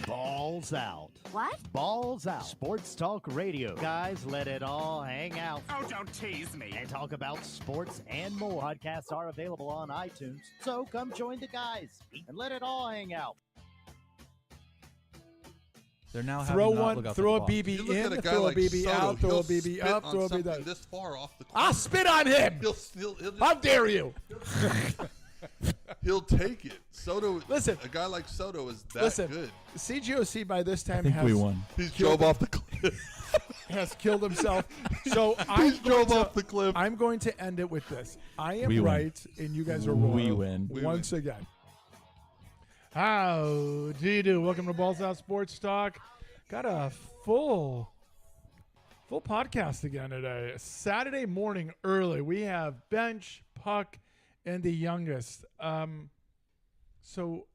Balls Out. What? Balls Out. Sports Talk Radio. Guys, let it all hang out. Oh, don't tease me. And talk about sports and more. Podcasts are available on iTunes. So come join the guys and let it all hang out. They're now throw having one, throw a BB You look in, at a guy throw a like BB Soto, out, throw a he'll BB spit up, on throw a something BB down. this far off the court. I'll spit on him. He'll How dare you? He'll take it. Soto. Listen. A guy like Soto is that good. CGOC by this time I think we won. He's drove off the cliff. has killed himself. So He's drove off the cliff. I'm going to end it with this. I am We win. right, and you guys are wrong. We win. Once again. How do you do? Welcome to Balls Out Sports Talk. Got a full podcast again today. Saturday morning early. We have Bench, Puck, and the youngest. So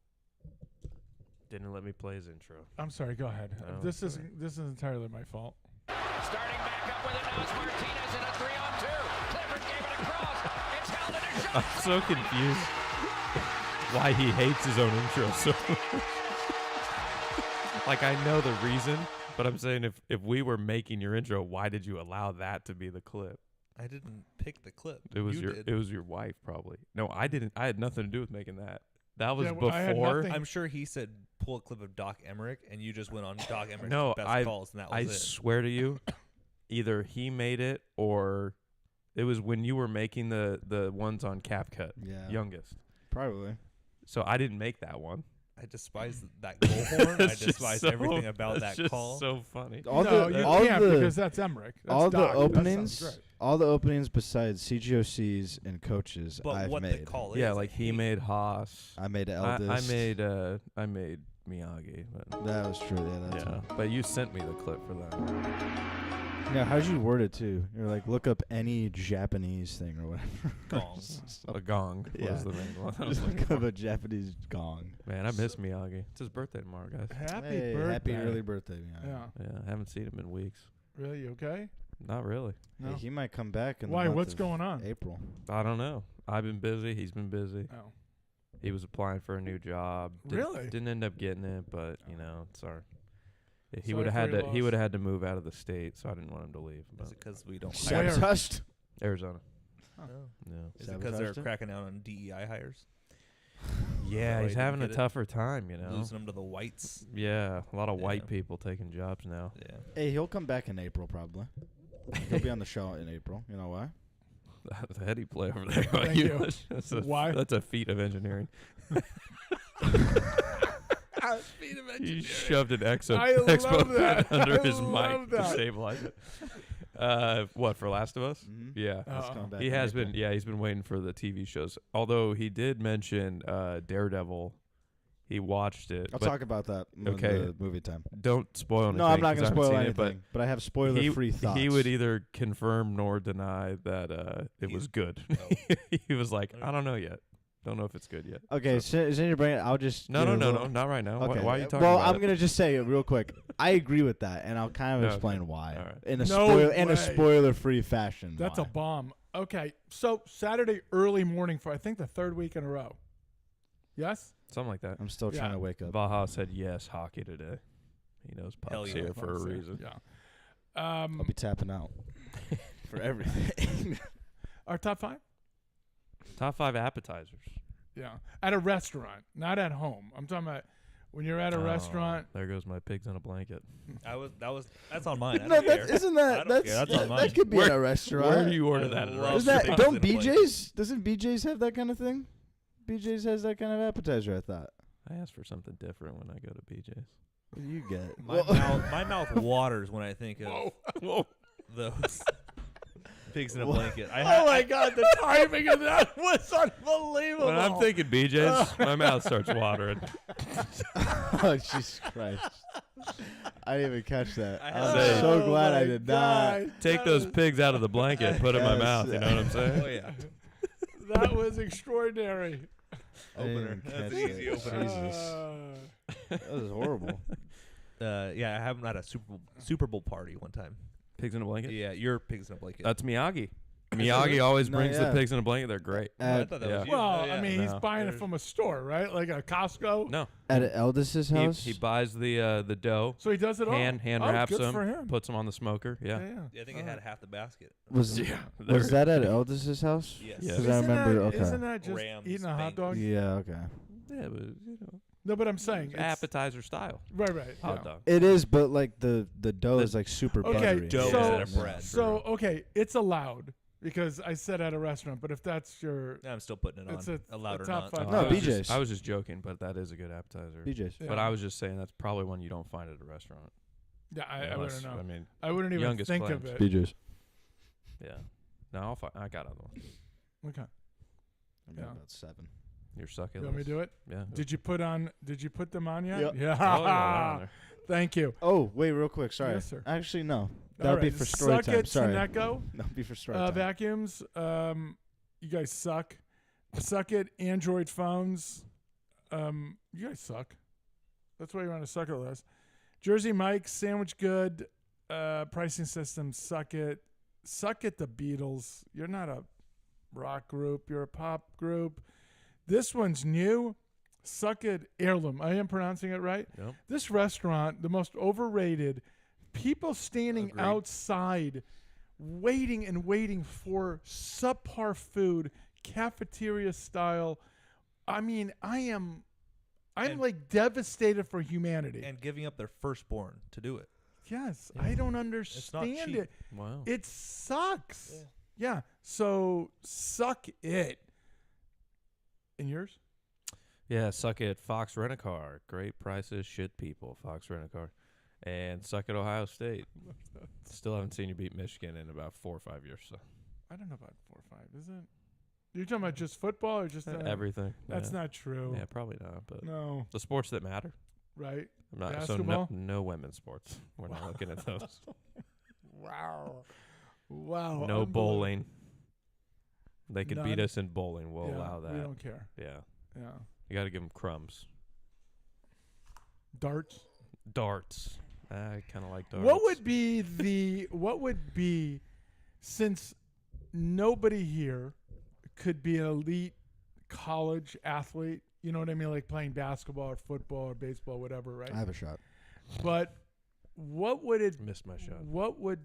Didn't let me play his intro. I'm sorry. Go ahead. No, This is entirely my fault. Starting back up with it now is Martinez in a 3-on-2. Clifford gave it across. It's held in a shot. I'm so confused why he hates his own intro so much. Like, I know the reason, but I'm saying if we were making your intro, why did you allow that to be the clip? I didn't pick the clip. It was You did. It was your wife probably. No, I didn't. I had nothing to do with making that. That was Yeah, well, I had before. nothing. I'm sure he said pull a clip of Doc Emmerich, and you just went on Doc Emmerich's No, best calls, and that was I it. swear to you, either he made it or it was when you were making the ones on CapCut. Yeah. Youngest. Probably. So I didn't make that one. I despise that goal horn. I It's just despise so- everything about that's that just call. so funny. You can't because that's Emmerich. That's all Doc. the That openings, sounds great. all the openings besides CGOCs and coaches But I've what made. the call is, Yeah, like he made Haas. I made I Eldest. made Miyagi. But That was true. Yeah, that's yeah, but you sent me the clip for that. Yeah, how'd you word it too? You're like, look up any Japanese thing or whatever. Gong. A gong Yeah. was the main one. I was Just like, look up a Japanese gong. man, I miss Miyagi. It's his birthday tomorrow, guys. Happy Hey, birthday. happy early birthday, man. Yeah. Yeah, I haven't seen him in weeks. Really? You okay? Not really. No. Hey, he might come back in the Why? month What's of going on? April. I don't know. I've been busy. He's been busy. Oh. He was applying for a new job. Really? Didn't end up getting it, but you know, sorry. He Sorry would have for had your to. He loss. would have had to move out of the state, so I didn't want him to leave. But Is it because we don't Where? hire? Sabotaged? Arizona. No. No. Is it because they're Sabotaged it? cracking out on DEI hires? Yeah, Why he's he having a didn't get it? tougher time. You know. Losing them to the whites? Yeah, a lot of white Yeah. people taking jobs now. Yeah. Hey, he'll come back in April probably. He'll be on the show in April. You know why? That's a heady play over there. Thank you. That's a, Why? That's a feat of engineering. He shoved an exo I love expo that. under I his love mic to that. stabilize it. What, for Last of Us? Mhm. Yeah. He's coming back He in has April. been. Yeah, he's been waiting for the TV shows. Although he did mention Daredevil. He watched it. I'll but talk about that when Okay. the movie time. Don't spoil anything. No, I'm not 'cause going to I haven't spoil seen anything, it, but I have but spoiler-free thoughts. he would either confirm nor deny that it was good. Oh. He was like, I don't know yet. Don't know if it's good yet. Okay, so is in your brain? I'll just No, give no, a no, little- no, not right now. Okay. Why are you talking well, about I'm it? gonna just say it real quick. I agree with that, and I'll kind of Okay. explain why All right. in a No way. spoiler-free fashion. That's why. a bomb. Okay, so Saturday early morning for I think the third week in a row. Yes? Something like that. I'm still Yeah. trying to wake up. Baja said yes, hockey today. He knows Hell Puck's yeah. here for a reason. Yeah. I'll be tapping out for everything. Our top 5? Top 5 appetizers. Yeah. At a restaurant, not at home. I'm talking about when you're at a Oh, restaurant. There goes my pigs in a blanket. That's on mine. I no, don't care. isn't I that don't care. That's on mine. that could be at a restaurant. Where do you order I that? At a love restaurant? Is that Pigs don't in a blanket. BJ's? Doesn't BJ's have that kind of thing? BJ's has that kind of appetizer. I thought. I ask for something different when I go to BJ's. What do you get? My mouth waters when I think of Whoa. those pigs in a blanket. Oh my God, the timing of that was unbelievable. When I'm thinking BJ's, my mouth starts watering. Oh Jesus Christ! I didn't even catch that. I I'm had- so Oh glad I my did God. not. Take those pigs out of the blanket, put it in my Yes. mouth. You know what I'm saying? Oh yeah. That was extraordinary. I didn't Opener. even That's catch an easy it. opener. Jesus, that was horrible. Yeah, I haven't had a Super Bowl party one time. Pigs in a blanket? Yeah, your pigs in a blanket. That's Miyagi. Miyagi always No, brings yeah. the pigs in a blanket. They're great. I At, thought that Yeah. was you. Well, Oh, yeah. I mean, he's No. buying it from a store, right? Like a Costco. No, at Eldis's he, house. he buys the dough, So he does it all. hand oh, wraps good them, for him. puts them on the smoker. Yeah. Yeah, I think I had half the basket. was Yeah. was that at Eldis's house? Yes. Yeah. Because I remember. Okay. Isn't that just Rams, eating a hot dog? Yeah. Okay. Yeah, but you know, No, but I'm saying it's, appetizer style right. hot yeah. dog. It is, but like the dough The- is like super Okay, buttery. Dough So- instead of bread. So okay, it's allowed because I said at a restaurant. But if that's your, Yeah, I'm still putting it It's on. a Allowed or top not. five. No, I was BJ's. just- I was just joking, but that is a good appetizer. BJ's. yeah. But I was just saying that's probably one you don't find at a restaurant. yeah, I Unless- wouldn't know. I mean, I wouldn't even youngest think of claims. it. BJ's. yeah. No, I got other ones. Okay, I'm Yeah. at about 7. You're sucking. you want me to do it? Yeah. Did you put them on yet? Yep. Yeah. Oh, yeah, they're on there. Thank you. Oh wait, real quick. Sorry. Yes, sir. Actually, no. All That would be right, for story Suck time. it, Sorry. Suneco. That'd be for story time. Vacuums. You guys suck. Suck it. Android phones. You guys suck. That's why you're on a sucker list. Jersey Mike's, Sandwich Good, pricing system. Suck it. Suck it. The Beatles. You're not a rock group. You're a pop group. This one's new. Suck it. Heirloom. I am pronouncing it right. Yep. This restaurant, the most overrated. People standing Agreed. outside, waiting and waiting for subpar food, cafeteria style. I mean, I'm And- like devastated for humanity. And giving up their firstborn to do it. Yes, I don't understand cheap. it. Wow. It sucks. Yeah. So suck it. And yours? Yeah, suck it. Fox Rent-A-Car. Great prices, shit people. Fox Rent-A-Car. And suck it, Ohio State. Still haven't seen you beat Michigan in about 4 or 5 years. So I don't know about 4 or 5. Is it? You're talking about just football or just everything. That's yeah. not true. Yeah, probably not. But No. the sports that matter. Right. I'm not. Basketball? So no women's sports. We're not looking at those. Wow. Wow. No bowling. They could beat None? us in bowling. We'll Yeah, allow that. We don't care. Yeah, Yeah. you got to give them crumbs. Darts. Darts. I kind of like darts. What would be since nobody here could be an elite college athlete, you know what I mean, like playing basketball or football or baseball, whatever, right? I have a shot. But what would it Missed my shot. what would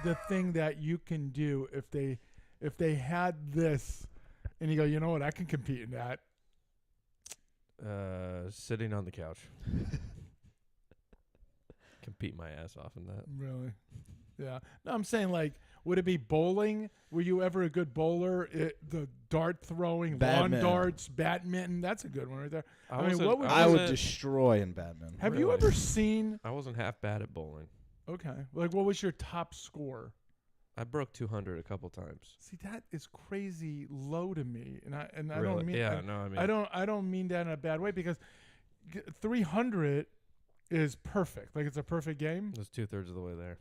the thing that you can do if they had this and you go, you know what, I can compete in that. Sitting on the couch. Compete my ass off in that. Really? Yeah. No, I'm saying, like, would it be bowling? Were you ever a good bowler? The dart throwing, lawn Badminton. darts, badminton. That's a good one right there. I mean, wasn't- what would- I would wasn't- destroy in badminton. Have you Really? ever seen? I wasn't half bad at bowling. Okay. Like, what was your top score? I broke 200 a couple times. See, that is crazy low to me, and I Really? don't mean Yeah, no, I mean, I don't mean that in a bad way because 300 is perfect. Like, it's a perfect game, it was 2/3 of the way there.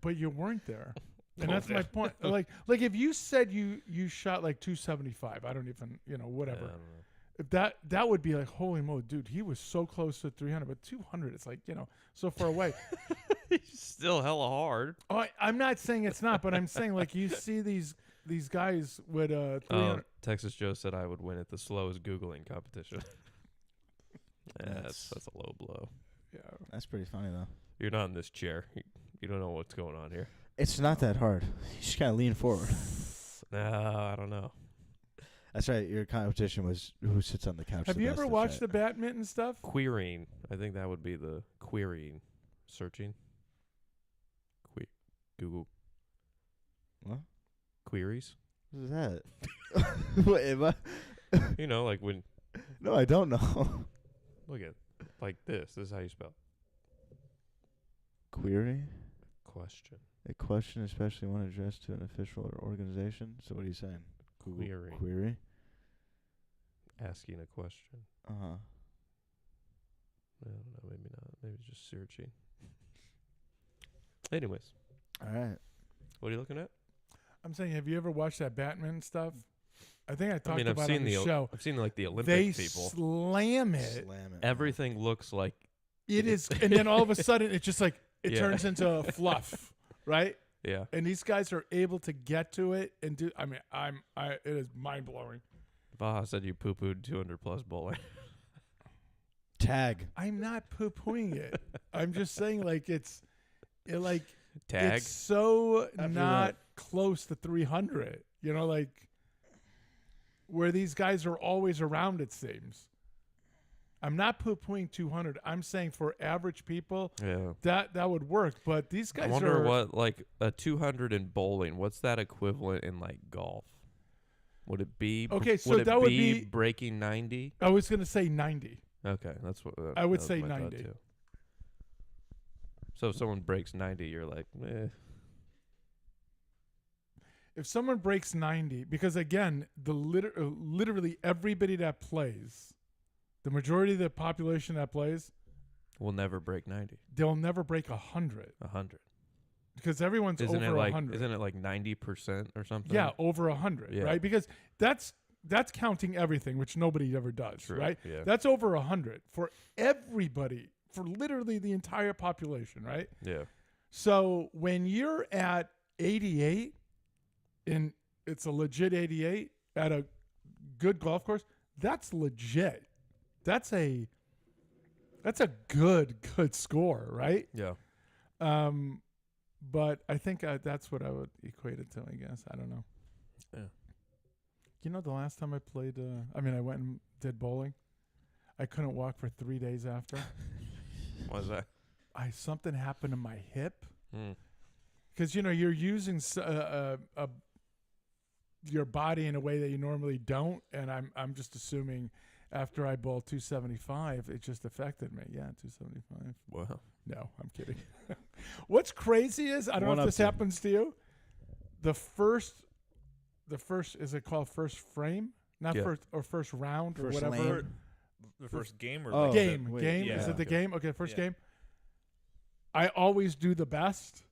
but you weren't there. And Oh, that's my yeah. point. Like if you said you shot like 275, I don't even, whatever. Yeah, I don't know. If that would be like, holy moly, dude, he was so close to 300, but 200, it's like, so far away. Still hella hard. Oh, I'm not saying it's not, but I'm saying, like, you see these guys with 300. Texas Joe said I would win at the slowest Googling competition. Yeah, that's a low blow. Yeah. That's pretty funny though. You're not in this chair. You don't know what's going on here. It's not that hard. You just gotta lean forward. No, I don't know. That's right. Your competition was who sits on the couch. Have you ever watched the badminton stuff? Querying. I think that would be the querying. Searching. Google What? queries. What is that? What am I? You know, like when No, I don't know. look at like this. This is how you spell Query? question. A question, especially one addressed to an official or organization. So what are you saying? Query. Query? Asking a question. Uh-huh. I don't know. Maybe not. Maybe just searching. Anyways, All right. what are you looking at? I'm saying, have you ever watched that badminton stuff? I think I talked I mean, I've about it seen on the show. I've seen like the Olympic They people. slam it. Slam it. Everything looks like It is, and then all of a sudden, it's just like it Yeah. turns into fluff, right? Yeah. And these guys are able to get to it and do. I mean, it is mind blowing. Vaha said you poo-pooed 200-plus bowling. Tag. I'm not poo pooing it. I'm just saying, like Tag? it's so After not that. close to 300. You know, like where these guys are always around. It seems. I'm not poo-pooing 200. I'm saying for average people, Yeah. that would work. But these guys I wonder are. what, like, a 200 in bowling, what's that equivalent in, like, golf? Would it be Okay, so would it that would be be- breaking 90? I was going to say 90. Okay, that's what I would that was say my thought, 90. too. So if someone breaks 90, you're like, If someone breaks 90, because again, literally everybody that plays, the majority of the population that plays, we'll never break 90. they'll never break 100 100. because everyone's Isn't over it like 100. isn't it like 90% or something? Yeah, over 100, Yeah. right? Because that's counting everything, which nobody ever does, True, right? yeah. That's over 100 for everybody, for literally the entire population, right? Yeah. So when you're at 88, and it's a legit 88 at a good golf course, that's legit. That's a good score, right? Yeah. But I think that's what I would equate it to, I guess. I don't know. Yeah. You know, the last time I played, I went and did bowling. I couldn't walk for 3 days after. What was that? Something happened to my hip. Hmm. Because, you know, you're using your body in a way that you normally don't. And I'm just assuming after I bowled 275, it just affected me. Yeah, 275. Wow. No, I'm kidding. What's crazy is, I don't One know if up this to. happens to you. The first, is it called first frame? Not Yeah. first round or First whatever. lane. The first game or Oh. like Game. wait, Game. yeah. Is it the Okay. game? Okay, first Yeah. game. I always do the best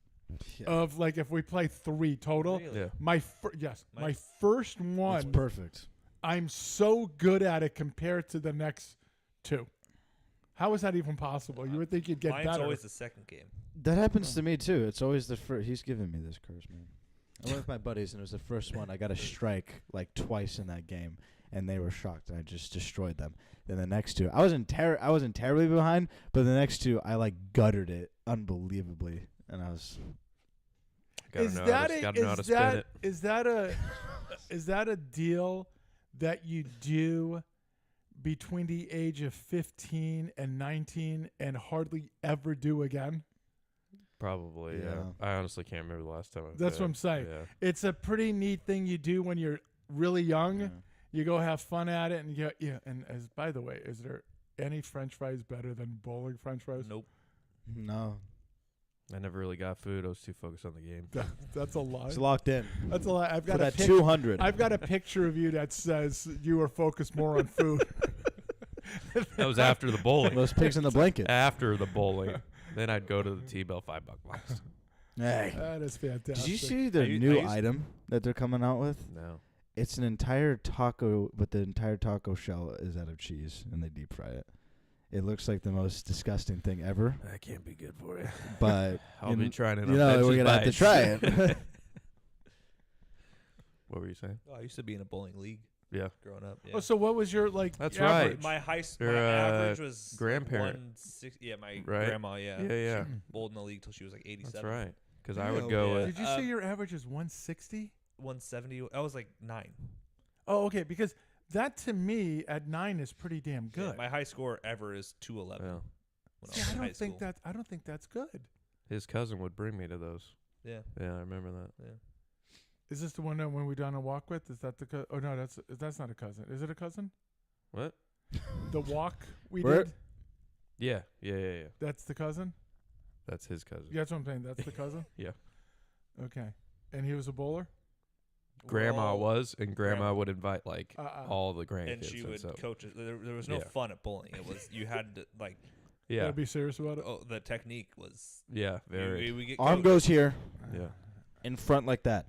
Yeah. of, like, if we play 3 total. Really? Yeah. My first It's one, perfect. I'm so good at it compared to the next 2. How is that even possible? You would think you'd get Mine's better. always the second game. That happens to me too. It's always the first. He's giving me this curse, man. I went with my buddies, and it was the first one. I got a strike like twice in that game, and they were shocked. And I just destroyed them. Then the next 2, I wasn't terribly behind, but the next 2, I like guttered it unbelievably, and I was. Gotta know how to spin it. Is that a deal that you do between the age of 15 and 19 and hardly ever do again? Probably, yeah. Yeah. I honestly can't remember the last time I That's did. what I'm saying. Yeah. It's a pretty neat thing you do when you're really young. Yeah. You go have fun at it, and yeah. And as by the way, is there any French fries better than bowling French fries? Nope. No, I never really got food. I was too focused on the game. That's a lie. it's locked in That's a lie. I've for got a that pic- 200. I've got a picture of you that says you were focused more on food. That was after the bowling. Those pigs in the blanket. After the bowling. Then I'd go to the T-Bell $5 box. Hey, That is fantastic. did you see the I u- new I used- item that they're coming out with? No. It's an entire taco, but the entire taco shell is out of cheese, and they deep fry it. It looks like the most disgusting thing ever, That can't be good for you. but I'll you be kn- trying it you on know Ben's we're gonna have to Bites. try it. What were you saying? Oh, I used to be in a bowling league Yeah. growing up. Yeah. Oh, so what was your That's average? my my Your, average was grandparent. 160. Yeah, my Right? grandma. Yeah. Yeah, yeah. She bowled in the league till she was like 87. That's right. Because I would Yeah, go yeah. with. Did you Um, say your average is 160? 170. I was like 9. Oh, okay. Because that to me at 9 is pretty damn Yeah, good. my high score ever is 211. Yeah. When See, was I in high don't think school. I don't think that's good. His cousin would bring me to those. Yeah. Yeah, I remember that. Yeah. Is this the one that when we done a walk with? Is that the? Oh no, that's not a cousin. Is it a cousin? What? The walk we Where- did. Yeah. Yeah. That's the cousin. That's his cousin. Yeah, that's what I'm saying. That's the cousin. Yeah. Okay. And he was a bowler. Grandma Well, was, and grandma grandma. would invite like all the grandkids. and she would so. coach it. There was no Yeah. fun at bowling. It was you had to like Yeah. Gotta be serious about it. the technique was Yeah. Very. we get Arm coached. goes here, Yeah. in front like that.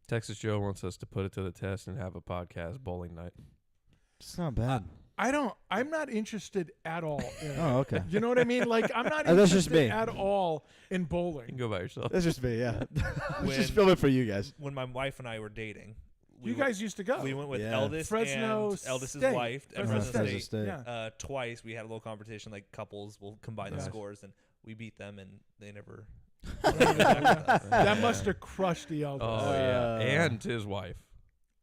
Texas Joe wants us to put it to the test and have a podcast bowling night. It's not bad. I'm not interested at all. In Oh, okay. You know what I mean? Like, I'm not That's just interested me. at all in You can bowling. go by yourself. That's just me. Yeah. When- Just filming for you guys. When my wife and I were dating, You guys used to go. we went with Yeah. Eldest Fresno and Eldest's State. wife at Fresno Fresno State. State. Yeah. Twice we had a little competition, like couples will combine the Nice. scores, and we beat them, and they never. That must have crushed the eldest. Oh yeah, and his wife.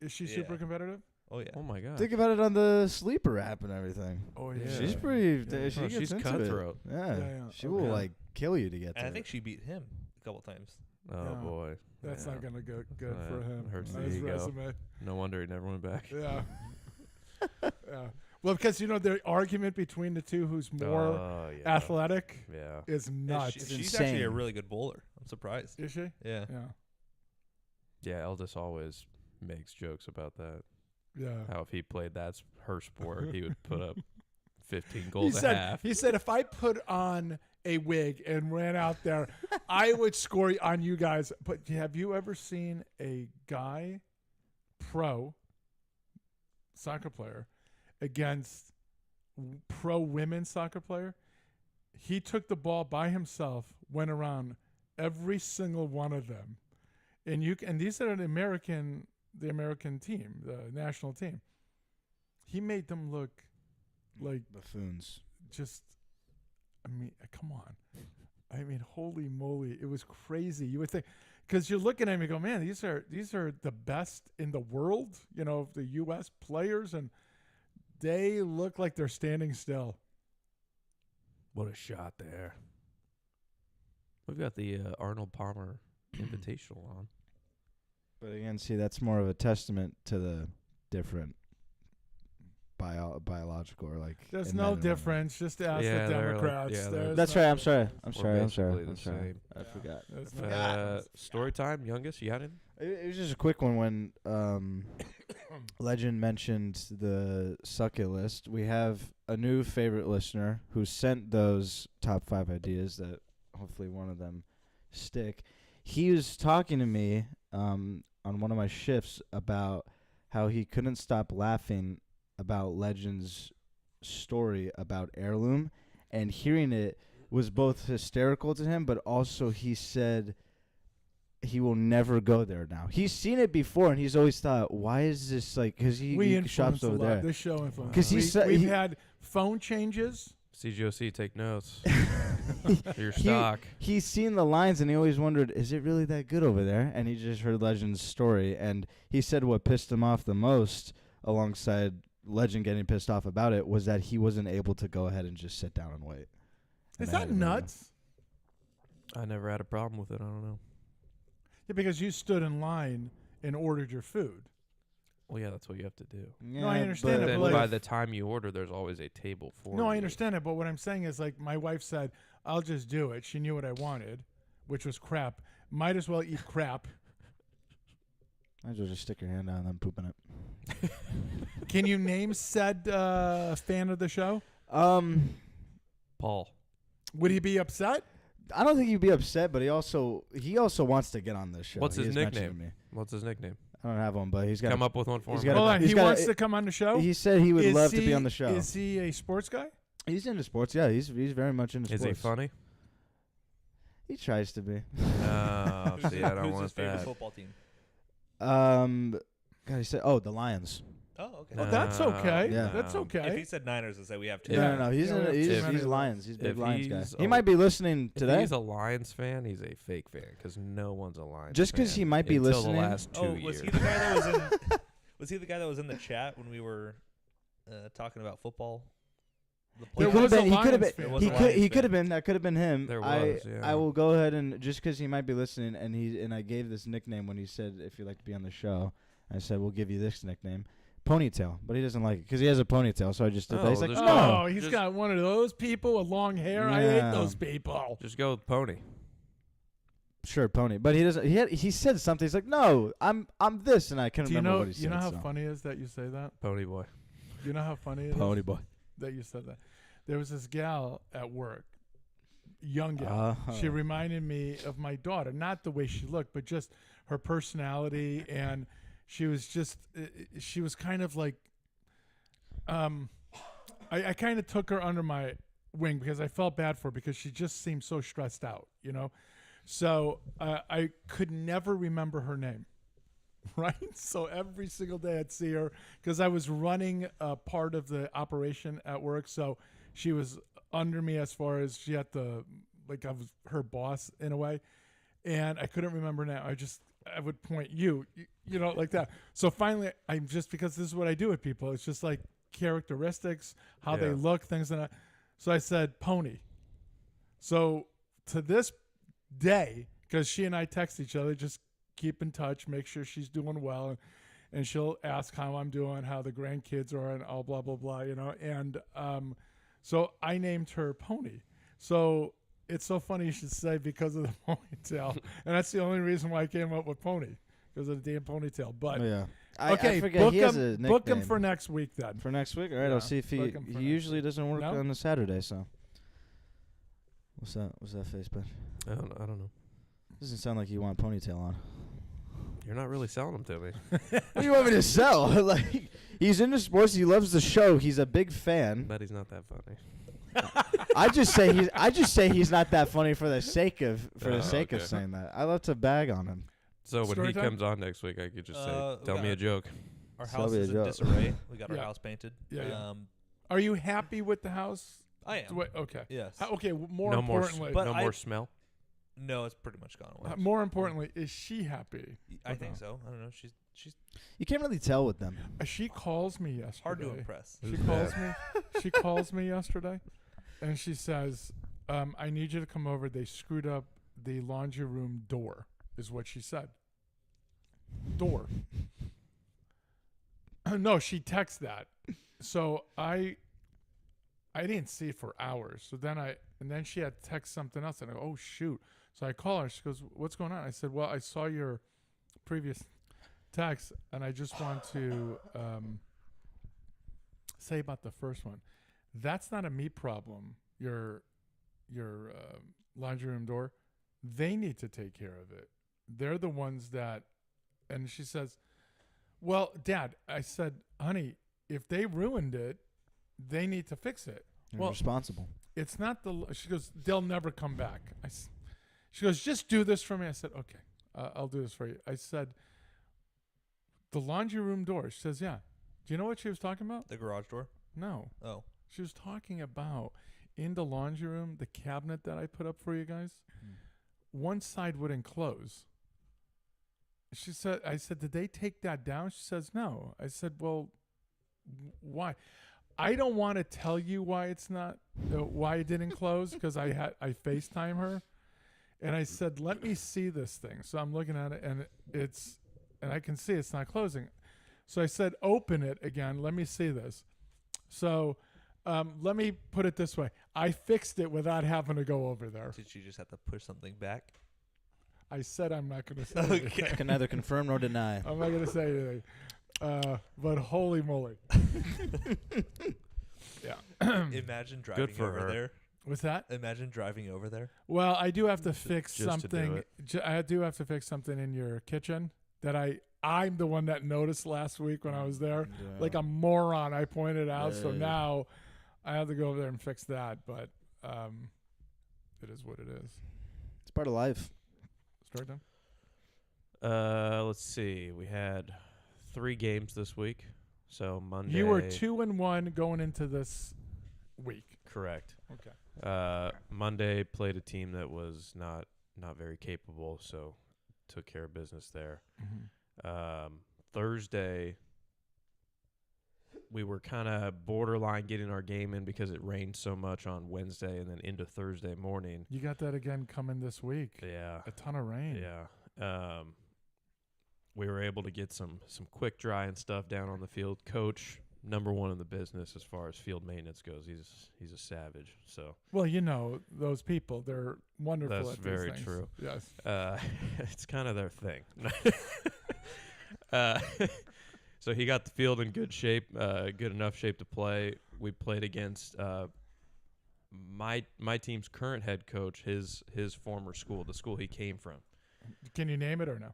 Is she Yeah. super competitive? Oh yeah. Oh my god. Think about it on the sleeper app and everything. Oh Yeah. She's pretty. Yeah. She Oh, gets she's into cutthroat. It. Yeah. Yeah. She will Okay. like kill you to get And to I it. think she beat him a couple times. Oh Yeah. boy. That's Yeah. not gonna go good Yeah, for him. hurts on the his ego. resume. No wonder he never went back. Yeah. Yeah. Well, because the argument between the two, who's more Oh, yeah. athletic, Yeah. is nuts. She's actually a insane. really good bowler. I'm surprised. Is she? Yeah. Yeah. Yeah. Eldest always makes jokes about that. Yeah. How if he played that's her sport, he would put up 15 He goals a said, half. he said, if I put on a wig and ran out there, I would score on you guys. But have you ever seen a guy, pro soccer player, against pro women soccer player? He took the ball by himself, went around every single one of them, and these are the American team, the national team. He made them look like Buffoons. just, I mean, come on. I mean, holy moly, it was crazy. You would think, because you're looking at him and go, man, these are the best in the world, the U.S. players, and they look like they're standing still. What a shot there. We've got the Arnold Palmer Invitational on. But again, see, that's more of a testament to the different biological or like. There's in no men and women. difference. Just ask Yeah, the they're like- Democrats. yeah, There's That's no right. I'm sorry. difference. I'm We're sorry. I'm sorry. basically I'm the sorry. same. I forgot. There's no difference. Story time, youngest. You got it? It was just a quick one when Legend mentioned the suck it list. We have a new favorite listener who sent those top 5 ideas that hopefully one of them stick. He was talking to me on one of my shifts about how he couldn't stop laughing about Legend's story about Heirloom, and hearing it was both hysterical to him, but also he said he will never go there now. He's seen it before, and he's always thought, why is this like, because he We shops influence a over lot. there. This show influence. 'Cause he said- we've he- had phone changes. CGOC, take notes. Your He- stock. He's seen the lines, and he always wondered, is it really that good over there? And he just heard Legend's story, and he said what pissed him off the most, alongside Legend getting pissed off about it, was that he wasn't able to go ahead and just sit down and wait. And Is I that had to move on. nuts? I never had a problem with it. I don't know. Yeah, because you stood in line and ordered your food. Well, yeah, that's what you have to do. No, I understand But it, then but by like- the time you order, there's always a table for No, I you. understand it, but what I'm saying is, like, my wife said, I'll just do it. She knew what I wanted, which was crap. Might as well eat crap. Might as well just stick your hand out and then poop in it. Can you name said fan of the show? Paul. Would he be upset? I don't think he'd be upset, but he also wants to get on this show. What's He his has mentioned nickname? to me. What's his nickname? I don't have one, but he's got. Come up with one for he's him. got Hold on. he's He got wants a- to come on the show? He said he would Is love to be on the show. Is he a sports guy? He's into sports. Yeah, he's very much into Is sports. he funny? He tries to be. No, see, I don't Who's want his favorite that. football team? God, he said, the Lions. Oh, okay. Oh, that's okay. Yeah. That's No. okay. If he said Niners, I'd say we have two. Yeah. No, he's Yeah, we have he's, too he's many Lions. He's a big If Lions guy. he's He a- might be listening If today. he's a Lions fan, he's a fake fan because no one's a Lions Just 'cause fan he might be until listening- the last 2 Oh, years. was he the guy that was in? Was he the guy that was in the chat when we were talking about football? The There He playoffs? was could a have been. He could have Lions been. fan. was He a could. Lions He could fan. have been. That could have been him. There I was, yeah. I will go ahead and just because he might be listening, and I gave this nickname when he said if you'd like to be on the show. I said we'll give you this nickname, Ponytail, but he doesn't like it because he has a ponytail. So I just did that. Oh, He's like, just no. go. Oh, he's Just- got one of those people with long hair. I hate Yeah. those people. Just go with Pony. Sure, pony, but he doesn't. He said something. He's like, no, I'm this, and I can't Do you remember know? what he said. You know how so. funny it is that you say that? Pony boy. You know how funny it is Pony boy. that you said that? There was this gal at work, young gal. Uh-huh. She reminded me of my daughter. Not the way she looked, but just her personality, and she was kind of like, I kind of took her under my wing because I felt bad for her because she just seemed so stressed out, you know. So I could never remember her name, right? So every single day I'd see her because I was running part of the operation at work. So she was under me as far as she had to, like I was her boss in a way. And I couldn't remember now. I would point you know, like that. So finally, I'm just, because this is what I do with people. It's just like characteristics, how they Yeah. look, things like that. So I said, Pony. So to this day, because she and I text each other, just keep in touch, make sure she's doing well. And she'll ask how I'm doing, how the grandkids are, and all blah, blah, blah, you know. And so I named her Pony. So it's so funny you should say because of the ponytail. And that's the only reason why I came up with Pony, because of the damn ponytail. But Yeah. okay, I forget he has a book him nickname. for next week then. For next week? All right, Yeah, I'll see if he book him for next usually doesn't work No? on a Saturday, so. What's that face, bud? I don't know. Doesn't sound like you want a ponytail on. You're not really selling them to me. What do you want me to sell? Like, he's into sports. He loves the show. He's a big fan. Bet he's not that funny. I just say he's not that funny for the sake of Oh, saying okay. that. I love to bag on him. So when Story he time? comes on next week, I could just say, we "Tell me got- a joke." Our So house be a is in joke. disarray. We got our Yeah. house painted. Yeah. Are you happy with the house? I am. Okay. Yes. Okay. More No more, importantly, But no I- more smell. No, it's pretty much gone away. more importantly, is she happy? I think so. I don't know. She's You can't really tell with them. She calls me yesterday. hard to impress. She calls me. She calls me yesterday, and she says, "I need you to come over. They screwed up the laundry room door," is what she said. Door. No, she texted that. So I didn't see it for hours. So then she had text something else, and I go, "Oh shoot!" So I call her. She goes, "What's going on?" I said, "Well, I saw your previous text, and I just want to say about the first one. That's not a me problem. Your laundry room door. They need to take care of it. They're the ones that." And she says, "Well, Dad," I said, "Honey, if they ruined it, they need to fix it." You're Well, responsible. it's not the. She goes, "They'll never come back." She goes, "Just do this for me." I said, "Okay, I'll do this for you." I said, "The laundry room door." She says, "Yeah." Do you know what she was talking about? The garage door. No. Oh. She was talking about in the laundry room, the cabinet that I put up for you guys. One side wouldn't close. She said, I said, "Did they take that down?" She says, "No." I said, "Well, why?" I don't want to tell you why it's not, why it didn't close, because I FaceTime her, and I said, "Let me see this thing." So I'm looking at it, and I can see it's not closing. So I said, "Open it again. Let me see this." So let me put it this way: I fixed it without having to go over there. Did you just have to push something back? I said I'm not going to say Okay. anything. Can neither confirm nor deny. I'm not going to say anything. But holy moly. Yeah. Imagine driving for over her. there. What's that? Imagine driving over there. Well, I do have to fix just to do something. it. I do have to fix something in your kitchen that I'm the one that noticed last week when I was there. Like a moron, I pointed out. So Yeah. now I have to go over there and fix that. But it is what it is. It's part of life. Start them. Let's see. We had 3 games this week. So Monday. You were 2-1 going into this week. Correct. Okay. Monday played a team that was not very capable, so took care of business there. Thursday, we were kind of borderline getting our game in because it rained so much on Wednesday and then into Thursday morning. You got that again coming this week. Yeah. A ton of rain. Yeah. We were able to get some quick dry and stuff down on the field. Coach, number 1 in the business as far as field maintenance goes. He's a savage. So Well, you know, those people, they're wonderful That's at these very things. true. Yes. it's kind of their thing. So he got the field in good shape, good enough shape to play. We played against my team's current head coach, his former school, the school he came from. Can you name it or no?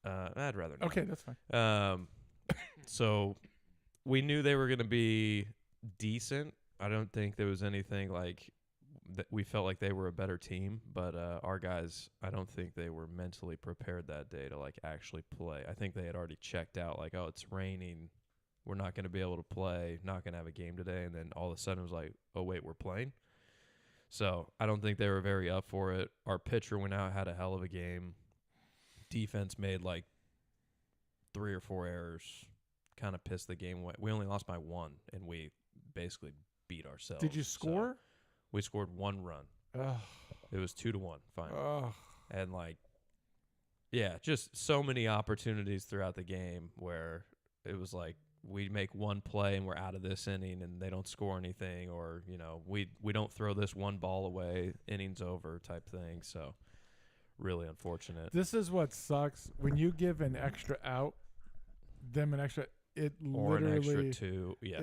I'd rather not. Okay, that's fine. So we knew they were going to be decent, I don't think there was anything like that. We felt like they were a better team, but our guys, I don't think they were mentally prepared that day to like actually play. I think they had already checked out, like, oh, it's raining, we're not going to be able to play, not going to have a game today, and then all of a sudden it was like, oh wait, we're playing. So I don't think they were very up for it. Our pitcher went out, had a hell of a game. Defense made like 3 or 4 errors, kind of pissed the game away. We only lost by 1, and we basically beat ourselves. Did you So score? we scored 1 run. Ugh. It was 2-1 final. Ugh. And like, yeah, just so many opportunities throughout the game where it was like we make one play and we're out of this inning and they don't score anything, or, you know, we don't throw this one ball away, inning's over type thing. So really unfortunate. This is what sucks when you give an extra out, them an extra. It Or literally an extra 2. Yeah.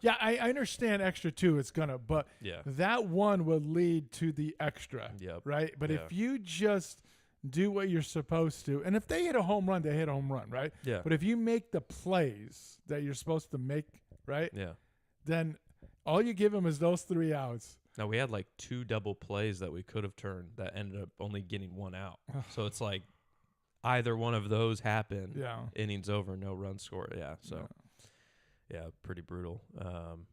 Yeah, I understand extra 2. It's gonna, but Yeah. that one would lead to the extra, Yep. right? But Yeah. if you just do what you're supposed to, and if they hit a home run, they hit a home run, right? Yeah. But if you make the plays that you're supposed to make, right, Yeah. then all you give them is those 3 outs. Now, we had like 2 double plays that we could have turned that ended up only getting 1 out. So it's like either one of those happened, Yeah. innings over, no run scored. Yeah, so yeah, pretty brutal. And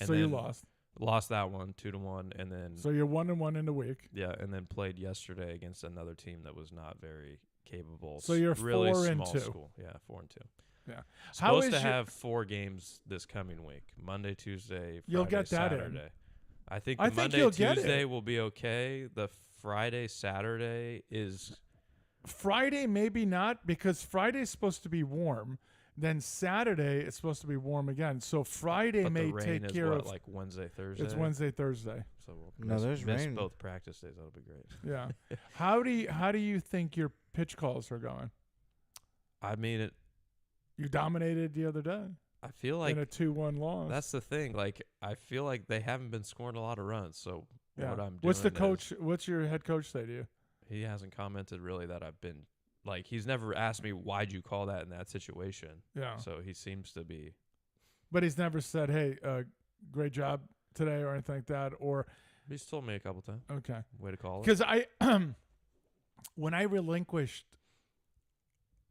So you then lost. that one 2-1, and then So you're 1-1 in the week. yeah, and then played yesterday against another team that was not very capable. So you're really 4-2. small school. Yeah, 4-2. Yeah. How Supposed is to your- have 4 games this coming week: Monday, Tuesday, Friday, You'll get that in. Saturday. I think I the think Monday, you'll get Tuesday it. will be okay. The Friday, Saturday is Friday maybe not, because Friday's supposed to be warm. Then Saturday it's supposed to be warm again. So Friday but may the rain take is care what, of. like Wednesday, Thursday. It's Wednesday, Thursday. So we'll No, miss there's rain. both practice days. That'll be great. Yeah. How do you think your pitch calls are going? I mean, You dominated the other day I feel like in a 2-1 loss. that's the thing. Like, I feel like they haven't been scoring a lot of runs. So yeah. what I'm doing What's the is- coach? What's your head coach say to you? he hasn't commented really that I've been like. He's never asked me why'd you call that in that situation. Yeah. So he seems to be. But he's never said, "Hey, great job today" or anything like that. Or He's told me a couple times. okay. Way to call it. Because I, when I relinquished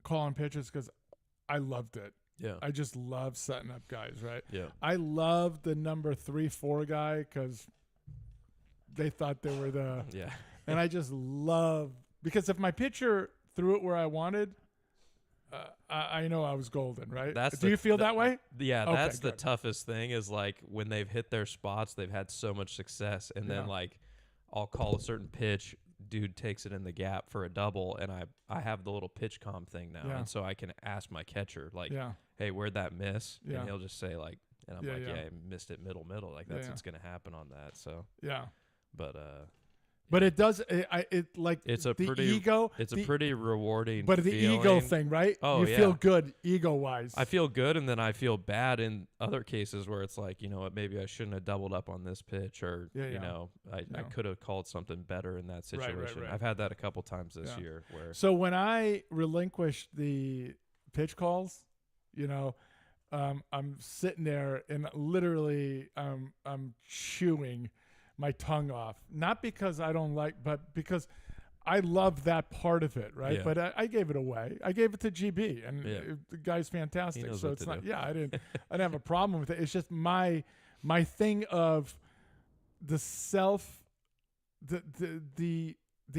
calling pitches, because I loved it. Yeah. I just love setting up guys, right? Yeah. I loved the number 3-4 guy because they thought they were the, Yeah. and I just love, because if my pitcher threw it where I wanted, I know I was golden, right? Do you feel that way? Yeah, Okay, that's the good. toughest thing is like when they've hit their spots, they've had so much success, and Yeah. then like I'll call a certain pitch, dude takes it in the gap for a double, and I have the little pitch comm thing now, Yeah. and so I can ask my catcher like, Yeah. hey, where'd that miss? Yeah. And he'll just say like, and I'm Yeah, like, yeah. yeah, I missed it middle, like that's Yeah. what's gonna happen on that. So, Yeah. but But it does, it like It's a the pretty- ego. it's the- a pretty rewarding. But the ego feeling. thing, right? Oh, you yeah. feel good ego wise. I feel good, and then I feel bad in other cases where it's like, you know what, maybe I shouldn't have doubled up on this pitch, or Yeah, you yeah. know, I Yeah. could have called something better in that Right, situation. right. I've had that a couple times this Yeah. year where So when I relinquished the pitch calls, you know, I'm sitting there and literally I'm chewing my tongue off, not because I don't like, but because I love that part of it, right? Yeah. But I gave it away. I gave it to GB, and Yeah. the guy's fantastic. knows So what it's to not, do. yeah, I didn't have a problem with it. It's just my thing of the self, the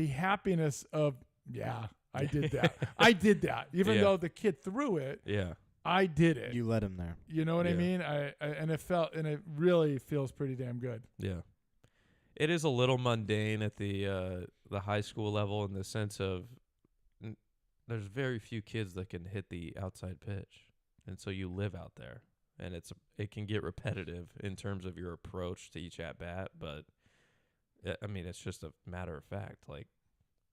happiness of, yeah, I did that. I did that. Even Yeah. though the kid threw it, yeah, I did it. You let him there. You know what I Yeah. mean? I and it really feels pretty damn good. yeah. It is a little mundane at the high school level in the sense of there's very few kids that can hit the outside pitch, and so you live out there, and it can get repetitive in terms of your approach to each at bat. But I mean, it's just a matter of fact. Like,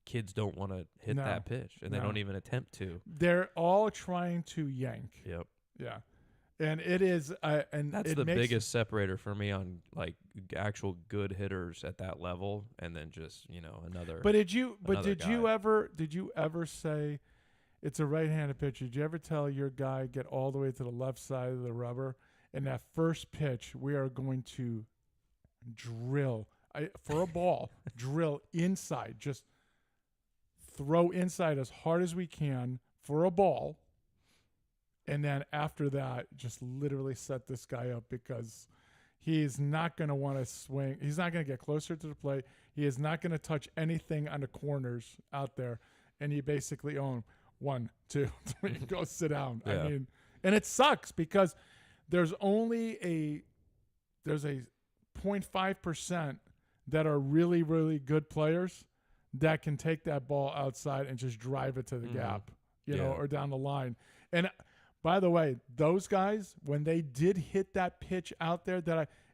kids don't want to hit No. that pitch, and they No. don't even attempt to. They're all trying to yank. Yep. Yeah. And it is and That's it the makes, biggest separator for me on like actual good hitters at that level, and then just, you know, another. But did you another did you ever say it's a right-handed pitcher? Did you ever tell your guy get all the way to the left side of the rubber and that first pitch, we are going to drill for a ball, drill inside, just throw inside as hard as we can for a ball. And then after that, just literally set this guy up because he's not going to want to swing. He's not going to get closer to the plate. He is not going to touch anything on the corners out there. And you basically own 1, 2, 3, go sit down. Yeah. I mean, and it sucks because there's only a 0.5% that are really, really good players that can take that ball outside and just drive it to the gap, you know, or down the line. And by the way, those guys, when they did hit that pitch out there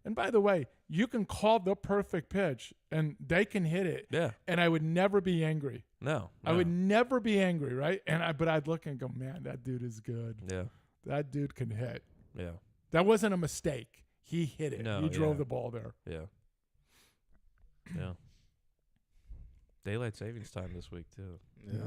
and by the way, you can call the perfect pitch and they can hit it. Yeah. And I would never be angry. No. I would never be angry, right? But I'd look and go, man, that dude is good. Yeah. That dude can hit. Yeah. That wasn't a mistake. He hit it. No, He drove yeah. the ball there. Yeah. Yeah. Daylight savings time this week too. Yeah.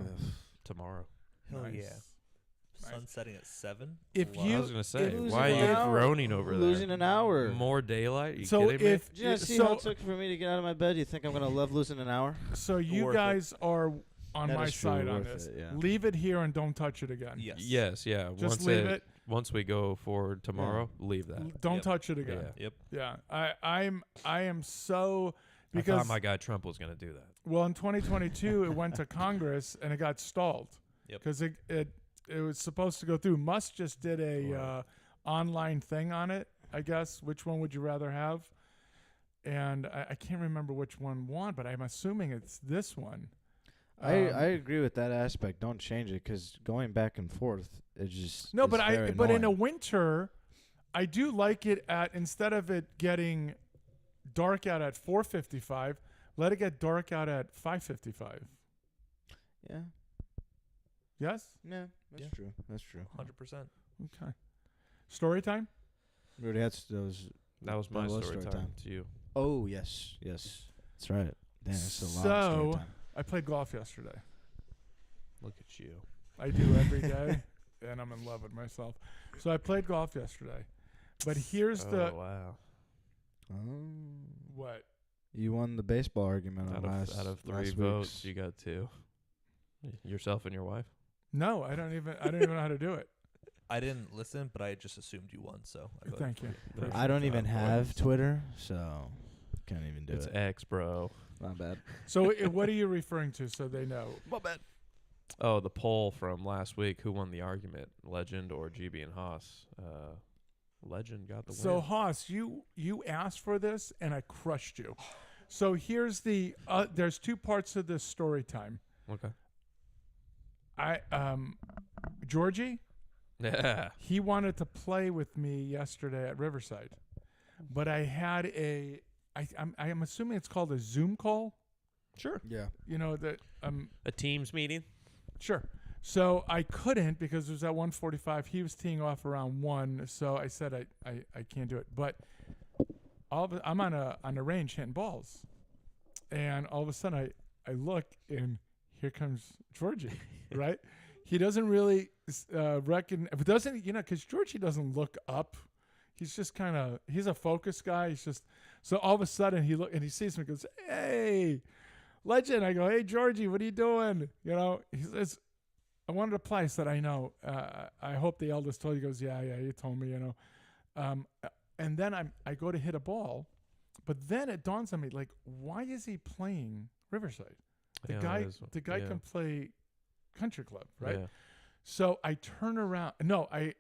Tomorrow. Hell Nice. yeah. Sun setting at 7. If Wow. I you- was gonna say, Losing why are an you hour. groaning over there? Losing an hour. More daylight? You So kidding me? if Did you see how it took for me to get out of my bed? You think I'm gonna love losing an hour? So you Worth it. guys are on That my is true, side on worth this. it, yeah. Leave it here and don't touch it again. Yes. Yes, yeah. Just once leave it. Once we go forward tomorrow, leave that. Don't Yep. touch it again. Yeah. Yep. Yeah. I am so I because thought my guy Trump was gonna do that. well in 2022 it went to Congress and it got stalled Yep. because it was supposed to go through. Musk just did a online thing on it. I guess which one would you rather have? And I can't remember which one won, but I'm assuming it's this one. I agree with that aspect. Don't change it because going back and forth, it just No, is but very but in a annoying. winter, I do like it at instead of it getting dark out at 4:55, let it get dark out at 5:55. Yeah, Yes. yeah, that's Yeah. true. That's true. 100%. Okay. Story time. We already had those. That was my That was story story time time. to you. Oh yes, yes, that's right. Damn, it's a lot of So- story time. I played golf yesterday. Look at you. I do every day, and I'm in love with myself. So I played golf yesterday, but here's the wow. Oh, what. you won the baseball argument on Out of 3 last votes, week's. you got 2. Yourself and your wife. No, I don't even know how to do it. I didn't listen, but I just assumed you won, so I voted Thank for you. Thank I don't you. even have Twitter, so can't even do It's it. X, bro. Not bad. So what are you referring to so they know? My bad. Oh, the poll from last week. Who won the argument, Legend or GB and Haas? Legend got the So win. Haas, you asked for this and I crushed you. So here's the there's 2 parts of this story time. Okay. Georgie, Yeah. he wanted to play with me yesterday at Riverside, but I had I'm assuming it's called a Zoom call. Sure. Yeah. You know that A Teams meeting. sure. So I couldn't because it was at 1:45. He was teeing off around 1, so I said I can't do it. But I'm on a range hitting balls, and all of a sudden I look and here comes Georgie, right? He doesn't really reckon. If it doesn't, because Georgie doesn't look up. He's just he's a focus guy. He's just so all of a sudden he sees me and goes, "Hey, Legend." I go, "Hey, Georgie, what are you doing?" He says, "I wanted to play." I said, "I know. I hope the eldest told you." He goes, "Yeah, you told me, And then I go to hit a ball, but then it dawns on me, like, why is he playing Riverside? The guy can play country club, right? Yeah. So I turn around. No, I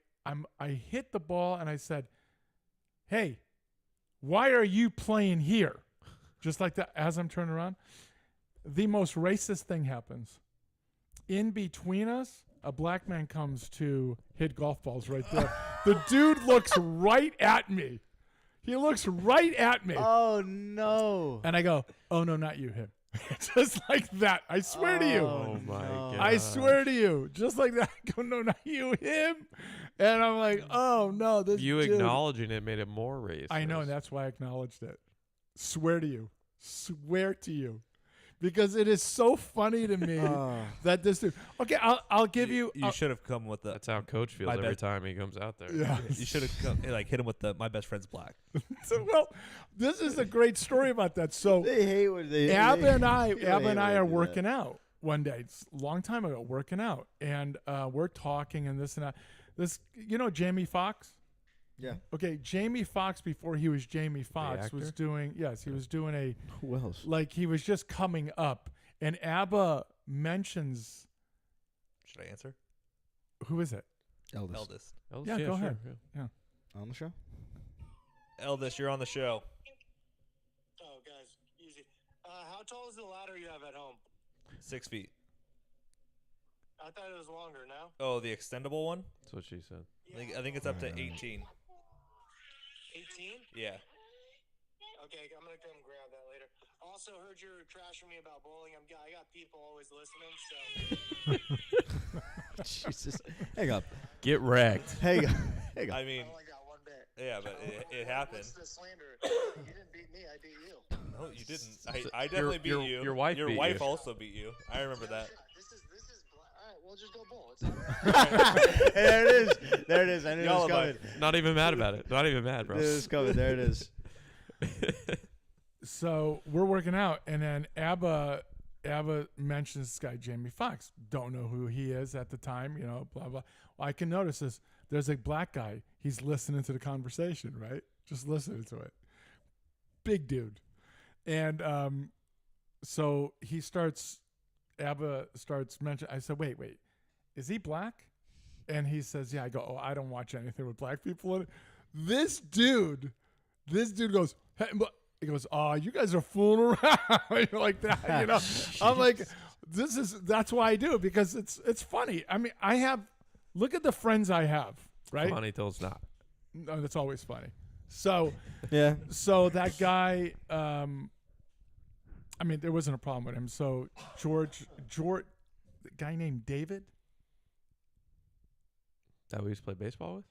hit the ball and I said, "Hey, why are you playing here?" Just like that. As I'm turning around, the most racist thing happens. In between us, a black man comes to hit golf balls right there. The dude looks right at me. He looks right at me. Oh no. And I go, "Oh no, not you, him." Just like that. I swear to you. Oh my god. I swear to you. Just like that. I go, "No, not you, him." And I'm like, "Oh no, this You dude." acknowledging it made it more racist. I know, and that's why I acknowledged it. Swear to you. Swear to you. because it is so funny to me that this dude. Okay, I'll give you. You should have come with the. That's how Coach feels My every bad. time he comes out there. Yeah. You should have come, like hit him with the my best friend's black. So, well, this is a great story about that. So They hate when they. Abba and I they are hate when they do working that. out one day. It's a long time ago, working out, and we're talking and this and that. This, Jamie Foxx. Yeah. Okay, Jamie Foxx before he was Jamie Foxx was actor? doing. Yes, he was doing a Who else? like he was just coming up, and Abba mentions Should I answer? who is it? Eldest. Eldest. Oh, Yeah, go sure, ahead. yeah. On the show? Eldest, you're on the show. Oh, guys, easy. How tall is the ladder you have at home? 6 feet. I thought it was longer now. Oh, the extendable one? That's what she said. I think it's up to 18. 18? Yeah. Okay, I'm gonna come grab that later. Also, heard you were trashing me about bowling. I got people always listening, so Jesus. Hang up. Get wrecked. Hang up. Hang up. I I mean, only got one bet. yeah, but it happened. What's the slander? You didn't beat me. I beat you. No, you didn't. So I definitely beat your- you. your wife Your beat wife you. also beat you. I remember that. This is. All right, we'll just go bowl. It's all right. There it is. There it is. I knew it was Y'all coming. Not even mad about it. Not even mad, It bro. was coming. There it is. So we're working out, and then Abba mentions this guy Jamie Foxx. Don't know who he is at the time, blah blah. Well, I can notice this. There's a black guy. He's listening to the conversation, right? Just listening to it. Big dude, and so Abba starts mentioning. I said, wait, is he black? And he says, yeah. I go, oh, I don't watch anything with black people in it. This dude goes, hey, he goes, oh, you guys are fooling around like that, I'm like, that's why I do it, because it's funny. I mean, look at the friends I have, right? Funny till it's not. No, that's always funny. So, Yeah. so that guy, I mean, there wasn't a problem with him. So George, the guy named David, That we used to play baseball with?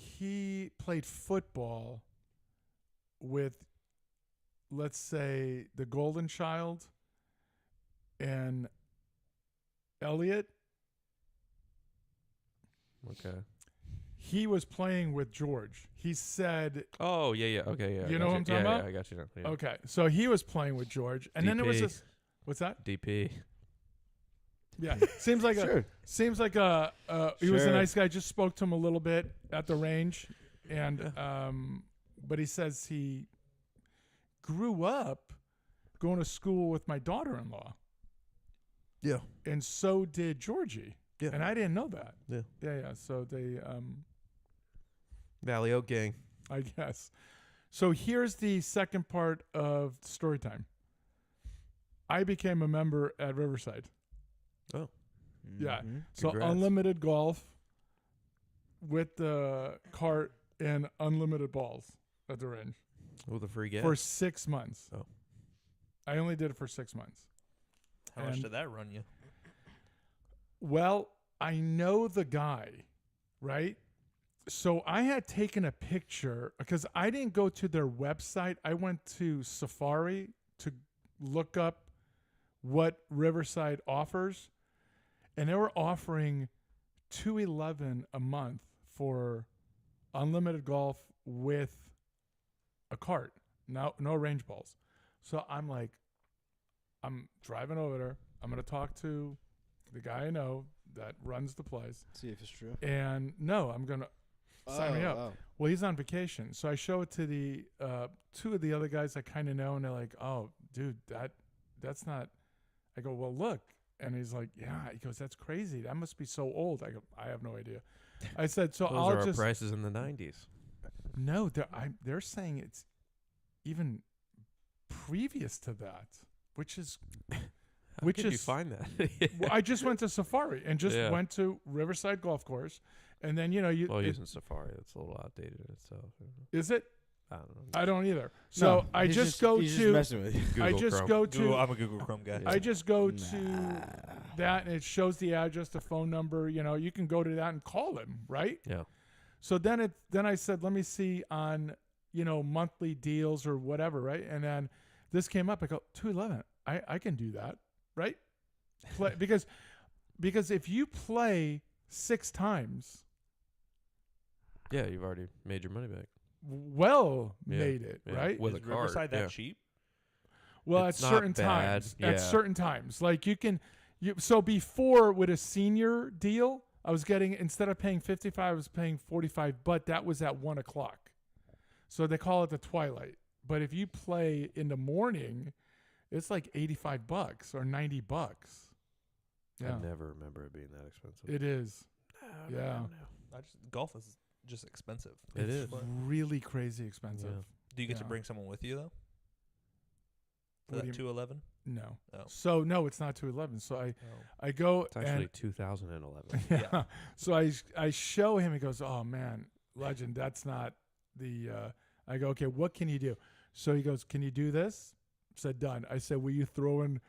he played football with, let's say, the Golden Child and Elliot. Okay. He was playing with George. He said, Oh, yeah. Okay, yeah. I You got know what I'm talking yeah, about? Yeah, I got you now. Yeah. okay, so he was playing with George. And then there was DP. this, what's that? DP. Yeah, seems like he was a Sure. nice guy. Just spoke to him a little bit at the range, and but he says he grew up going to school with my daughter-in-law, Yeah. and so did Georgie. Yeah. And I didn't know that. Yeah. Yeah. So they, Valley Oak Gang. I guess. So here's the second part of story time. I became a member at Riverside. Oh. Yeah. Mhm. So Congrats. unlimited golf with the cart and unlimited balls at the range With a free gas. for 6 months. Oh. I only did it for 6 months. How much And- did that run you? Well, I know the guy, right? So I had taken a picture because I didn't go to their website. I went to Safari to look up what Riverside offers, and they were offering $211 a month for unlimited golf with a cart, no range balls. So I'm like, I'm driving over there. I'm gonna talk to the guy I know that runs the place, See if it's true. and no, I'm gonna sign me up. Oh. Well, he's on vacation, so I show it to the two of the other guys I kind of know, and they're like, "Oh, dude, that's not." I go, "Well, look," and he's like, "Yeah." He goes, "That's crazy. That must be so old." I go, "I have no idea." I said, "So Those I'll are our just prices in the 90s. no." They're saying it's even previous to that, which is How Which could you is- find that? well, I just went to Safari and just Yeah. went to Riverside Golf Course, and then Well, it- using Safari, it's a little outdated in itself. is it? I don't know. I don't either. So No, I he's just go he's to just messing with you. I Google just Chrome. go to Google, I'm a Google Chrome guy. I just go to Nah. that, and it shows the address, the phone number. You can go to that and call him, right? Yeah. So then I said, let me see on monthly deals or whatever, right? And then this came up. I go $211. I can do that, right? Because if you play 6 times, Yeah, you've already made your money back. made it, Yeah. right? With Is a card. Riverside that yeah. cheap? Well, It's at not certain bad, times. yeah. At certain times. Like so before with a senior deal, I was getting, instead of paying 55, I was paying 45, but that was at 1 o'clock. So they call it the twilight. But if you play in the morning, it's like $85 or $90. Yeah, I never remember it being that expensive. it is. Yeah. Golf is just expensive. It is. It's really crazy expensive. Yeah. Do you get to Yeah. bring someone with you though? For What do that you- 211? No. Oh. So no, it's not 211. So Oh. I go It's actually and 2011. yeah. So I show him. He goes, "Oh man, legend. That's not the." I go, "Okay, what can you do?" So he goes, "Can you do this?" Said done. I said, "Will you throw in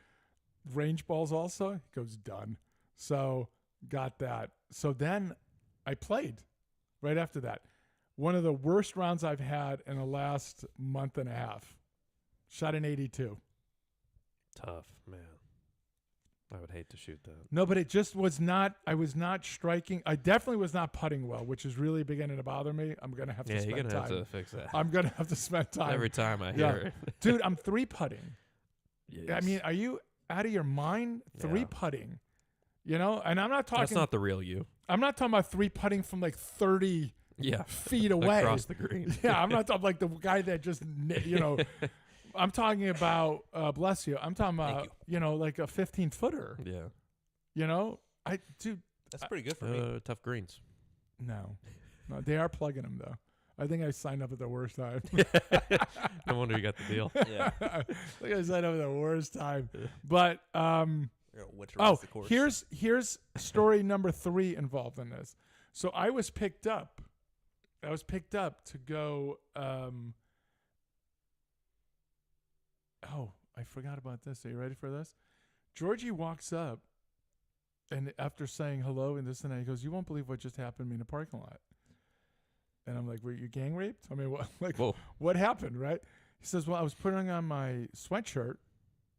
range balls also?" He goes, "Done." So got that. So then I played right after that. One of the worst rounds I've had in the last month and a half. Shot an 82. Tough, man. I would hate to shoot that. No, but it just was not. I was not striking. I definitely was not putting well, which is really beginning to bother me. I'm gonna have to Yeah, spend you're going to time. have to fix that. I'm gonna have to spend time. Every time I Yeah. hear it. Dude, I'm 3 putting. I Yes. mean, are you out of your mind? 3 Yeah. putting. You know, and I'm not talking. That's not the real you. I'm not talking about 3 putting from like 30 Yeah. feet away. Across the green. Yeah, I'm not talking like the guy that just, you know. I'm talking about, bless you. I'm talking about, you know, like a 15-footer. Yeah. You know, dude. That's pretty good for me. Tough greens. No, they are plugging them though. I think I signed up at the worst time. No wonder you got the deal. Yeah. I think I signed up at the worst time. But You're gonna winterize the course. here's story number 3 involved in this. So I was picked up to go. Oh, I forgot about this. Are you ready for this? Georgie walks up, and after saying hello and this and that, he goes, "You won't believe what just happened to me in the parking lot." And I'm like, "Were you gang raped? I mean, what? Like, Whoa. what happened?" Right? He says, "Well, I was putting on my sweatshirt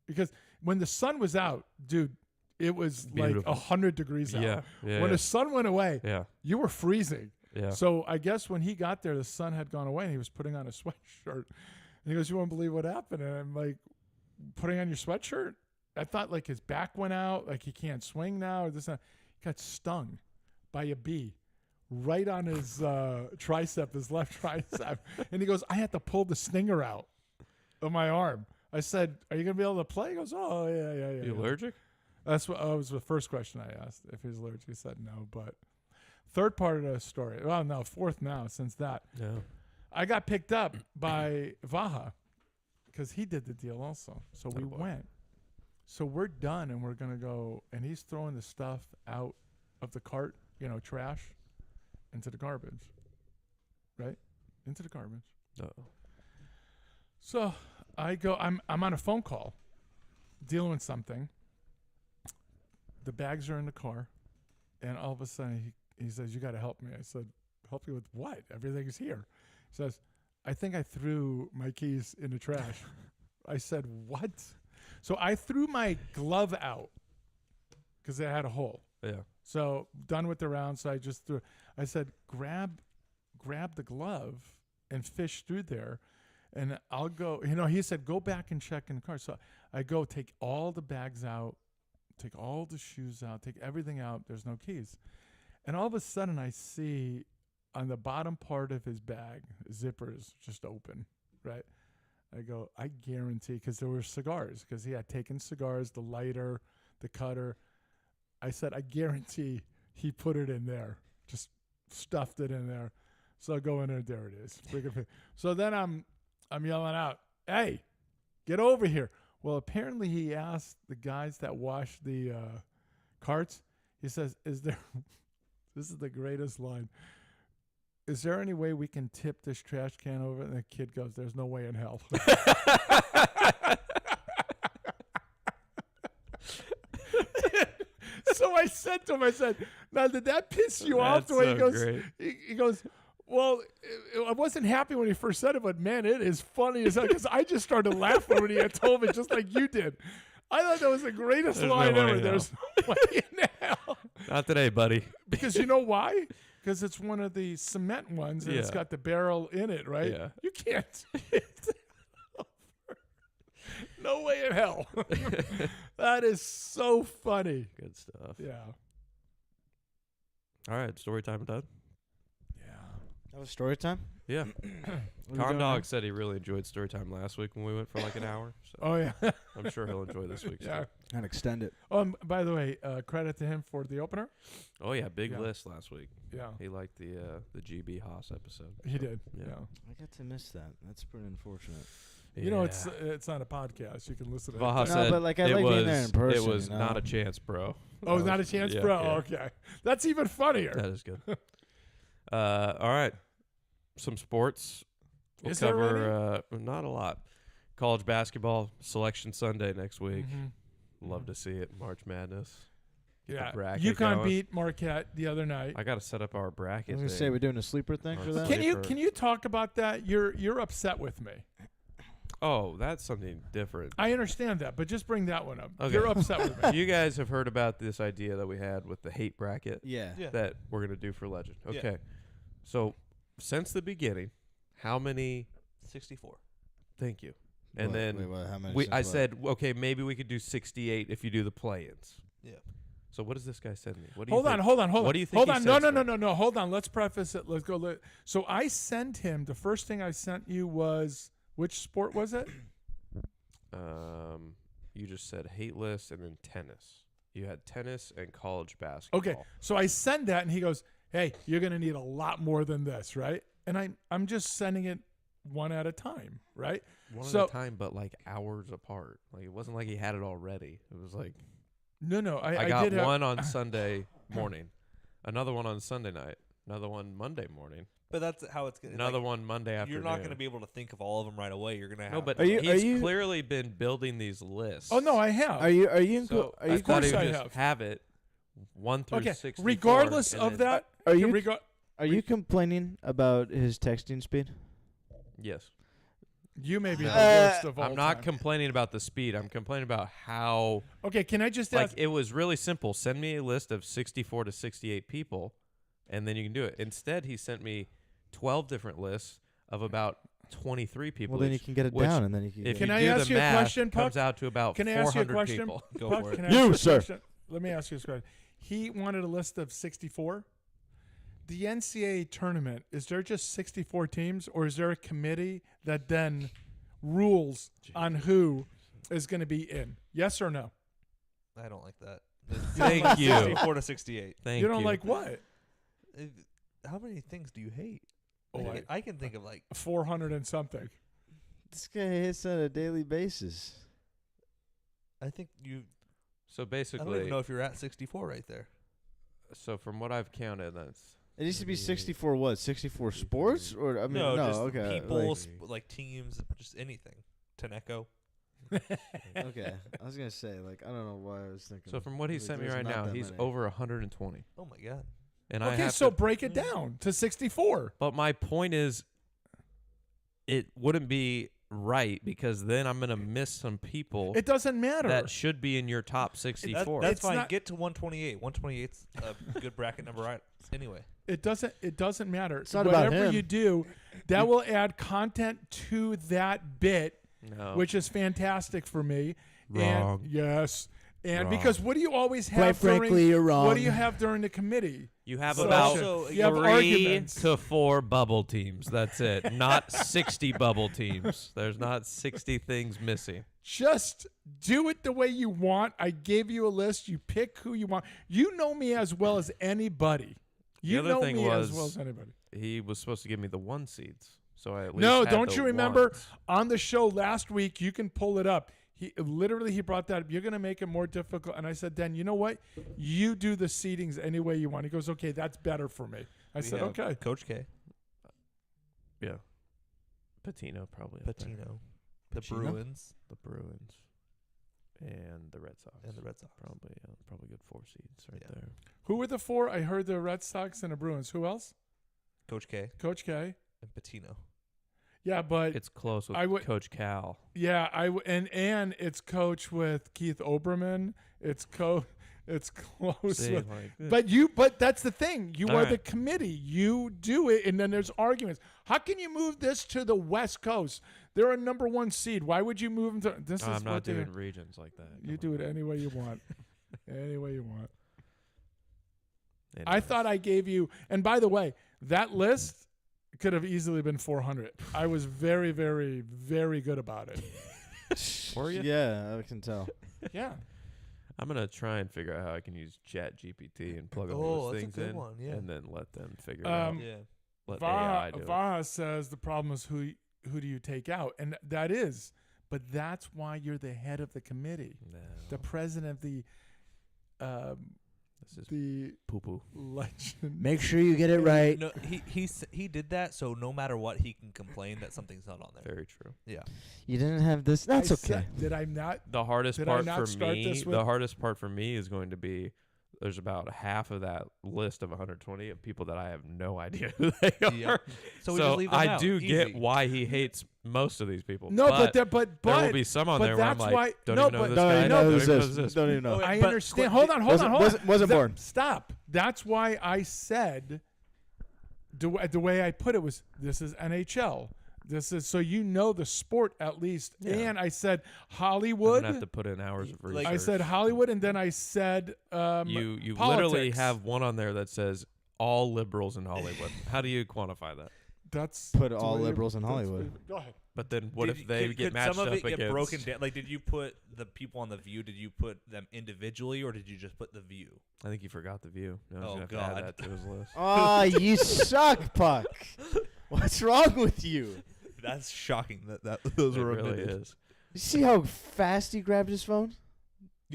because when the sun was out, dude, it was Beautiful. like 100 degrees out. Yeah. Yeah. When the sun went away, yeah. you were freezing. Yeah. So I guess when he got there, the sun had gone away, and he was putting on a sweatshirt. And he goes, "You won't believe what happened." And I'm like, "Putting on your sweatshirt?" I thought like his back went out, like he can't swing now, or this. And that. He got stung by a bee right on his tricep, his left tricep. And he goes, "I had to pull the stinger out of my arm." I said, "Are you gonna be able to play?" He goes, "Oh yeah. You allergic? That's what was the first question I asked. If he was allergic, he said no. But third part of the story. Well, no, fourth now since that. Yeah. I got picked up by Vaha because he did the deal also. So we Oh, boy. went. So we're done and we're going to go. And he's throwing the stuff out of the cart, you know, trash, into the garbage. Right? Into the garbage. Uh-oh. So I go, I'm on a phone call dealing with something. The bags are in the car. And all of a sudden he says, "You got to help me." I said, "Help you with what? Everything's here." He says, "I think I threw my keys in the trash." I said, "What?" So I threw my glove out because it had a hole. Yeah. So done with the round. So I just threw. I said, grab the glove and fish through there, and I'll go. You know, he said, "Go back and check in the car." So I go take all the bags out, take all the shoes out, take everything out. There's no keys, and all of a sudden I see on the bottom part of his bag, zippers just open, right? I go, I guarantee, because there were cigars, because he had taken cigars, the lighter, the cutter. I said, I guarantee he put it in there, just stuffed it in there. So I go in there it is. So then I'm yelling out, "Hey, get over here." Well, apparently he asked the guys that wash the carts. He says, "Is there?" This is the greatest line. "Is there any way we can tip this trash can over?" And the kid goes, "There's no way in hell." So I said to him, I said, "Now, did that piss you off?" The That's way he so goes, great. he goes, "Well, I wasn't happy when he first said it, but man, it is funny as hell." Because I just started laughing when he had told me, just like you did. I thought that was the greatest There's no line way ever. in There's no way in hell. Not today, buddy. Because you know why? Because it's one of the cement ones, and it's Yeah. got the barrel in it, right? Yeah. You can't. No way in hell. That is so funny. Good stuff. Yeah. All right, story time done. Yeah. That was story time. Yeah. we Con going Dog on? said he really enjoyed story time last week when we went for like an hour. So Oh yeah. I'm sure he'll enjoy this week's. Yeah. too. And extend it. By the way, credit to him for the opener. Oh yeah, big Yeah. list last week. Yeah. He liked the GB Haas episode. He did. Yeah. Yeah. I got to miss that. That's pretty unfortunate. You know, Yeah. it's not a podcast. You can listen to Vaha it. No, said but, like, I it like was, being there in person, It was you know? not a chance, bro. Oh, not a chance, Yeah, bro. yeah. Okay, that's even funnier. That is good. All right, some sports. We'll Is there cover not a lot. College basketball selection Sunday next week. Mhm. Love to see it. March Madness. Get the Yeah, bracket UConn going. beat Marquette the other night. I got to set up our I bracket. was gonna thing. say we're doing a sleeper thing Or for a that. sleep- Can you talk about that? You're upset with me. Oh, that's something different. I understand that, but just bring that one up. Okay. You're upset with me. You guys have heard about this idea that we had with the hate bracket Yeah. Yeah. that we're going to do for Legend. Yeah. Okay. So, since the beginning, how many 64. Thank you. And What- then wait, what, how many we since I what? said, okay, maybe we could do 68 if you do the play-ins. Yeah. So what does this guy send me? What do you Hold on, think? hold on. What do you think Hold he on. No, said, no, sir? no, no, no. Hold on. Let's preface it. Let's go. So I sent him. The first thing I sent you was which sport was it? You just said hate list and then tennis. You had tennis and college basketball. Okay. So I send that, and he goes, "Hey, you're gonna need a lot more than this, right?" And I'm just sending it one at a time, right? One So- at a time, but like hours apart. Like it wasn't like he had it already. It was like No. I I got did have- one on Sunday morning, another one on Sunday night, another one Monday morning, But that's how it's going to another one Monday afternoon. You're not going to be able to think of all of them right away. You're going to have No, but Are you- he's clearly been building these lists. Oh no, I have. Are you? Are you? So are I you? thought he course would I just have. it 1 through Okay. 64. Regardless and of then- that, Are you? rega- Are you complaining about his texting speed? Yes. you may be the Uh, worst of all I'm not time. complaining about the speed. I'm complaining about how Okay, can I just like ask? it was really simple. Send me a list of 64 to 68 people, and then you can do it. Instead, he sent me 12 different lists of about 23 people. Well, then you each, can get it which, down, and then you can. If get Can you I do ask the you a math, question, comes Puck? out to about Can I ask you a 400 question? people. Go Puck, for it. can I You, ask you a sir. question? Let me ask you this question. He wanted a list of 64. The NCAA tournament, is there just 64 teams, or is there a committee that then rules on who is going to be in? Yes or no? I don't like that. Thank you. 64 to 68. Thank you don't like what? How many things do you hate? Oh, I can think of like 400 and something. This guy hits on a daily basis. I think you. So I don't basically, even know if you're at 64 right there. so from what I've counted, that's It used to be 64. What? 64 sports? Or I mean, no. just Okay. people, like- like teams, just anything. Tenecco. okay. I was gonna say like I don't know why I was thinking. so from what he like, sent me there's right not now, that he's many. over 120. Oh my god. And I Okay, have so to, break it down to 64. but my point is, it wouldn't be right because then I'm gonna miss some people It doesn't matter. that should be in your top 64. That's It's fine. not- Get to 128. 128's a good bracket number right anyway. It doesn't matter. It's not about Whatever him. you do, that will add content to that bit, no. which is fantastic for me. Wrong. And yes. And Wrong. because what do you always have Quite frankly, you're wrong. What do you have during the committee? You have So about also, you have 3 arguments. to 4 bubble teams. That's it. Not 60 bubble teams. There's not 60 things missing. Just do it the way you want. I gave you a list. You pick who you want. You know me as well as anybody. You other know thing me as was- well as anybody. He was supposed to give me the 1 seeds. So I at least No, had don't the you remember ones. on the show last week? You can pull it up. He brought that up. You're going to make it more difficult. And I said, Dan, you know what? You do the seedings any way you want. He goes, okay, that's better for me. I We said, have okay. Coach K, Yeah. Patino probably. up there. Patino, the Pacino? Bruins, The Bruins. And the Red Sox. and the Red Sox. Probably good 4 seeds right Yeah. there. Who were the 4? I heard the Red Sox and the Bruins. Who else? Coach K Coach K. and Patino. Yeah, but It's close with I would- Coach Cal. yeah, and it's coach with Keith Oberman. It's close See, with. like, But that's the thing. You All are the right. committee. You do it, and then there's arguments. How can you move this to the West Coast? They're a number 1 seed. Why would you move them to? This is I'm not what they- doing regions like that. You Come do on. it any way you want. Any way you want. I Anyways. thought I gave you. And by the way, that list could have easily been 400. I was very, very, very good about it. Were you? Yeah, I can tell. Yeah. I'm gonna try and figure out how I can use Chat GPT and plug all Oh, those that's a things good in, one, yeah. and then let them figure it out. Um, Let AI do it. Vaha says the problem is who do you take out, and that is, but that's why you're the head of the committee, No, the president of the this is the poo poo. legend. Make sure you get it right. No, he did that, so no matter what, he can complain that something's not on there. Very true. Yeah. You didn't have this. That's I okay. said- did I not? The hardest Did I part not for start me, this with- the hardest part for me is going to be there's about half of that list of 120 of people that I have no idea who they are. Yep. So we just leave them I out. do get Easy. why he hates most of these people. No, but there will be some on but there where I'm that's like, why- don't no, even know but- this Don't guy. even know Don't who's even know this. this. Don't even know. I but understand. quick- Hold on. Wasn't born. Stop. That's why I said the way I put it was this is NHL. This is so you know the sport at least. Yeah. And I said I'm Hollywood. gonna have to put in hours of research. Like- I said Hollywood, and then I said you literally politics. have one on there that says all liberals in Hollywood. How do you quantify that? That's Put the all way you- liberals in that's Hollywood. the- Go ahead. But then what Did if they could, get could matched some of up it get against? broken down? Like, did you put the people on the View? Did you put them individually, or did you just put the View? I think you forgot the View. No, Oh, he's gonna have to God. add that to his list. Oh, you suck, Puck. What's wrong with you? That's shocking. That those It were really omitted. is. You see how fast he grabbed his phone?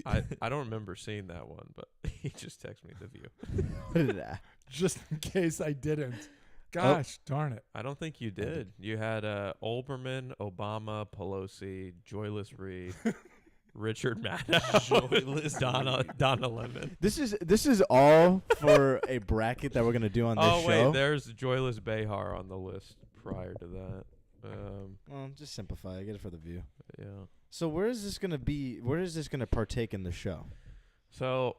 I don't remember seeing that one, but he just texted me the View. Just in case I didn't. Gosh darn it. I don't think you did. You had Olbermann, Obama, Pelosi, Joyless Reed, Richard Maddow, Donna Lemon. This is all for a bracket that we're gonna do on this Oh show. wait, there's Joyless Behar on the list prior to that. Well, just simplify it. Get it for the view. Yeah. So where is this gonna be? Where is this gonna partake in the show? So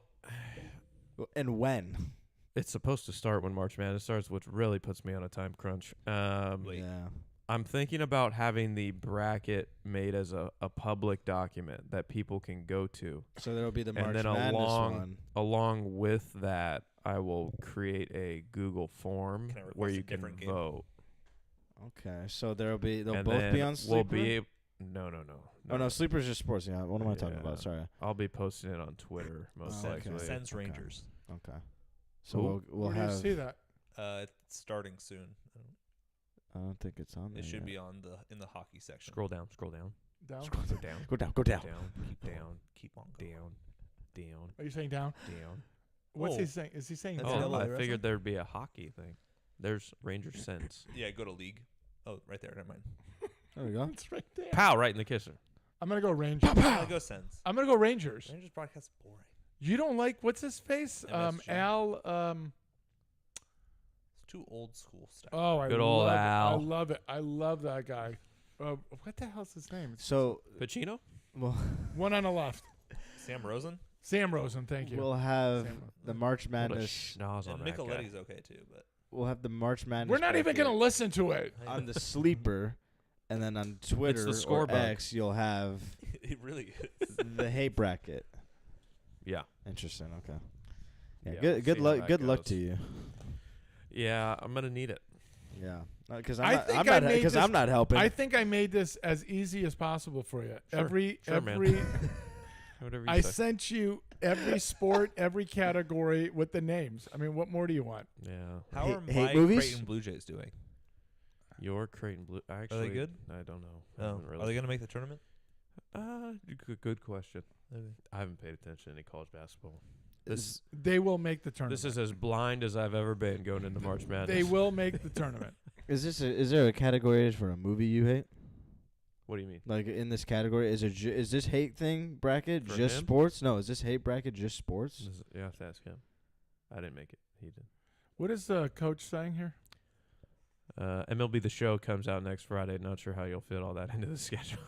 And when? it's supposed to start when March Madness starts, which really puts me on a time crunch. Yeah. I'm thinking about having the bracket made as a public document that people can go to. So there'll be the March And then Madness along one. along with that, I will create a Google form Can I request where a you can different game? vote. Okay. So they'll And both then be on Sleeper. we'll be no. Oh no, Sleeper's just sports. Yeah. What am I talking Yeah. about? Sorry. I'll be posting it on Twitter most Oh, likely. okay. Sens Okay. Rangers. Okay. So Who? we'll Where do have. you see that? It's starting soon. I don't think it's on there. It should yet. be on in the hockey section. Scroll down, scroll down, Down? go down, Go down. Go down. keep down, Keep on going. down, Are you saying down? down. What's he Oh. saying? Is he saying That's Oh, down? NCAA I wrestling? figured there'd be a hockey thing. There's Ranger Sens. Yeah, go to league. Oh, right there. Never mind. There we go. It's right there. Pow, right in the kisser. I'm gonna go Rangers. I'll go Sens. I'm gonna go Rangers. Rangers broadcast boring. You don't like what's his face? MSG. Al. It's too old school stuff. Oh, I Good old love it. Al. I love it. I love that guy. What the hell's his name? It's So Pacino? well, one on the left. Sam Rosen Sam Rosen. Thank you. we'll have Sam- the March What a Madness. schnoz on and that guy. Micheletti's okay too, but We'll have the March Madness. We're not even bracket gonna listen to it. on the Sleeper, and then on Twitter score or bug. X, you'll have it really is. the hate bracket. Yeah. Interesting. Okay. Yeah. Yeah, good. Good see how luck. that Good luck goes. to you. Yeah, I'm gonna need it. Yeah. Because I I'm think not. I I'm not. made Because this- I'm not helping. I think I made this as easy as possible for you. Sure. Every Sure, man. Whatever you I say. sent you every sport, every category with the names. I mean, what more do you want? Yeah. How Hate- are hate my movies? Creighton Blue Jays doing? Your Creighton Blue. Actually, good? I don't know. I Oh, haven't are really. they gonna make the tournament? Good question. I haven't paid attention to any college basketball. This They will make the tournament. this is as blind as I've ever been going into March Madness. They will make the tournament. Is there a category for a movie you hate? What do you mean? Like in this category, is this hate thing bracket For just him? sports? No, is this hate bracket just sports? You have to ask him. I didn't make it. He did. What is the coach saying here? MLB The Show comes out next Friday. Not sure how you'll fit all that into the schedule.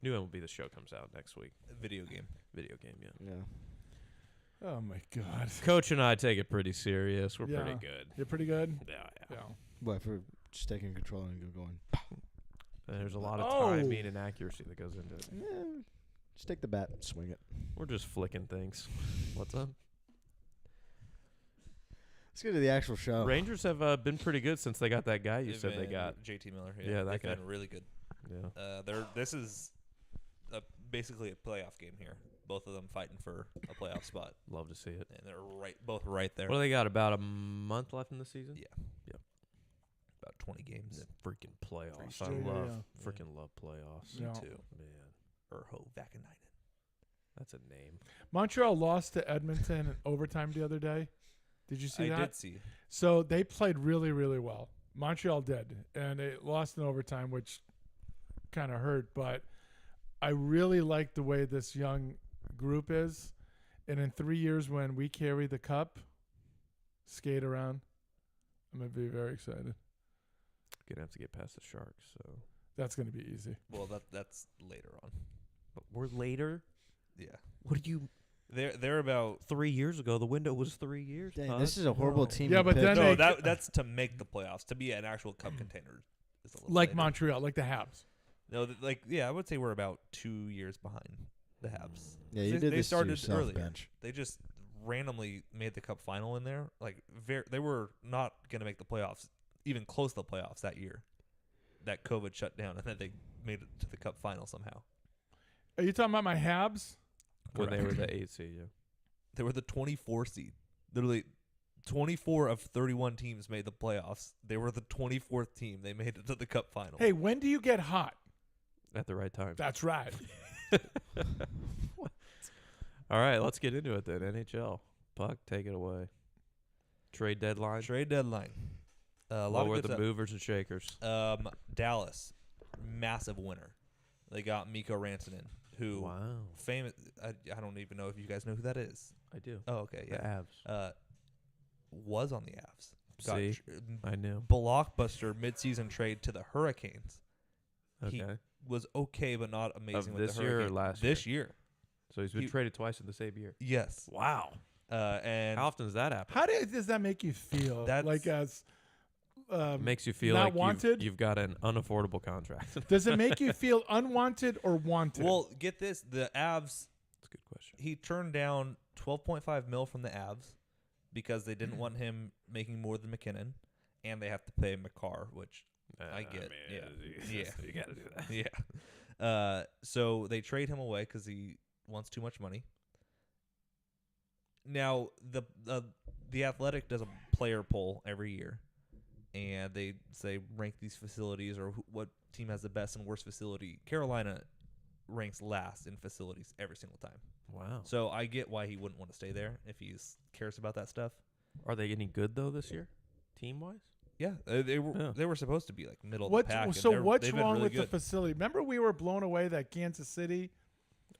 New MLB The Show comes out next week. Video game. Video game, yeah. Yeah. Oh my God. Coach and I take it pretty serious. We're Yeah. pretty good. You're pretty good. Yeah. What, for just taking control and going? And there's a lot of Oh. timing and accuracy that goes into it. Just take the bat and swing it. We're just flicking things. What's up? Let's get to the actual show. Rangers have been pretty good since they got that guy you They've said they been got. JT Miller. Yeah, that they've guy. been really good. Yeah. This is basically a playoff game here. Both of them fighting for a playoff spot, Love to see it. and they're both right there. What do they got? About a month left in the season? Yeah. Yep. About 20 games. The freaking playoffs. Pretty I sure. love, Yeah. freaking love playoffs. Yeah. Too. Man, Urho Vakanainen. that's a name. Montreal lost to Edmonton in overtime the other day. Did you see that? I did see. So they played really, really well. Montreal did, and they lost in overtime, which kind of hurt. But I really like the way this young group is, and in 3 years when we carry the cup, skate around, I'm gonna be very excited. Gonna have to get past the Sharks. So That's gonna be easy. Well, that's later on. but we're later. Yeah. What do you? They're about 3 years ago, the window was 3 years. Dang, huh? this is a horrible team. Yeah, you but picked. then no. they- That's to make the playoffs. To be an actual cup contender is a little Like later. Montreal, like the Habs. No, I would say we're about 2 years behind the Habs. Yeah, you They- did they this started to yourself, earlier. bench. They just randomly made the cup final in there. Like they were not gonna make the playoffs, even close to the playoffs that year. That COVID shut down, and then they made it to the cup final somehow. Are you talking about my Habs? when they were the 8 seed. Yeah. They were the 24 seed. Literally, 24 of 31 teams made the playoffs. They were the 24th team. They made it to the cup final. Hey, when do you get hot? At the right time. That's right. All right, let's get into it then. NHL. Puck, take it away. Trade deadline. Trade deadline. A lot What of were good the stuff. movers and shakers? Dallas, massive winner. They got Mikko Rantanen, who Wow. famous. I don't even know if you guys know who that is. I do. Oh, okay, The yeah. Avs. Was on the Avs. Got See? I knew. blockbuster midseason trade to the Hurricanes. Okay. He was okay, but not amazing with this the year or Hurricanes. last This year. So he's been He- traded twice in the same year. Yes. Wow. And How often does that happen? How does that make you feel? That's- Like as Makes you feel not like wanted? you've got an unaffordable contract. Does it make you feel unwanted or wanted? well, get this: the Avs. That's a good question. He turned down $12.5 mil from the Avs because they didn't want him making more than McKinnon, and they have to pay McCarr, which I get. Yeah. You got to do that. Yeah. So they trade him away because he wants too much money. Now the Athletic does a player poll every year, and they say rank these facilities or what team has the best and worst facility. Carolina ranks last in facilities every single time. Wow. So I get why he wouldn't want to stay there if he cares about that stuff. Are they getting good though this year, team wise? Yeah, they were Yeah. they were supposed to be like middle of what? the pack. and So what's they've been wrong really with the good. facility? Remember, we were blown away that Kansas City.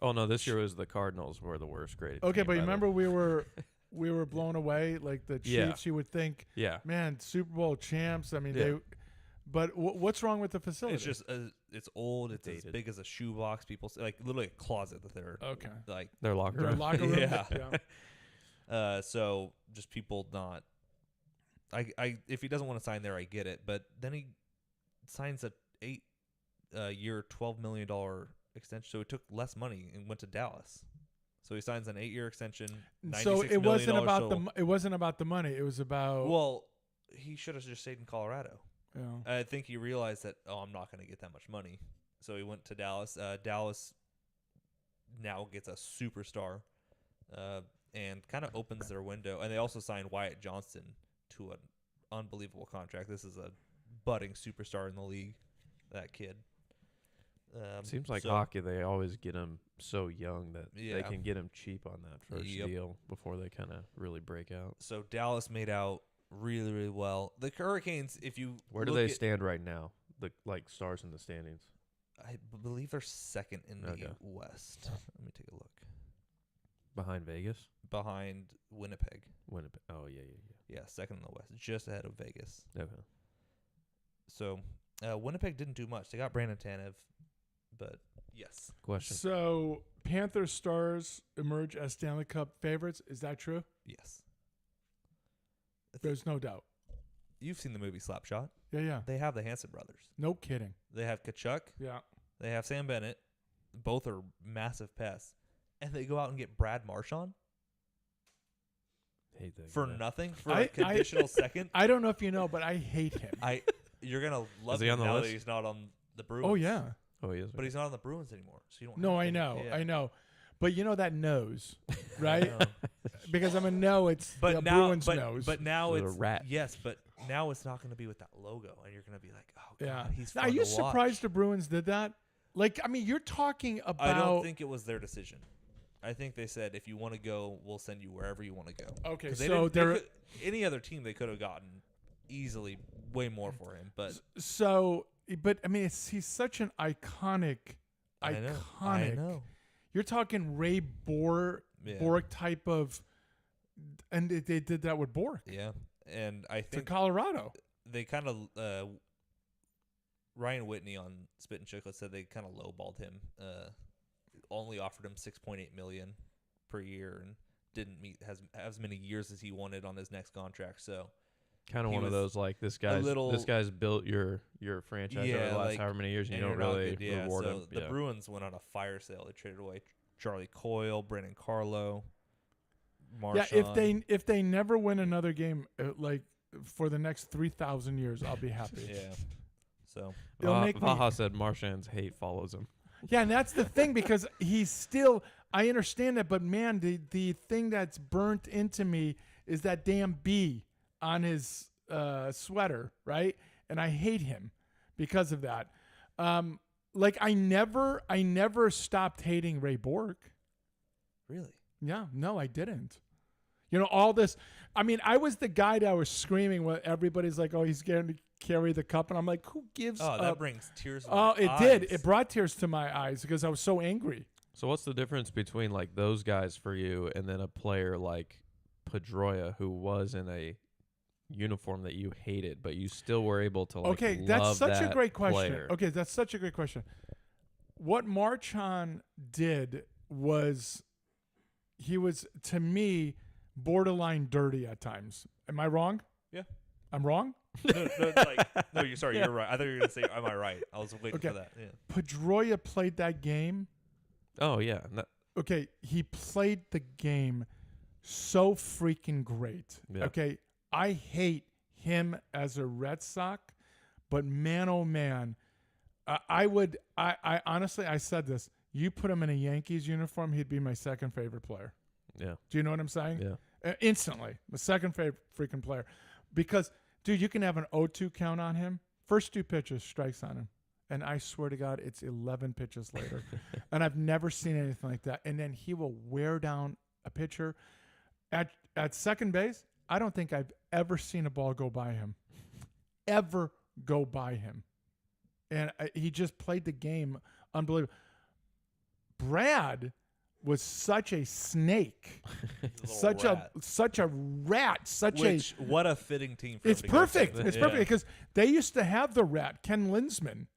Oh no, this year was the Cardinals were the worst graded. Okay, team, but by the remember way. we were blown away. Like the Chiefs, Yeah. you would think, Yeah. man, Super Bowl champs. I mean, Yeah. they. But what's wrong with the facility? It's just it's old. It's as Dated. big as a shoebox. People say, like literally a closet that they're okay. like. Their locker Their room. locker room. Yeah. So just people not. I if he doesn't want to sign there, I get it. But then he signs a 8-year, $12 million extension. So he took less money and went to Dallas. So he signs an 8-year extension. So $96 it wasn't million about total. it wasn't about the money. It was about. Well, he should have just stayed in Colorado. you know. I think he realized that, I'm not going to get that much money. So he went to Dallas. Dallas now gets a superstar and kind of opens their window. And they also signed Wyatt Johnston to an unbelievable contract. This is a budding superstar in the league, that kid. Seems like so- hockey, they always get them so young that they Yeah. can get them cheap on that first Yep. deal before they kind of really break out. So Dallas made out really, really well. The Hurricanes, if you Where do look they at- stand right now? The stars in the standings. I believe they're second in the Okay. West. Let me take a look. Behind Vegas? Behind Winnipeg. Winnipeg. Oh, yeah. Yeah, second in the West, just ahead of Vegas. Okay. So Winnipeg didn't do much. They got Brandon Tanev, but yes. Question. So Panthers Stars emerge as Stanley Cup favorites. Is that true? Yes. There's no doubt. You've seen the movie Slapshot. Yeah. They have the Hanson brothers. No kidding. They have Kachuk. Yeah. They have Sam Bennett. Both are massive pests. And they go out and get Brad Marchand Hate that for guy. nothing for a conditional second. I don't know if you know, but I hate him. You're gonna love he him on the now that list? he's not on the Bruins. Oh yeah. Oh, he is. But he's not on the Bruins anymore, so you don't. No, have I to- know. yeah. I know. But you know that nose, I right? know. Because I'm a no. It's But the now, Bruins but, nose. but now With a it's rat. Yes, but now it's not going to be with that logo, and you're going to be like, oh god, yeah. he's. Now, Fun are you to watch. surprised the Bruins did that? Like, I mean, you're talking about. I don't think it was their decision. I think they said, if you want to go, we'll send you wherever you want to go. Okay, 'Cause they so didn't- they they're could- any other team they could have gotten easily way more for him, but so. But I mean, he's such an iconic. I Iconic. know. You're talking Ray Bork type of, and they did that with Bork Yeah, and I to think Colorado. they kind of Ryan Whitney on Spit and Chicklets said they kind of lowballed him. Only offered him $6.8 million per year and didn't meet as many years as he wanted on his next contract. So Kind of he one of was those like this guy's built your franchise over the last like, however many years and you and don't you're not really good. Yeah, reward so him. the Bruins went on a fire sale. They traded away Charlie Coyle, Brendan Carlo, Marchand. Yeah, if they never win another game like for the next 3,000 years, I'll be happy. Yeah. So It'll make me- Vaha said Marchand's hate follows him. Yeah, and that's the thing because he's still. I understand that, but man, the thing that's burnt into me is that damn bee on his sweater, right? And I hate him because of that. Like I never stopped hating Ray Bork. really, Yeah, no, I didn't. You know, all this. I mean, I was the guy that was screaming when everybody's like, "Oh, he's going to carry the cup," and I'm like, "Who gives?" oh, up? that brings tears. To Oh, my it did. eyes. It brought tears to my eyes because I was so angry. So what's the difference between like those guys for you and then a player like Pedroia who was in a uniform that you hated, but you still were able to like Okay, love that's such that a great question. player? Okay, that's such a great question. What Marchand did was he was, to me, borderline dirty at times. Am I wrong? Yeah. I'm wrong? No, you're sorry. You're right. I thought you were gonna say, "Am I right?" I was waiting Okay. for that. Yeah. Pedroia played that game. Oh yeah. Okay, he played the game so freaking great. Yeah. Okay, I hate him as a Red Sox, but man, oh man, I honestly, I said this. You put him in a Yankees uniform, he'd be my second favorite player. Yeah. Do you know what I'm saying? Yeah. Instantly, the second favorite freaking player. Because, dude, you can have an 0-2 count on him. First 2 pitches, strikes on him. And I swear to God, it's 11 pitches later. And I've never seen anything like that. And then he will wear down a pitcher. At second base, I don't think I've ever seen a ball go by him. Ever go by him. And he just played the game unbelievable. Brad was such a snake. such a rat. What a fitting team for It's him to go to. perfect. It's perfect because they used to have the rat, Ken Linsman,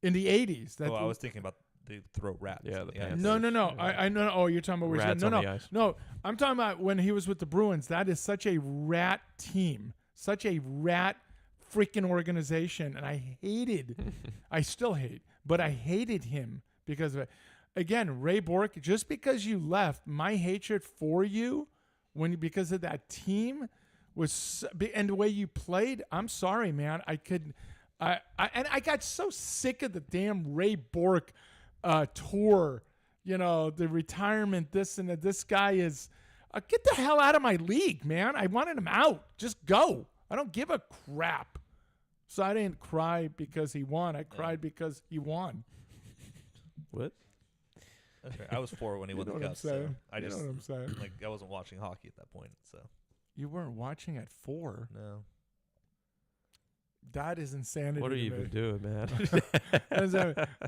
in the 80s. Oh, I was thinking about they throw rats. Yeah, in the the ice. Panthers. No. I know. Oh, you're talking about where he's Rats no, on no, the ice. no. I'm talking about when he was with the Bruins. That is such a rat team, such a rat freaking organization, and I hated. I still hate, but I hated him because of it. Again, Ray Bork. Just because you left, my hatred for you, because of that team, was and the way you played. I'm sorry, man. I got so sick of the damn Ray Bork tour, you know, the retirement, this and that. This guy is, get the hell out of my league, man. I wanted him out. Just go. I don't give a crap. So I didn't cry because he won. I cried because he won. What? That's right. I was 4 when he won know the what I'm cup. So saying? I You know just what I'm saying? like I wasn't watching hockey at that point. So You weren't watching at 4. no. That is insanity. What are to you me. even doing, man?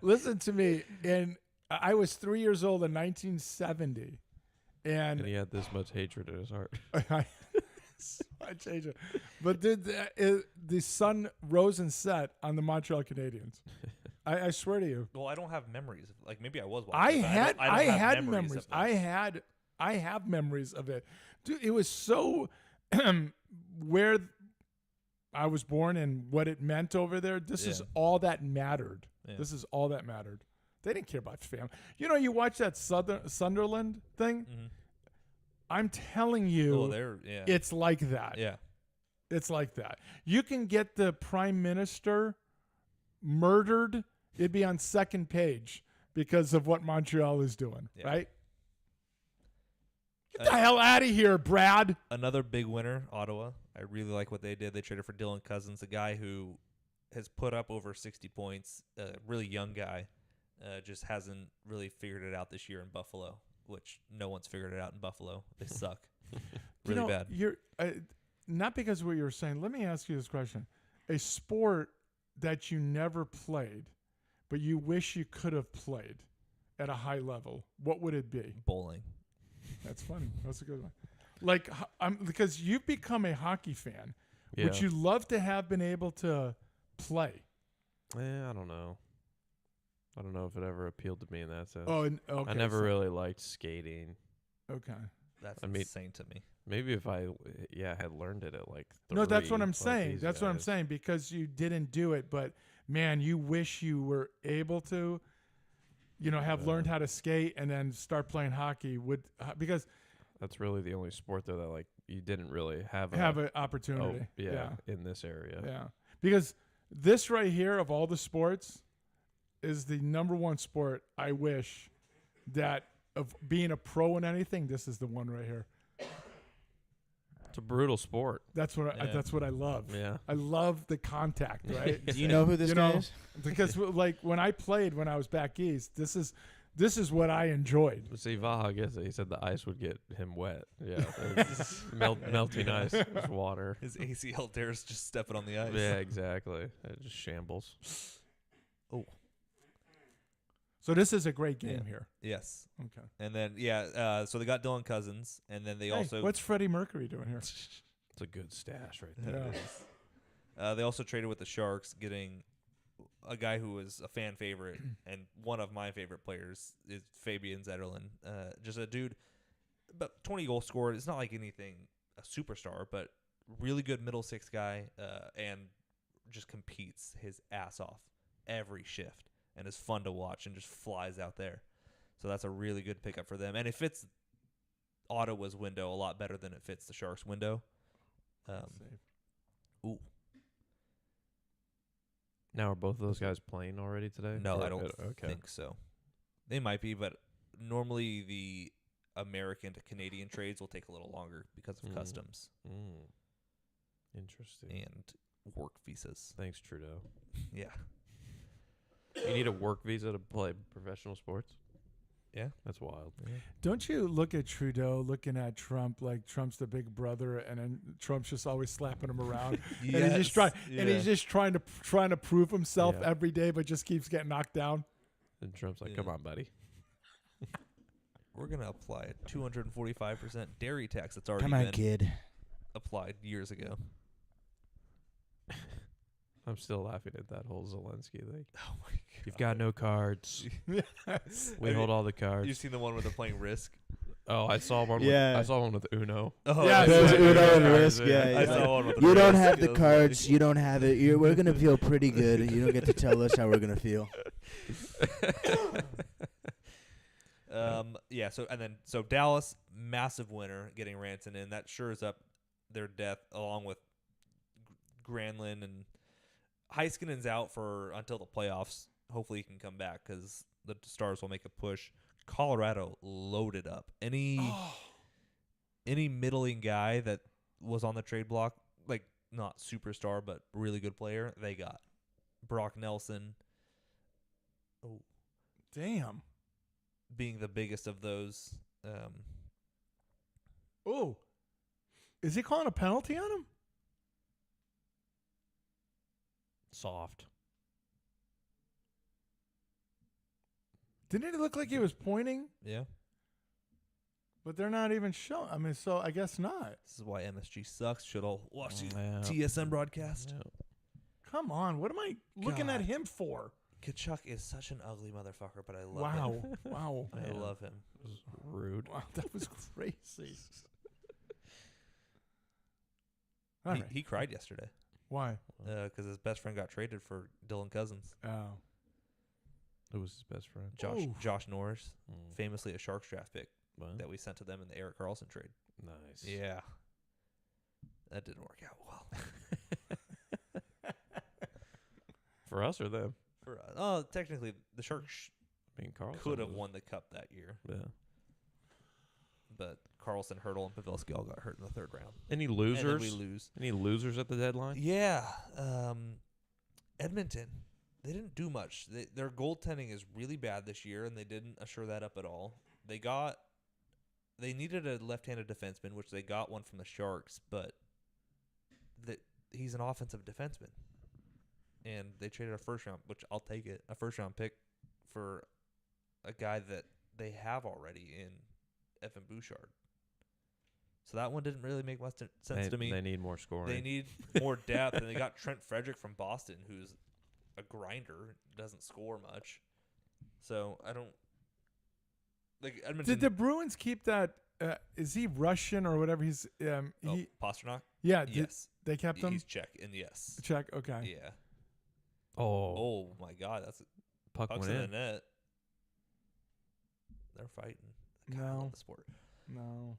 Listen to me. And I was 3 years old in 1970. And And he had this much hatred in his heart. I change it. But the sun rose and set on the Montreal Canadiens. I swear to you. Well, I don't have memories. Like maybe I was watching. I it, but had I don't have memories. of this. I have memories of it. Dude, it was so where I was born and what it meant over there. This is all that mattered. Yeah. This is all that mattered. They didn't care about family. You know, you watch that Sunderland thing. Mhm. I'm telling you, it's like that. Yeah. It's like that. You can get the prime minister murdered. It'd be on second page because of what Montreal is doing, right? Get the hell out of here, Brad. Another big winner, Ottawa. I really like what they did. They traded for Dylan Cousins, a guy who has put up over 60 points, a really young guy, just hasn't really figured it out this year in Buffalo, which no one's figured it out in Buffalo. They suck. Really bad. You're not because of what you were saying. Let me ask you this question. A sport that you never played, but you wish you could have played at a high level, what would it be? Bowling. That's funny. That's a good one. Like, because you've become a hockey fan. Yeah. Would you love to have been able to play? I don't know. I don't know if it ever appealed to me in that sense. Oh, okay. I never really liked skating. Okay. That's I mean, insane to me. Maybe if I, had learned it at like 3. No, that's what I'm like saying. these That's what I'm guys. saying because you didn't do it, but man, you wish you were able to, have learned how to skate and then start playing hockey because That's really the only sport though that like you didn't really have an opportunity. Oh, yeah, in this area. Yeah. Because this right here of all the sports is the number one sport I wish that of being a pro in anything, this is the one right here. It's a brutal sport. That's what that's what I love. Yeah. I love the contact, right? Do you know who this guy is? Because like when I played when I was back east, this is what I enjoyed. See, Vaha gets it. He said the ice would get him wet. Yeah, melting ice, it's water. His ACL tears just stepping on the ice. Yeah, exactly. It just shambles. Oh. So this is a great game here. Yes. Okay. And then so they got Dylan Cousins, and then they also what's Freddie Mercury doing here? It's a good stash right there. Yeah. They also traded with the Sharks, getting a guy who was a fan favorite and one of my favorite players is Fabian Zetterlund. Just a dude, about 20 goals scored. It's not like anything a superstar, but really good middle six guy, and just competes his ass off every shift and is fun to watch and just flies out there. So that's a really good pickup for them, and it fits Ottawa's window a lot better than it fits the Sharks' window. Ooh. Now, are both of those guys playing already today? No, Or- I don't okay. think so. They might be, but normally the American to Canadian trades will take a little longer because of customs Interesting. and work visas. Thanks, Trudeau. Yeah. You need a work visa to play professional sports? Yeah. That's wild. Don't you look at Trudeau looking at Trump like Trump's the big brother, and then Trump's just always slapping him around, and he's just trying to prove himself Yeah. every day, but just keeps getting knocked down. And Trump's like, come on, buddy. We're going to apply a 245% dairy tax that's already Come on, been kid. applied years ago. I'm still laughing at that whole Zelensky thing. Oh, my God. You've got no cards. Yes. We hold all the cards. You've seen the one where they're playing Risk? Oh, I saw one. Yeah. I saw one with Uno. Oh, Yeah, There's yeah, Uno yeah, and yeah. Risk. I Yeah, I yeah. saw one with You don't Risk. have the It was cards. You don't have it. We're gonna feel pretty good. You don't get to tell us how we're gonna feel. Yeah, so Dallas, massive winner, getting Ranson in. That shores up their depth along with Granlund, and Heiskanen's out until the playoffs. Hopefully he can come back because the Stars will make a push. Colorado loaded up. Any middling guy that was on the trade block, like not superstar but really good player, they got. Brock Nelson. Oh, Damn. being the biggest of those. Oh, is he calling a penalty on him? Soft. Didn't it look like he was pointing? Yeah. But they're not even showing. I mean, so I guess not. This is why MSG sucks. Should all watch the Yeah. TSN broadcast. Yeah. Come on. What am I looking at God. him for? Kachuk is such an ugly motherfucker, but I love him. Wow. Wow. I Yeah. love him. It was rude. Wow. That was crazy. All right. He cried yesterday Why? because his best friend got traded for Dylan Cousins. Oh. Who was his best friend? Josh Norris, Mm. famously a Sharks draft pick What? that we sent to them in the Eric Carlson trade. Nice. Yeah. That didn't work out well. For us or them? Technically, the Sharks I mean, Carlson could have was- won the cup that year, Yeah. but Carlson, Hurdle, and Pavelski all got hurt in the third round. Any And then losers? we lose. Any losers at the deadline? Yeah. Edmonton. They didn't do much. Their goaltending is really bad this year, and they didn't assure that up at all. They needed a left-handed defenseman, which they got one from the Sharks, but he's an offensive defenseman. And they traded a first round, which I'll take it, a first round pick for a guy that they have already in Evan Bouchard. So that one didn't really make much sense to me. They need more scoring. They need more depth, and they got Trent Frederick from Boston, who's a grinder, doesn't score much. So I don't like Edmonton. Did the Bruins keep that? Is he Russian or whatever? He's Pasternak? Yeah. Yes, They kept him. he's Czech, and yes, Check. Okay. yeah. Oh, Oh my God, that's puck pucks went in in. the net. They're fighting. God, I No. love the sport. No.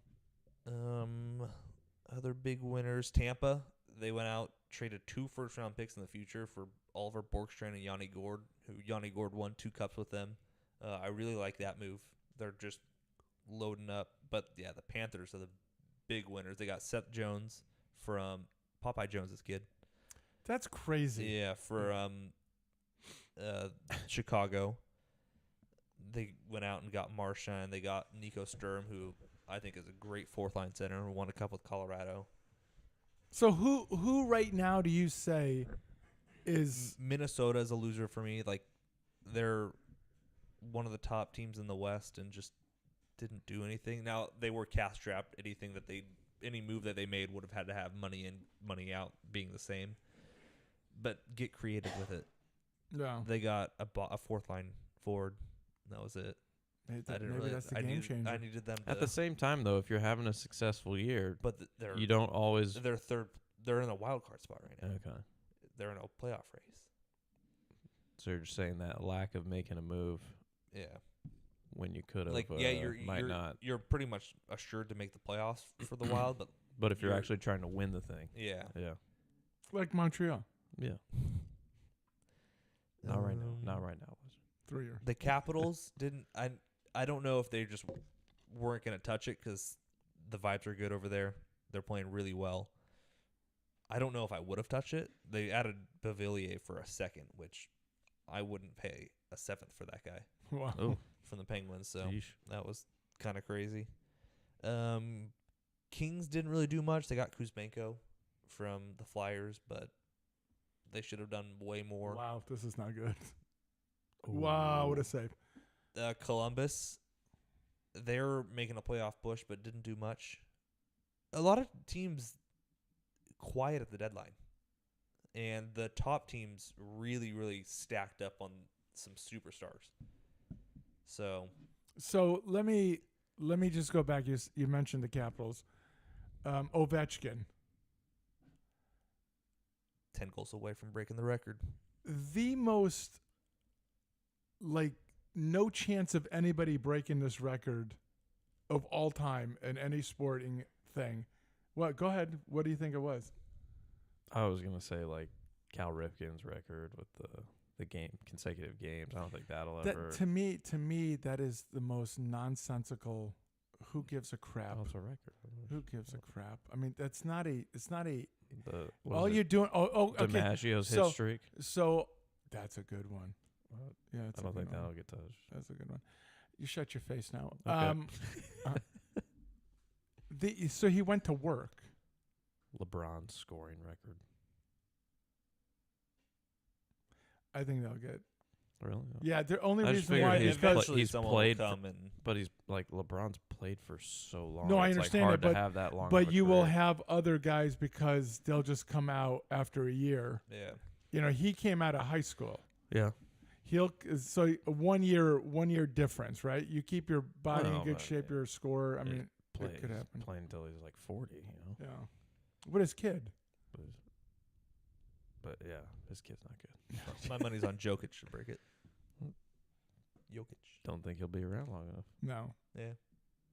Other big winners. Tampa, they went out, traded 2 first-round picks in the future for Oliver Borkstrand and Yanni Gord, who Yanni Gord won 2 cups with them. I really like that move. They're just loading up. But, yeah, the Panthers are the big winners. They got Seth Jones from Popeye Jones' kid. That's crazy. Yeah, for Chicago. They went out and got Marchand. They got Nico Sturm, who I think is a great fourth-line center, who won a cup with Colorado. So who right now do you say is Minnesota is a loser for me. Like, they're one of the top teams in the West and just didn't do anything. Now, they were cash strapped. Any move that they made would have had to have money in, money out being the same. But get creative with it. no? They got a fourth-line forward. That was it. Maybe I didn't maybe really. that's the I game needed, changer. I needed them to. At the same time, though, if you're having a successful year, but they're you don't always. they're third. They're in a wild card spot right now. Okay. They're in a playoff race. So you're just saying that lack of making a move Yeah. when you could have, Like might not. You're pretty much assured to make the playoffs for the Wild, but But if you're you're- actually trying to win the thing, yeah. yeah, Like Montreal, yeah. Not right now. Not right now. 3 years. The Capitals didn't. I don't know if they just weren't gonna touch it because the vibes are good over there. They're playing really well. I don't know if I would have touched it. They added Bavillier for a second, which I wouldn't pay a 7th for that guy Wow. Oh, from the Penguins. So yeesh. that was kind of crazy. Kings didn't really do much. They got Kuzmenko from the Flyers, but they should have done way more. Wow, this is not good. Wow, what a save. Columbus, they're making a playoff push, but didn't do much. A lot of teams quiet at the deadline, and the top teams really, really stacked up on some superstars. So let me just go back. You mentioned the Capitals. Ovechkin, 10 goals away from breaking the record. the most no chance of anybody breaking this record of all time in any sporting thing. What? Go ahead. What do you think it was? I was gonna say like Cal Ripken's record with the consecutive games. I don't think that'll ever. That, to me, that is the most nonsensical. Who gives a crap? Oh, it's a record. Who gives a crap? I mean, that's not a. It's not a. What All was you're it? doing. Oh, okay. DiMaggio's So- hit streak. So that's a good one. What? Yeah, it's I a don't good think one. that'll get touched. That's a good one. You shut your face now. Okay. So he went to work. LeBron's scoring record. I think they'll get. Really? Yeah, the only I just reason why figured is he's because Eventually he's someone played will for- come and But he's like LeBron's played for so long. No, I it's understand like hard that, to have that long. but of a you will career. have other guys because they'll just come out after a year. yeah. You know, he came out of high school. Yeah. He'll so 1 year difference, right? You keep your body No, in good but shape, yeah. you're a scorer. I Yeah, mean, Play, it could he's happen. playing until he's like 40. Yeah. What is kid? But yeah, his kid's not good. My money's on Jokic to break it. Jokic. Don't think he'll be around long enough. No, Yeah.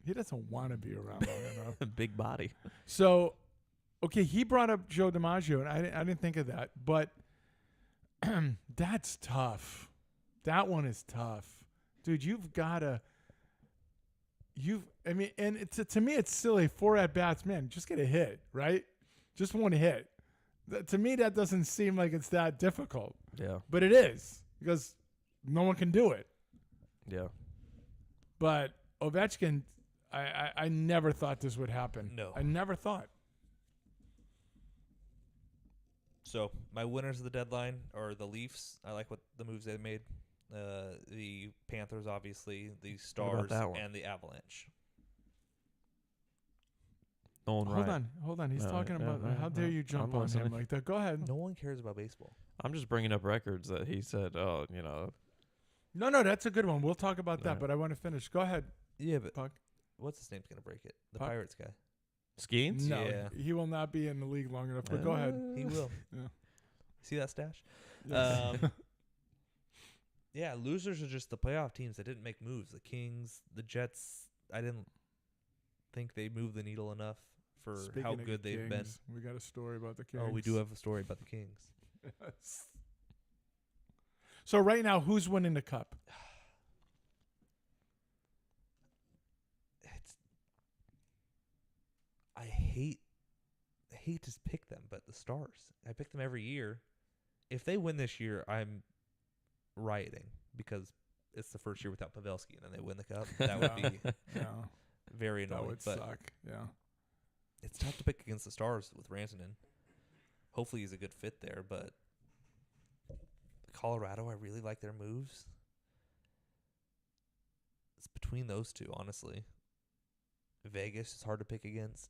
he doesn't want to be around long enough. Big body. So, okay, he brought up Joe DiMaggio, and I didn't think of that, but that's tough. That one is tough, dude. You've got to. I mean, and to me, it's silly. 4 at bats, man. Just get a hit, right? Just one hit. To me, that doesn't seem like it's that difficult, Yeah. but it is because no one can do it. Yeah. But Ovechkin, I never thought this would happen. No. I never thought. So my winners of the deadline are the Leafs. I like what the moves they made. The Panthers, obviously, the about Stars, that one? and the Avalanche. Nolan Ryan. Hold on. He's No, talking yeah, about yeah, how dare no, you jump I'm on him listening. like that? Go ahead. No one cares about baseball. I'm just bringing up records that he said, oh, you know. No, that's a good one. We'll talk about that, Alright. but I want to finish. Go ahead, Yeah, but Puck. what's his name's gonna break it? The Puck? Pirates guy. Skeens? No, Yeah. he will not be in the league long enough. But go ahead. He will. Yeah. See that stash? Yes. Yeah, losers are just the playoff teams that didn't make moves. The Kings, the Jets. I didn't think they moved the needle enough for Speaking how of good they've been. Kings, we got a story about the Kings. Oh, we do have a story about the Kings. Yes. So right now, who's winning the cup? I hate to pick them, but the Stars. I pick them every year. If they win this year, I'm rioting because it's the first year without Pavelski, and then they win the cup. That would be Yeah, very that annoying. would but suck. Yeah. it's tough to pick against the Stars with Rantanen. Hopefully, he's a good fit there, but Colorado, I really like their moves. It's between those two, honestly. Vegas is hard to pick against.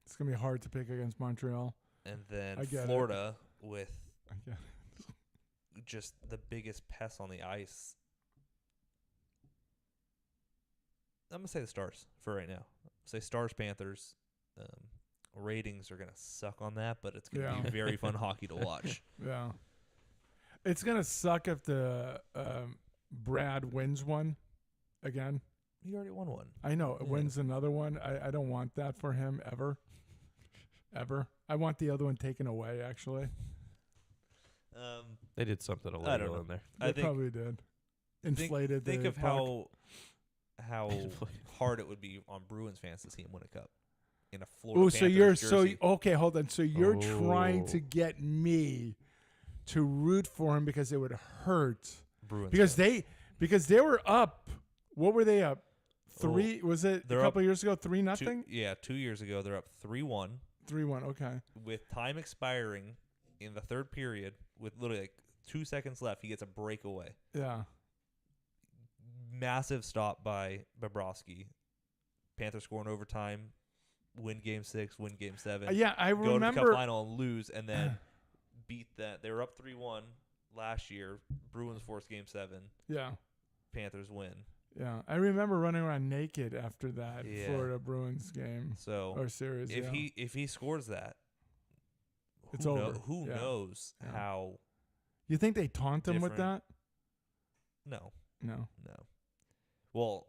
It's gonna be hard to pick against Montreal. And then I get it. Florida with Yeah. just the biggest pest on the ice. I'm going to say the Stars for right now. Say Stars, Panthers. Ratings are going to suck on that, but it's going to Yeah. be very fun hockey to watch. Yeah. It's gonna suck if the Brad wins one again. He already won one. I know Yeah. wins another one. I don't want that for him ever. Ever. I want the other one taken away. Actually, They did something I don't illegal know. in there. they I think probably did. Inflated. think the of puck. how hard it would be on Bruins fans to see him win a cup in a Florida Oh, so Panthers you're jersey. okay. Hold on. So you're trying Oh. to get me to root for him because it would hurt Bruins because fans. they were up. What were they up? 3 was it a they're couple up years ago? 3-0. 2 years ago they're up 3-1 3-1. Okay. with time expiring in the third period with literally like 2 seconds left. He gets a breakaway. Yeah. Massive stop by Bobrovsky. Panthers score in overtime, win game 6, win game 7. Yeah, I go to the remember. cup final and lose, and then beat that. They were up 3-1 last year. Bruins force game 7. Yeah. Panthers win. Yeah. I remember running around naked after that Yeah. Florida Bruins game So or series. if yeah. if he scores that, It's who over. who Yeah. knows Yeah. how? You think they taunt him with different. that? No, No. no. Well,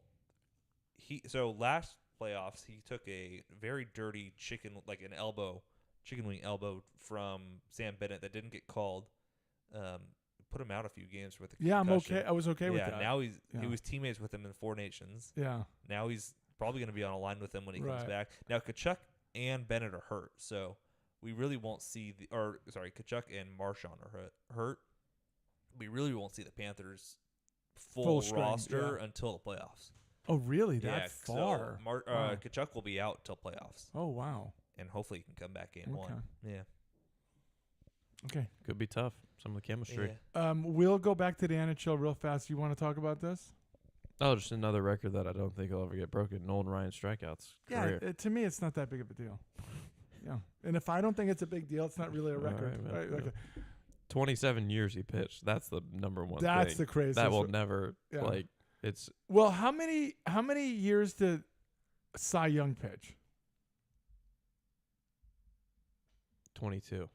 so last playoffs he took a very dirty chicken wing elbow from Sam Bennett that didn't get called. Put him out a few games with a Yeah, I'm concussion. okay. I was okay with that. Now he Yeah. was teammates with him in Four Nations. Yeah. Now he's probably going to be on a line with him when he comes Right. back. Now Kachuk and Bennett are hurt, so we really won't see Kachuk and Marchand are hurt. We really won't see the Panthers full strength, roster yeah. until the playoffs. Oh, really? Yeah, That far? So Wow. Kachuk will be out till playoffs, Oh, wow. and hopefully he can come back game Okay. 1. Yeah. Okay. Could be tough. Some of the chemistry. Yeah. We'll go back to the NHL real fast. You want to talk about this? Oh, just another record that I don't think will ever get broken. Nolan Ryan strikeouts. Career. Yeah, to me, it's not that big of a deal. Yeah. And if I don't think it's a big deal, it's not really a All record. right, man. Right? Yeah. Okay. 27 years he pitched. That's the number one That's thing. the craziest. That will never, Yeah. like, it's Well, how many years did Cy Young pitch? 22.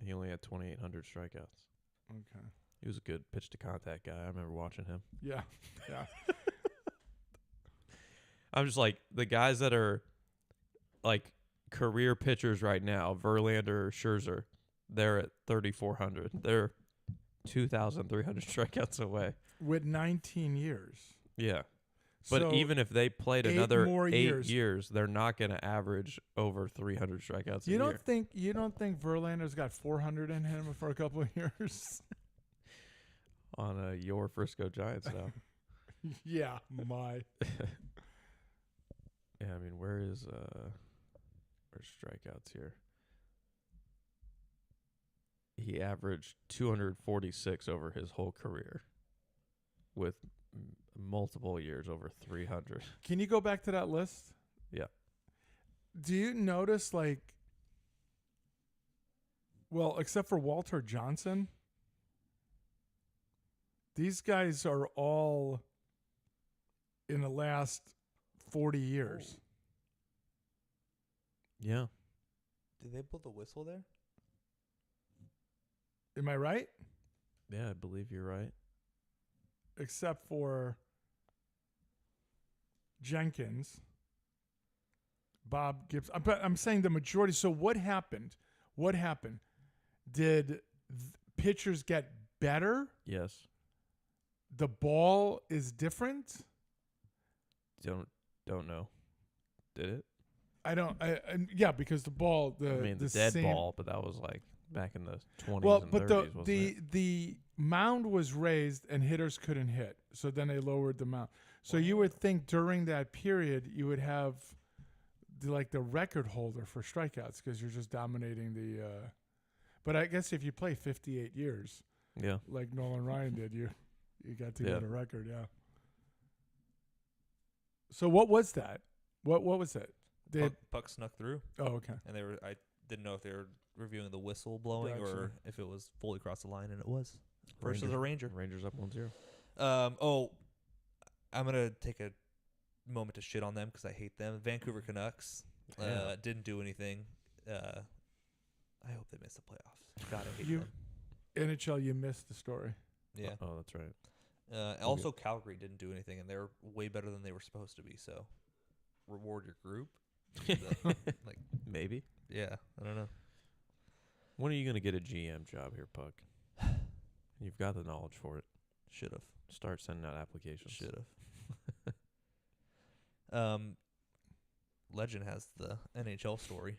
He only had 2,800 strikeouts. Okay. He was a good pitch to contact guy. I remember watching him. Yeah. Yeah. I'm just like, the guys that are, like, career pitchers right now, Verlander, Scherzer, they're at 3,400. They're 2,300 strikeouts away. With 19 years. Yeah. But So even if they played 8 another more 8 years, they're not going to average over 300 strikeouts a you year. don't think Verlander's got 400 in him for a couple of years? On your Frisco Giants now. Yeah, my. Yeah, I mean, where's strikeouts here? He averaged 246 over his whole career, with multiple years over 300. Can you go back to that list? Yeah. Do you notice, like, well, except for Walter Johnson, these guys are all in the last 40 years. Yeah. Did they blow the whistle there? Am I right? Yeah, I believe you're right. Except for Jenkins, Bob Gibson. But I'm saying the majority. So what happened? What happened? Did pitchers get better? Yes. The ball is different? Don't know. Did it? Yeah, because the ball, I mean, the dead ball, but that was like back in the 20s well, and but 30s, wasn't it? the mound was raised and hitters couldn't hit, so then they lowered the mound. So you would think during that period you would have the record holder for strikeouts because you're just dominating the. But I guess if you play 58 years, Yeah. like Nolan Ryan did, you got to get a record, yeah. So what was that? What was it? Puck snuck through, Oh, okay. and I didn't know if they were reviewing the whistle blowing Gotcha. or if it was fully across the line, and it was. First as a Ranger. Rangers up 1-0. I'm gonna take a moment to shit on them because I hate them. Vancouver Canucks didn't do anything. I hope they miss the playoffs. God, I hate them. NHL, you missed the story. Yeah. Oh, that's right. Also, Calgary didn't do anything, and they're way better than they were supposed to be. So, reward your group. Like, Maybe. yeah, I don't know. When are you going to get a GM job here, Puck? You've got the knowledge for it. Should have. Start sending out applications. Should have. Legend has the NHL story.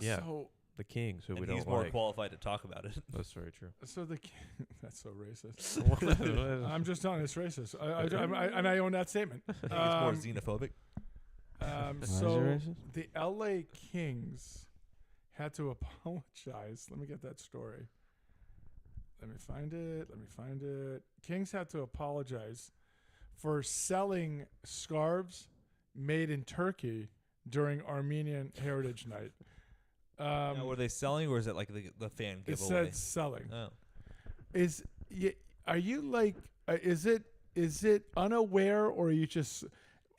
Yeah. So The Kings, who we And don't he's more like. qualified to talk about it. That's very true. that's so racist. I'm just telling you, it's racist. And I own that statement. I think it's more xenophobic. So the LA Kings had to apologize. Let me get that story. Let me find it. Kings had to apologize for selling scarves made in Turkey during Armenian Heritage Night. Now, were they selling, or is it like the fan It giveaway? said selling. Oh. Are you like? Is it unaware, or are you just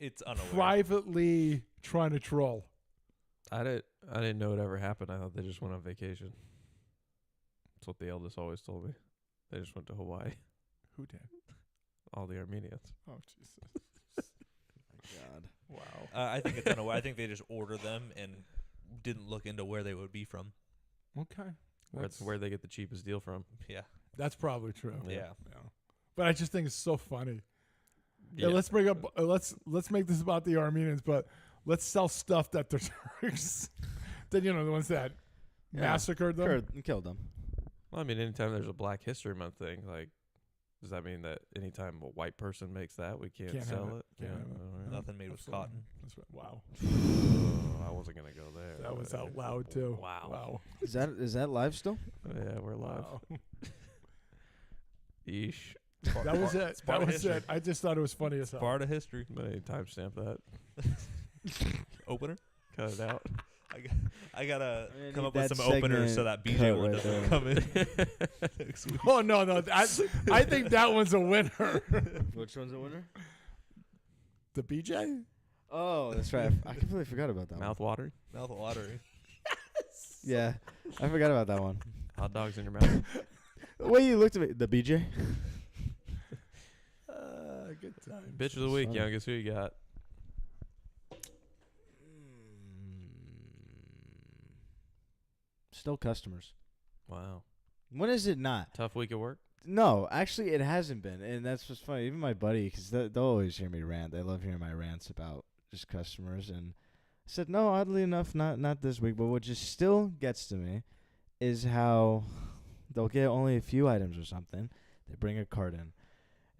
It's unaware. privately trying to troll? I didn't know it ever happened. I thought they just went on vacation. That's what the eldest always told me. They just went to Hawaii. Who did? All the Armenians. Oh Jesus! God. Wow. I think it's unaware. I think they just ordered them and didn't look into where they would be from. Okay. That's where they get the cheapest deal from. Yeah. That's probably true. Yeah. But I just think it's so funny. Yeah. Let's bring up. Let's make this about the Armenians, but let's sell stuff that the Turks. Then the ones that massacred them. Killed them. Well, I mean, anytime there's a Black History Month thing, like, does that mean that anytime a white person makes that, we can't Can't have sell it. it? Can't have it. all right. Nothing made with Absolutely. cotton. That's right. Wow. Oh, I wasn't gonna go there. That was but- out loud too. Wow. Is that live still? Yeah, we're live. Wow. Yeesh. That was it. Sparta That was history. it. I just thought it was funny as hell. Sparta history. May timestamp that. Opener. Cut it out. I gotta I come need up with that some openers so segment that BJ cut one right doesn't there. come in next week. Oh no, I think that one's a winner. Which one's the winner? The BJ? Oh, that's right. I completely forgot about that Mouth watering. Mouth watering. one. Yeah, I forgot about that one. Hot dogs in your mouth. The way you looked at me, the BJ. Good time. Bitch of the week, Funny. youngest. Who you got? Still customers. Wow. When is it not? Tough week at work. No, actually, it hasn't been, and that's what's funny. Even my buddy, because they'll always hear me rant. They love hearing my rants about just customers. And I said, no, oddly enough, not this week. But what just still gets to me is how they'll get only a few items or something. They bring a cart in,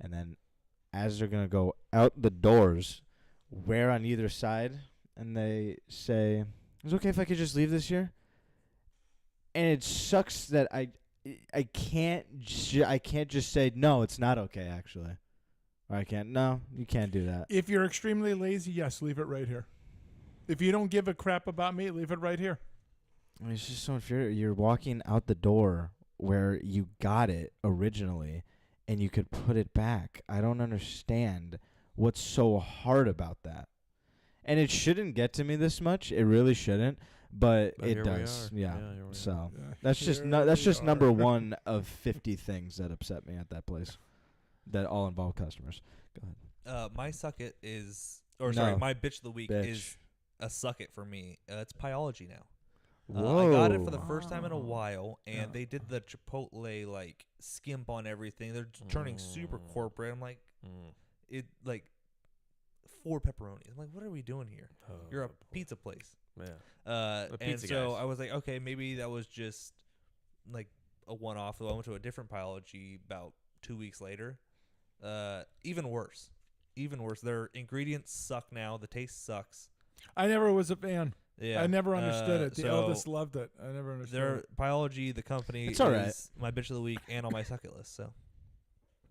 and then as they're gonna go out the doors, wear on either side, and they say, "Is it okay if I could just leave this here?" And it sucks that I can't just say no. It's not okay, actually. Or I can't. No, you can't do that. If you're extremely lazy, yes, leave it right here. If you don't give a crap about me, leave it right here. I mean, it's just so unfair. You're walking out the door where you got it originally, and you could put it back. I don't understand what's so hard about that. And it shouldn't get to me this much. It really shouldn't, but But it here we does. are. Yeah. Yeah, here we are. So Yeah, that's just here that's we just are. number one of 50 things that upset me at that place, that all involve customers. Go ahead. My suck it is, or sorry, No. my bitch of the week Bitch. is a suck it for me. It's Pyology now. Whoa. I got it for the first time in a while, and Yeah. they did the Chipotle like skimp on everything. They're turning super corporate. I'm like, it like 4 pepperonis. I'm like, what are we doing here? You're a pizza place. Yeah. And pizza so guys. I was like, okay, maybe that was just like a one-off. So I went to a different Pyology about 2 weeks later. Even worse. Their ingredients suck now. The taste sucks. I never was a fan. Yeah, I never understood it. The so eldest loved it. I never understood Their it. Biology, the company, It's all right. is my bitch of the week and on my suck it list. So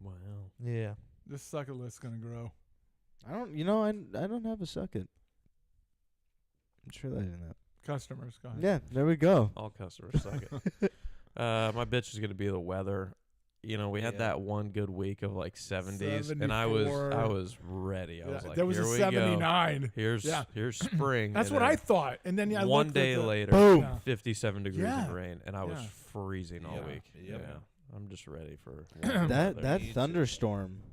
Wow. yeah, This sucker list's going to grow. I don't have a suck it. I'm just realizing that. Customers, go ahead. Yeah, there we go. All customers suck it. My bitch is gonna be the weather. You know, we had Yeah. that one good week of like 70s, and I was 74. ready. I was Yeah, like, there was here a we 79. go. Here's Yeah. here's spring. That's and what I then thought. And then I one looked day at the, later, Boom. Yeah. 57 degrees Yeah. and rain, and I was Yeah. freezing all Yeah. week. Yep. Yeah, I'm just ready for That weather. Me too. thunderstorm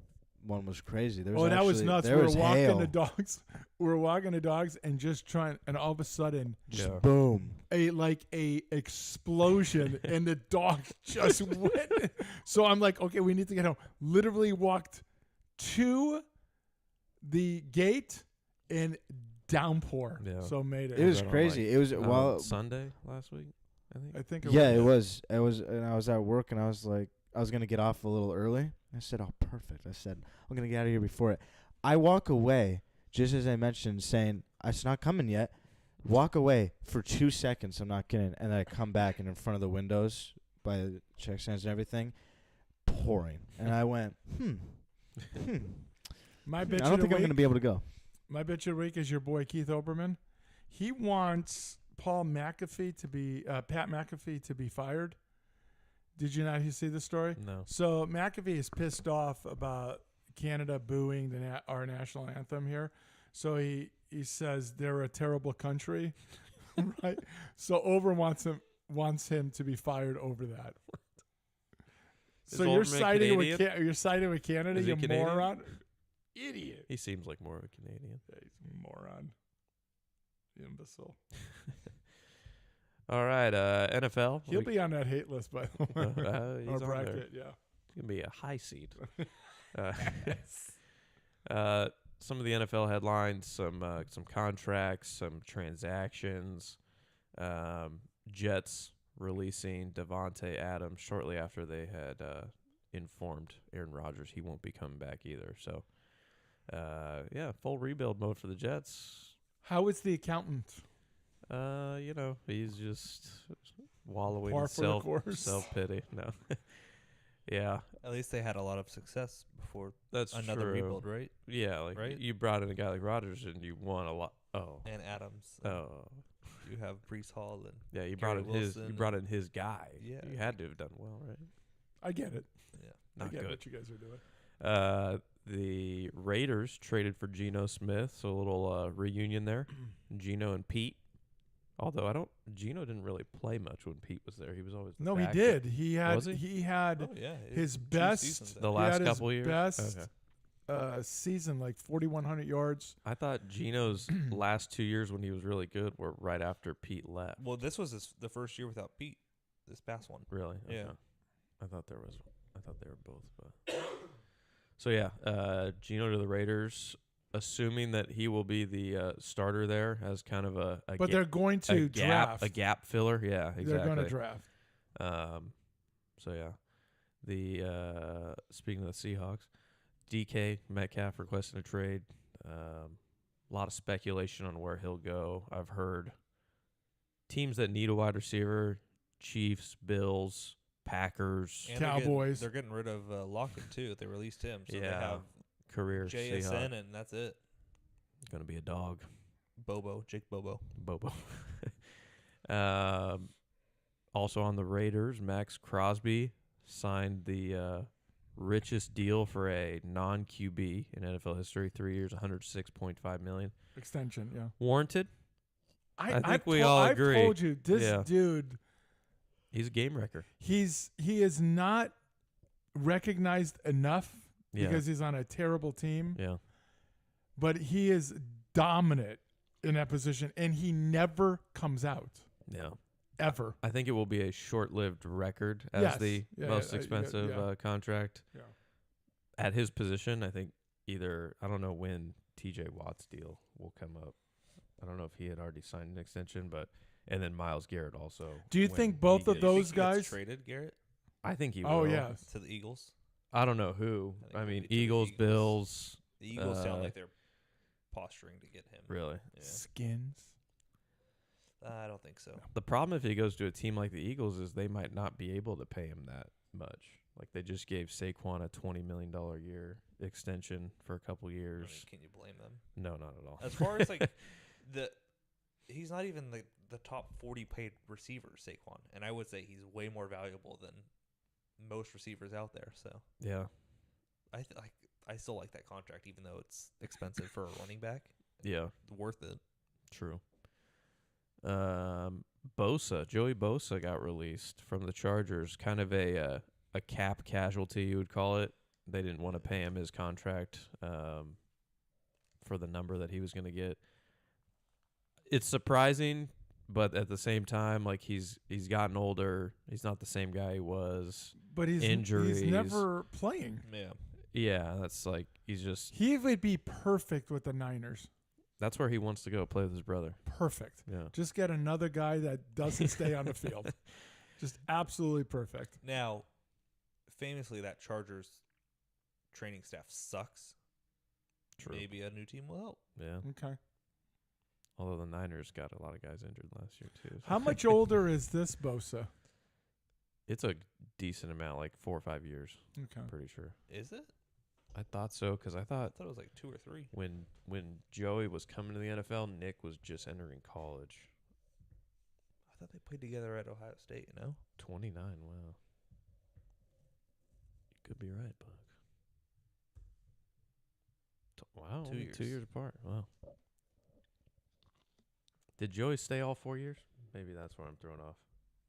one was crazy. There was Oh, that was actually- nuts. There We were was walking hail. the dogs. We were walking the dogs and just trying, and all of a sudden, Just Yeah. boom. a explosion, and the dog just went. So I'm like, okay, we need to get home. Literally walked to the gate and downpour. Yeah. So made it. It was that on, crazy. like, It was well, Sunday last week, I think. I think. It yeah, was. it was, and I was at work, and I was like, I was gonna get off a little early. I said, "Oh, perfect." I said, "I'm gonna get out of here before it." I walk away, just as I mentioned, saying, "It's not coming yet." Walk away for 2 seconds. I'm not kidding, and then I come back, and in front of the windows by the check stands and everything, pouring, and I went, My I bitch. don't of the think I'm week- gonna be able to go. My bitch of the week is your boy Keith Oberman. He wants Paul McAfee to be Pat McAfee to be fired. Did you not see the story? No. So McAfee is pissed off about Canada booing our national anthem here. So he says they're a terrible country, right? So Ober wants him to be fired over that. Is So you're Oberman siding with Canadian? you're siding with Canada, Is he you Canadian? moron, idiot. He seems like more of a Canadian. Yeah, he's a moron, imbecile. All right, NFL. He'll be on that hate list, by the way. He's Or on there. bracket, yeah. It's gonna be a high seed. Some of the NFL headlines, some contracts, some transactions. Jets releasing Devontae Adams shortly after they had informed Aaron Rodgers he won't be coming back either. So, yeah, full rebuild mode for the Jets. How is the accountant? He's just wallowing Par in for the course. self-pity. No. Yeah, At least they had a lot of success before that's another true. rebuild, right? Yeah, like Right? you brought in a guy like Rodgers and you won a lot. Oh. And Adams. Oh. You have Brees Hall and Yeah, you brought Gary in his Wilson brought in his guy. Yeah. You had to have done well, right? I get it. Not I get good. what you guys are doing. The Raiders traded for Geno Smith, so a little reunion there. Geno and Pete. Although Geno didn't really play much when Pete was there. He was always the No, he backup. did. He had Was he? had Oh yeah, his 2 best- seasons The there. he last had his couple years. best Okay. season, like 4,100 yards. I thought Geno's last 2 years when he was really good were right after Pete left. Well, this was the first year without Pete. This past one. Really? Yeah. Okay. I thought they were both. But so yeah, Geno to the Raiders, assuming that he will be the starter there as kind of a But they're going to draft. a gap filler. Yeah, exactly. They're going to draft. So yeah, the speaking of the Seahawks, DK Metcalf requesting a trade. A lot of speculation on where he'll go. I've heard teams that need a wide receiver: Chiefs, Bills, Packers, And Cowboys. They're getting rid of Lockett too. They released him, so they Yeah. have career JSN, Seahawks. and that's it. Gonna be a dog. Jake Bobo. Bobo. Also on the Raiders, Max Crosby signed the richest deal for a non-QB in NFL history. 3 years, $106.5 million. Extension, yeah. Warranted. I think I've we all agree. I've told you, this Yeah. dude, He's a game wrecker. he is not recognized enough Yeah. because he's on a terrible team, Yeah. but he is dominant in that position, and he never comes out, Yeah. ever. I think it will be a short-lived record as Yes. the Yeah, most yeah, expensive yeah. contract. Yeah. At his position, I think I don't know when TJ Watt's deal will come up. I don't know if he had already signed an extension, and then Myles Garrett also. Do you when think he both of gets- those Think he gets guys? traded, Garrett, I think he will. Oh, yeah. to the Eagles. I don't know who. I think I maybe mean, to the Eagles, Eagles. Bills. The Eagles sound Uh, like they're posturing to get him. Really? Yeah. Skins. I don't think so. The problem if he goes to a team like the Eagles is they might not be able to pay him that much. Like they just gave Saquon a $20 million a year extension for a couple I years. mean, can you blame them? No, not at all. As far as like he's not even the top 40 paid receiver, Saquon, and I would say he's way more valuable than most receivers out there. So Yeah. I still like that contract, even though it's expensive for a running back. Yeah. Worth it. True. Joey Bosa got released from the Chargers. Kind of a cap casualty, you would call it. They didn't want to pay him his contract for the number that he was going to get. It's surprising, but at the same time, like he's gotten older. He's not the same guy he was. But he's Injuries. never playing. Yeah. Yeah, that's like he's just He would be perfect with the Niners. that's where he wants to go play with his brother. Perfect. Yeah. Just get another guy that doesn't stay on the field. Just absolutely perfect. Now, famously, that Chargers training staff sucks. True. Maybe a new team will help. Yeah. Okay. Although the Niners got a lot of guys injured last year too. so- How much older is this Bosa? It's a decent amount, like 4 or 5 years. Okay. I'm pretty sure. Is it? I thought so because I I thought thought it was like 2 or 3. when Joey was coming to the NFL, Nick was just entering college. I thought they played together at Ohio State, 29. Wow. You could be right, Buck. Wow. 2 only years. 2 years apart. Wow. Did Joey stay all 4 years? Maybe that's where I'm thrown off.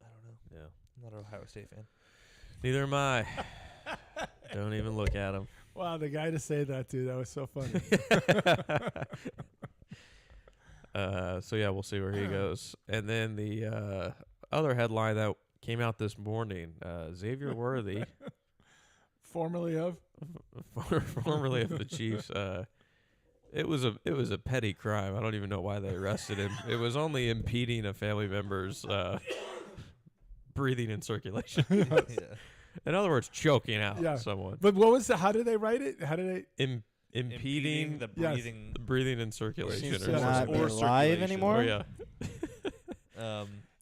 I don't know. Yeah. I'm not an Ohio State fan. Neither am I. Don't even look at him. Wow, the guy to say that, dude, that was so funny. So yeah, we'll see where he goes. And then the other headline that came out this morning: Xavier Worthy, Formerly of? formerly of the Chiefs. It was a petty crime. I don't even know why they arrested him. It was only impeding a family member's breathing and circulation. Yeah. In other words, choking out Yeah. someone. But what was how did they write it? How did they? Impeding the Yes. breathing. the breathing and circulation, Seems or to Yeah. not be or alive circulation. anymore. Oh, yeah.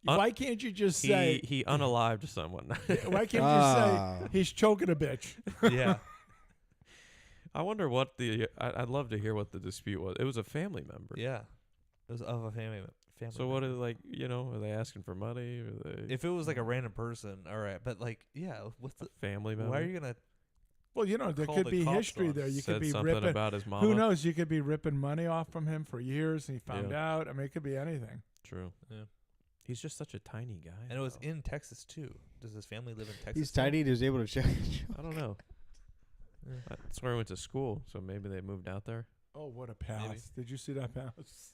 Why can't you just say? he unalived someone. Why can't you say he's choking a bitch? Yeah. I wonder what I'd love to hear what the dispute was. It was a family member. Yeah. It was of a family. So what is are they asking for money? Or they If it was like a random person, all right. But what's the family member? Why are you gonna? Well, there Call could the be cops history on there. You said could be something ripping. about his mama? Who knows? You could be ripping money off from him for years, and he found Yeah. out. I mean, it could be anything. True. Yeah. He's just such a tiny guy. And it was though. in Texas too. Does his family live in Texas? He's too? tiny. He was able to check. I don't know. That's where I went to school, so maybe they moved out there. Oh, what a pass! Did you see that pass?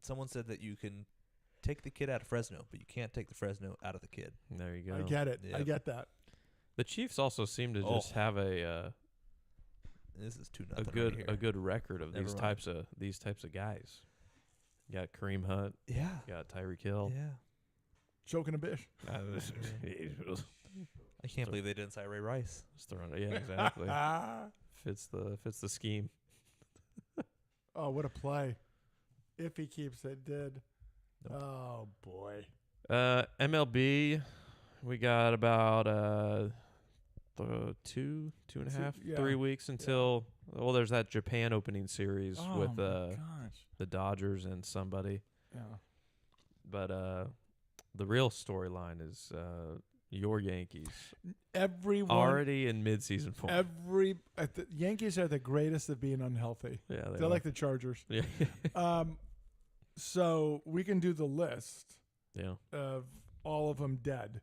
Someone said that you can take the kid out of Fresno, but you can't take the Fresno out of the kid. There you go. I get it. I Yep. get that. The Chiefs also seem to just have a This is 2-0 a good record of Never these mind. types of guys. You got Kareem Hunt. Yeah. You got Tyreek Hill. Yeah. Choking a bitch. I can't believe they didn't sign Ray Rice. Just throwing it. Yeah, exactly. fits the scheme. Oh, what a play! If he keeps it, did. Oh boy. MLB, we got about 2 and a half, yeah. 3 weeks until there's that Japan opening series Oh with my gosh. the Dodgers and somebody. Yeah. But the real storyline is your Yankees Everyone. already in midseason form. The Yankees are the greatest at being unhealthy. Yeah, They're like the Chargers. yeah, So we can do the list yeah. of all of them dead.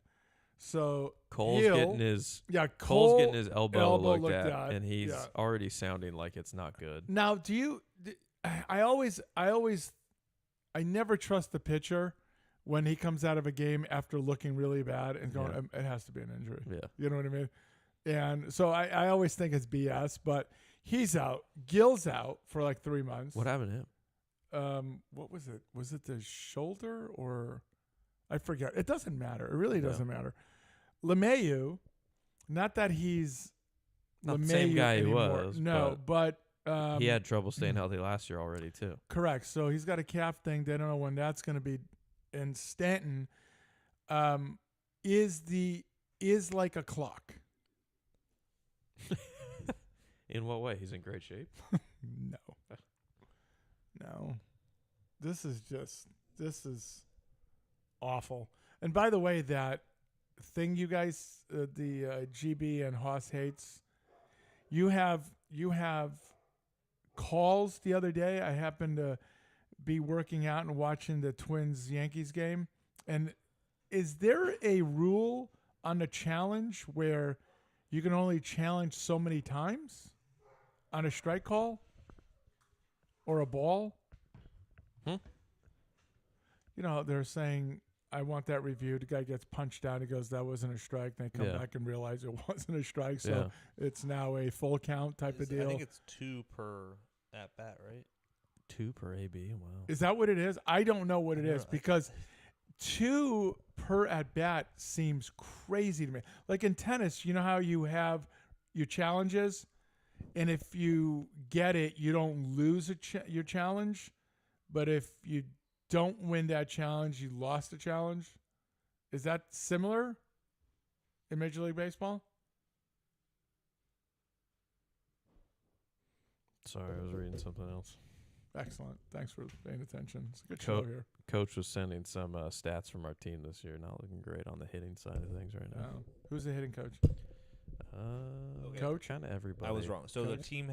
So Cole's Hill- getting his Cole getting his elbow looked at, and he's yeah. already sounding like it's not good. Now, I never trust the pitcher when he comes out of a game after looking really bad and going, it has to be an injury. Yeah. You know what I mean? And so I always think it's BS, but he's out. Gill's out for like 3 months. What happened to him? What was it? Was it the shoulder or I forget. It doesn't matter. It really doesn't matter. LeMahieu, not that he's Not the LeMahieu same guy anymore. he was. No, but he had trouble staying healthy last year already too. correct. So he's got a calf thing. They don't know when that's going to be. And Stanton is like a clock. In what way? He's in great shape. No. This is awful. And by the way, that thing you guys, the GB and Haas hates, you have calls the other day. I happened to be working out and watching the Twins Yankees game. And is there a rule on the challenge where you can only challenge so many times on a strike call or a ball? They're saying, I want that reviewed. The guy gets punched out. He goes, that wasn't a strike. They come back and realize it wasn't a strike. So it's now a full count type of deal. I think it's 2 per at bat, right? 2 per AB. Wow. Is that what it is? I don't know what it is because 2 per at bat seems crazy to me. Like in tennis, you know how you have your challenges, and if you get it, you don't lose your challenge. But if you don't win that challenge, you lost the challenge. Is that similar in Major League Baseball? Sorry, I was reading something else. Excellent. Thanks for paying attention. It's a good show here. Coach was sending some stats from our team this year. Not looking great on the hitting side of things right now. Who's the hitting coach? Coach, kind of everybody. I was wrong. So the team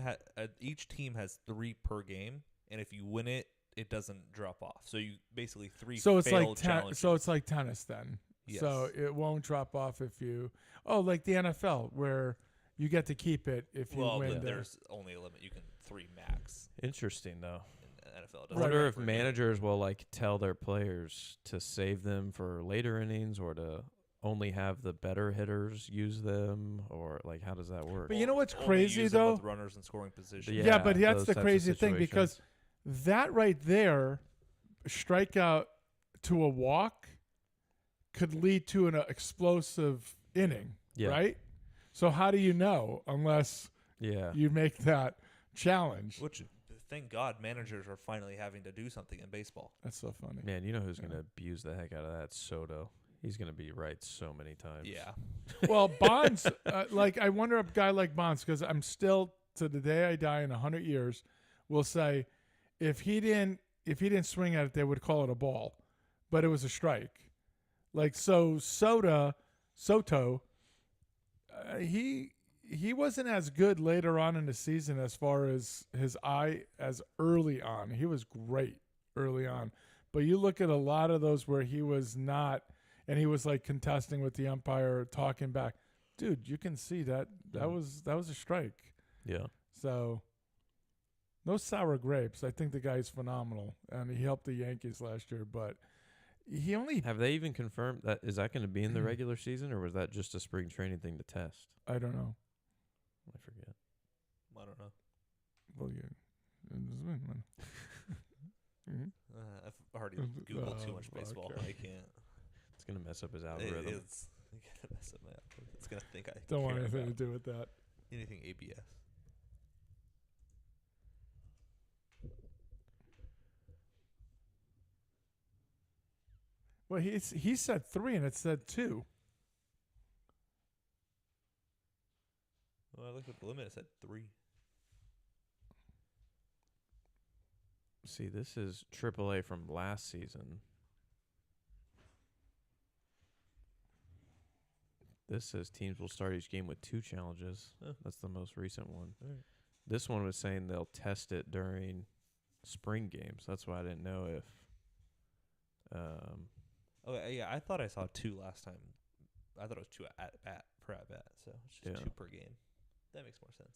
each team has 3 per game, and if you win it, it doesn't drop off. So you basically 3 So it's failed like challenges. so it's like tennis then. Yes. So it won't drop off if you like the NFL where you get to keep it if you win. But there's only a limit. You can 3 max. Interesting though. In the NFL. I wonder if managers will tell their players to save them for later innings or to only have the better hitters use them, or how does that work? But you know what's Only crazy use them though? with runners in scoring position. Yeah, but that's those the types of crazy thing because situations. that right there, strikeout to a walk, could lead to an explosive inning, right? So how do you know unless you make that challenge? Which thank God managers are finally having to do something in baseball. That's so funny. Man, you know who's going to abuse the heck out of that? Soto. He's going to be right so many times. Yeah. Well, Bonds, I wonder if a guy like Bonds, because I'm still, to the day I die in 100 years, will say if he didn't swing at it, they would call it a ball, but it was a strike. Like, so Soto, he wasn't as good later on in the season as far as his eye as early on. He was great early on. But you look at a lot of those where he was not, and he was like contesting with the umpire, talking back. Dude, you can see that was a strike. Yeah. So no sour grapes. I think the guy's phenomenal, and he helped the Yankees last year. But he only Have they even confirmed that? Is that going to be in the regular season, or was that just a spring training thing to test? I don't know. I forget. I don't know. Well, yeah. I've already Googled too much baseball. okay. I can't. It's going to mess up his algorithm. It's gonna mess up my algorithm. It's gonna think I Don't want care anything to about do with that. anything ABS. Well, he said 3 and it said 2. Well, I looked at the limit. It said 3. See, this is AAA from last season. This says teams will start each game with 2 challenges. Oh. That's the most recent one. All right. This one was saying they'll test it during spring games. That's why I didn't know if. Oh yeah, I thought I saw 2 last time. I thought it was 2 per at bat, so it's just 2 per game. That makes more sense.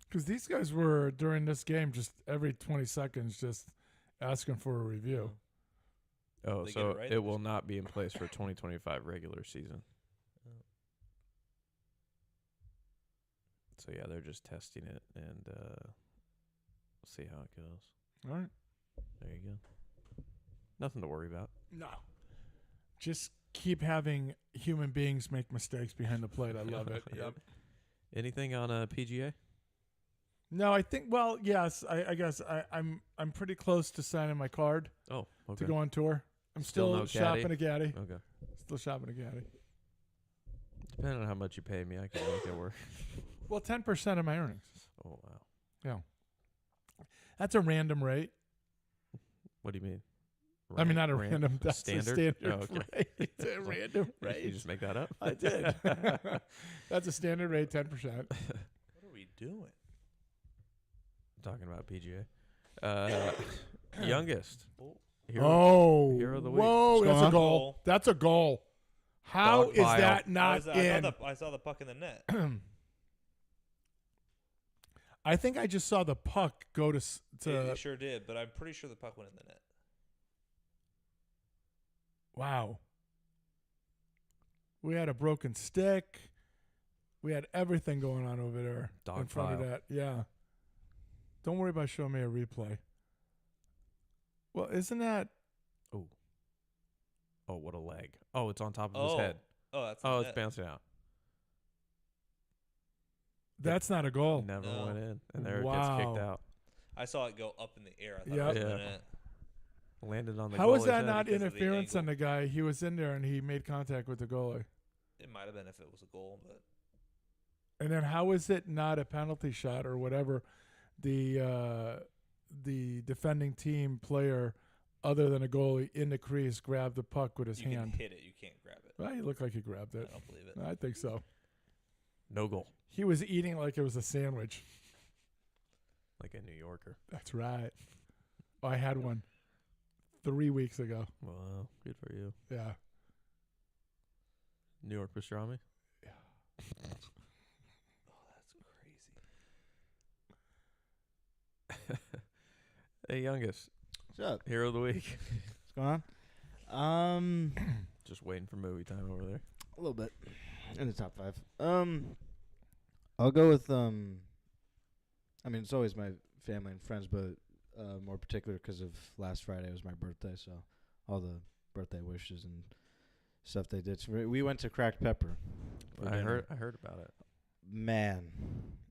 Because these guys were, during this game, just every 20 seconds just asking for a review. Oh, They get so it right? it will not be in place for 2025 regular season. Oh. So yeah, they're just testing it, and we'll see how it goes. All right. There you go. Nothing to worry about. No. Just keep having human beings make mistakes behind the plate. I love it. Yep. Anything on PGA? No, I think, well, yes, I guess I'm pretty close to signing my card Oh, okay. to go on tour. I'm Still still no shopping caddy? a caddy. Okay. Still shopping a caddy. Depending on how much you pay me, I can make it work. Well, 10% of my earnings. Oh wow. Yeah. That's a random rate. What do you mean? I mean, not a random. That's standard. a standard Oh, okay. rate. It's a random Did you rate. just make that up? I did. That's a standard rate, 10%. What are we doing? Talking about PGA. Youngest. Oh, Hero of the week. whoa! What's That's going a on? goal. That's a goal. How Dog is pile. that not in? I saw the puck in the net. I think I just saw the puck go to It sure did, but I'm pretty sure the puck went in the net. Wow. We had a broken stick. We had everything going on over there Dog in front pile. of that. Yeah. Don't worry about showing me a replay. Well, isn't that? Oh. Oh, what a leg. Oh, it's on top of his head. Oh, that's Oh, the it's net. bouncing out. That's not a goal. Never No. went in. And there it Wow. gets kicked out. I saw it go up in the air. I thought Yep. it was in Yeah. the net. Landed on the How is goalie's that head. not because of the interference on angle. the guy? He was in there and he made contact with the goalie. It might have been if it was a goal, but And then how is it not a penalty shot or whatever? The defending team player, other than a goalie in the crease, grabbed the puck with his you hand. can hit it. You can't grab it. Well, he looked like he grabbed I it. don't believe it. I think so. No goal. He was eating like it was a sandwich. Like a New Yorker. That's right. Oh, I had one 3 weeks ago. Wow. Good for you. Yeah. New York pastrami? Oh, that's crazy. Hey, youngest. What's up? Hero of the week. What's going on? Just waiting for movie time over there. A little bit in the top 5. I'll go with I mean, it's always my family and friends, but more particular because of last Friday was my birthday, so all the birthday wishes and stuff they did. So we went to Cracked Pepper. for I dinner. heard about it. man.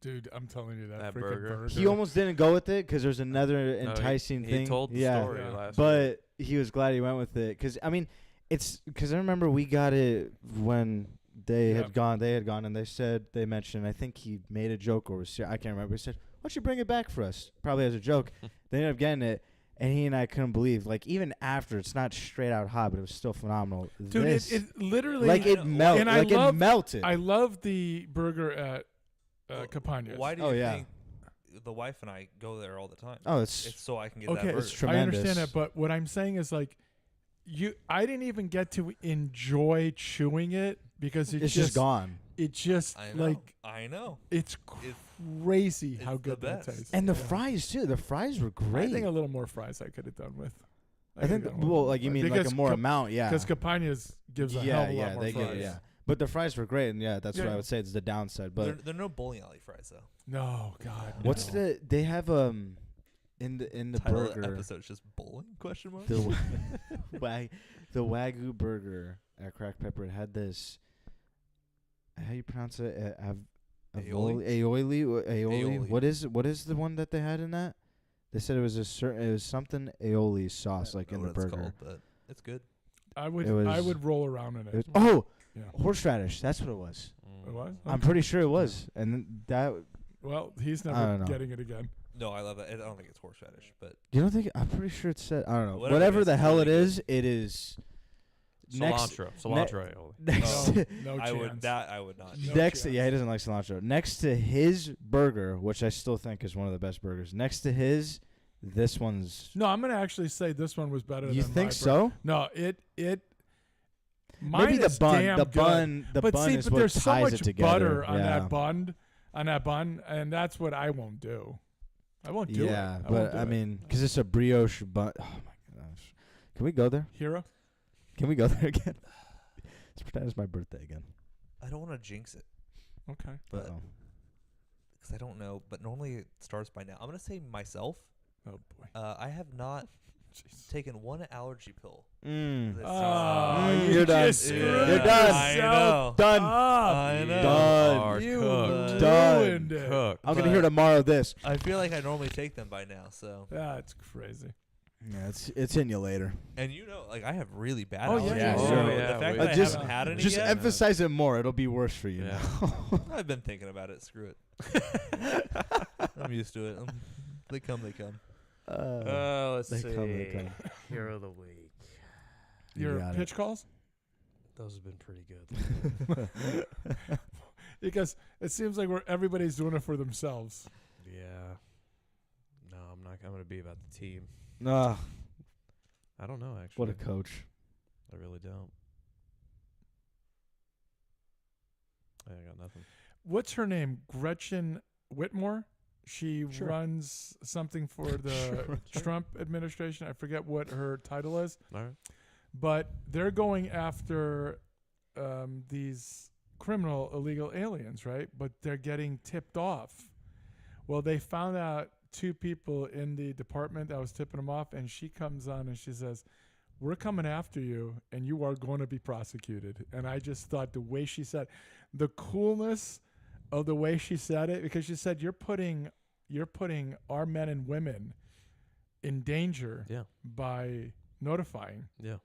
Dude, I'm telling you that, That freaking burger. burger. He almost didn't go with it because there's another No, enticing he thing. told the yeah, story Yeah. last week. but he was glad he went with it because I mean, it's because I remember we got it when they Yeah. had gone. They had gone, and they mentioned. I think he made a joke or was I can't remember. He said, "Why don't you bring it back for us?" Probably as a joke. They ended up getting it, and he and I couldn't believe. Like even after, it's not straight out hot, but it was still phenomenal. Dude, This, it literally like it melted. and I Like love- it melted. I love the burger at Campagna's. Why do Oh, you yeah. think the wife and I go there all the time? oh, It's so I can get Okay, that burger. it's tremendous. I understand that, but what I'm saying is like, I didn't even get to enjoy chewing it because it's just gone. It just I know. like I know. it's It's crazy it's how the good that best. tastes. And the Yeah. fries too. The fries were I great. think a little more fries I could have done with. I think well, like you mean like a more amount, yeah. Because Campagna's gives a hell of a lot more they fries. get yeah. But the fries were great, and yeah, that's what Yeah. I would say. It's the downside. But they're no bowling alley fries though. No, God. what's no. the? They have in the Title of the burger episode's just bowling? Question mark. the the Wagyu burger at Crack Pepper. It had this. How you pronounce it? Aioli? Aioli. What is the one that they had in that? They said it was something aioli sauce I like don't in know the what it's burger. called, but it's good. I It would was- roll around in it. It was, Yeah. horseradish. That's what it was. It was? I'm Okay. pretty sure it was, and that Well, he's I never don't know. getting it again. No, I love that. I don't think it's horseradish, but you don't think? I'm pretty sure it said. I don't know. Whatever it Whatever is, the it's hell really it good. is, it is. Next, Cilantro aioli. next, No, to, no I chance. would I would not. No next. chance. Yeah, he doesn't like cilantro. Next to his burger, which I still think is one of the best burgers. Next to his, this one's. No, I'm gonna actually say this one was better. You than think my so? No, it. Maybe Mine the is bun. damn The good. bun. The but bun see, is but what there's so ties much it together. butter on yeah. that bun, and that's what I won't do. I won't do it. Yeah, I won't but do I it. mean, because it's a brioche bun. Oh my gosh, can we go there? Hero. Can we go there again? Let's pretend it's my birthday again. I don't want to jinx it Okay. But- Uh-oh. because I don't know. But normally it starts by now. I'm gonna say myself. Oh boy. I have not Jeez. taken one allergy pill. Mm. this Oh, season. you You're done. just screwed You're done. I yourself know. Done. up. I know. Done. You cooked. ruined it. Cooked. I'm gonna hear tomorrow this. I feel like I normally take them by now. So, That's crazy. Yeah, it's in you later. and you know, like I have really bad Oh, allergies. yeah, so sure. the Yeah, fact we- that I Just- haven't had any Just yet, emphasize it more. It'll be worse for you Yeah. now. I've been thinking about it. Screw it. I'm used to it. They come. Let's They see. come. Hero of the week. You Your got it. pitch calls? Those have been pretty good. Because it seems like everybody's doing it for themselves. Yeah. No, I'm not. I'm gonna be about the team. Ah, I don't know actually. what a coach. I really don't. I got nothing. What's her name? Gretchen Whitmore? She Sure. runs something for the Sure. Trump administration. I forget what her title is. All right. But they're going after these criminal illegal aliens, right? But they're getting tipped off. Well, they found out two people in the department that was tipping them off, and she comes on and she says, "We're coming after you, and you are going to be prosecuted." And I just thought the way she said, the coolness of the way she said it, because she said, "You're putting our men and women in danger Yeah. by notifying." Yeah.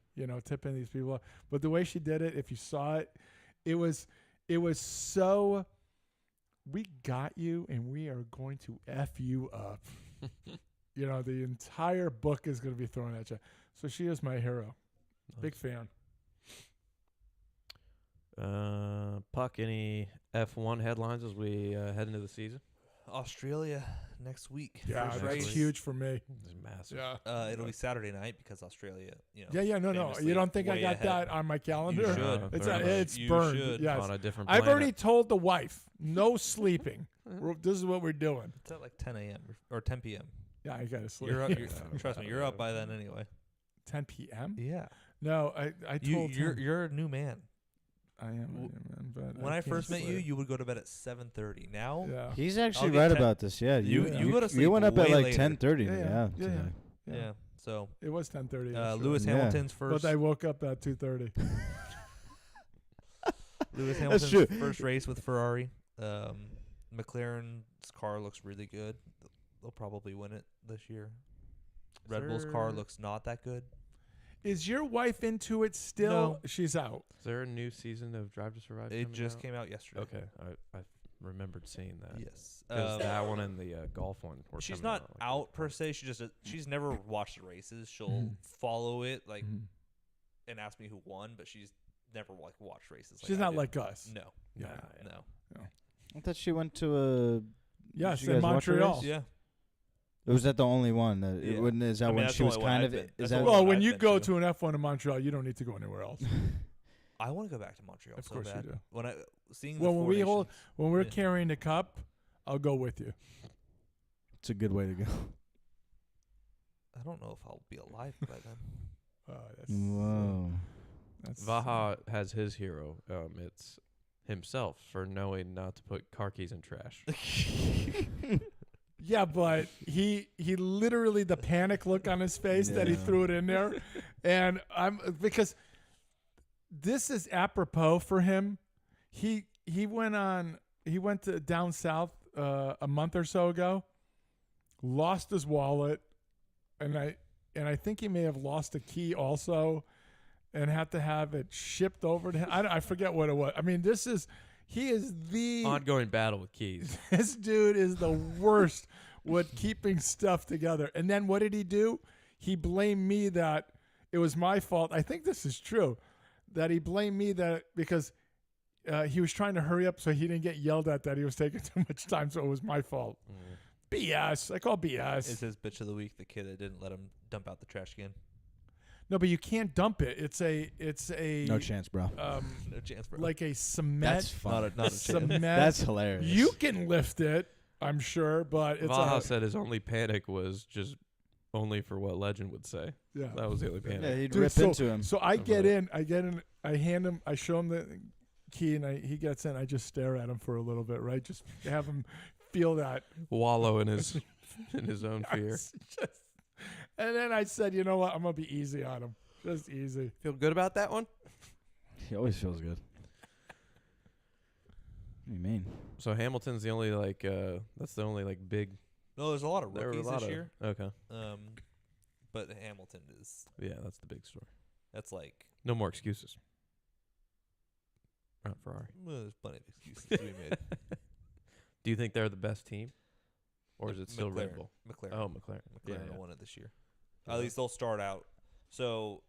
Tipping these people off. But the way she did it, if you saw it, it was so, we got you and we are going to F you up. The entire book is going to be thrown at you. So she is my hero. Big fan. Puck, any F1 headlines as we head into the season? Australia next week. Yeah, First that's race. huge for me. It's massive. Yeah. It'll be Saturday night because Australia. Yeah, no. famously You don't think I way got ahead. that on my calendar? You No, should. It's very much. it's You burned. should. Yes. On a different I've planet. already told the wife, no sleeping. This is what we're doing. It's at like 10 a.m. or 10 p.m. Yeah, I got to sleep. You're up. Trust me, you're up by then anyway. 10 p.m.? Yeah. No, I told him. You're a new man. I am, man, but When I can't first met you, sleep. you would go to bed at 7:30. Now, Yeah. He's actually get right 10 about this. Yeah, You- you go to You sleep went up at way like later. 10:30. Yeah, Yeah, yeah. today. yeah. So It was 10:30. Lewis Yeah. Hamilton's first. But I woke up at 2:30. Lewis That's Hamilton's true. first race with Ferrari. McLaren's car looks really good. They'll probably win it this year. Red Bull's car looks not that good. Is your wife into it still? No. She's out. Is there a new season of Drive to Survive? It coming just out? came out yesterday. Okay, I remembered seeing that. Yes. Because that one and the golf one were She's coming not like out that. per se. She's never watched the races. She'll follow it and ask me who won, but she's never watched races. She's not like us. No. Yeah. No. I thought she went to a. Yes, Did you in guys watch her Montreal. race? Yeah. Was that the only one? That Yeah. Is that I mean, when that's she the was only one kind I've of? been- Is that's that? the Well, one when I've you been go to. to an F1 in Montreal, you don't need to go anywhere else. I want to go back to Montreal Of so course you bad. do. When I seeing Well, the when Four we Nations, when we're Yeah. carrying the cup, I'll go with you. It's a good way to go. I don't know if I'll be alive by then. Whoa. That's Vaha has his hero. It's himself for knowing not to put car keys in trash. Yeah, but he literally the panic look on his face that he Yeah. threw it in there, and because this is apropos for him. He went to down south a month or so ago, lost his wallet, and I think he may have lost a key also, and had to have it shipped over to him. I forget what it was. I mean, he is the Ongoing battle with keys. this dude is the worst with keeping stuff together. And then what did he do? He blamed me that it was my fault. I think this is true. That he blamed me that because he was trying to hurry up so he didn't get yelled at that he was taking too much time, so it was my fault. BS. I call BS. Is his bitch of the week the kid that didn't let him dump out the trash can? No, but you can't dump it. It's a No chance, bro. No chance, bro. like a cement. That's fun. not a chance. cement. That's hilarious. You can lift it, I'm sure, but it's Vaha said his only panic was just only for what Legend would say. yeah. That was the only panic. Yeah, he'd Dude, rip into him. So I get in, I hand him, I show him the key, and he gets in. I just stare at him for a little bit, right? Just have him feel that. Wallow in his own fear. And then I said, you know what? I'm gonna be easy on him, just easy. Feel good about that one? He always feels good. What do you mean? So Hamilton's the only that's the only big. No, there's a lot of There were a rookies lot this of year. okay. But Hamilton is Yeah, that's the big story. that's like No more excuses. Not Ferrari. well, there's plenty of excuses to be made. Do you think they're the best team, or is it still Red McLaren. Bull? McLaren. Oh, McLaren. McLaren Yeah, will win it this year. At least they'll start out. So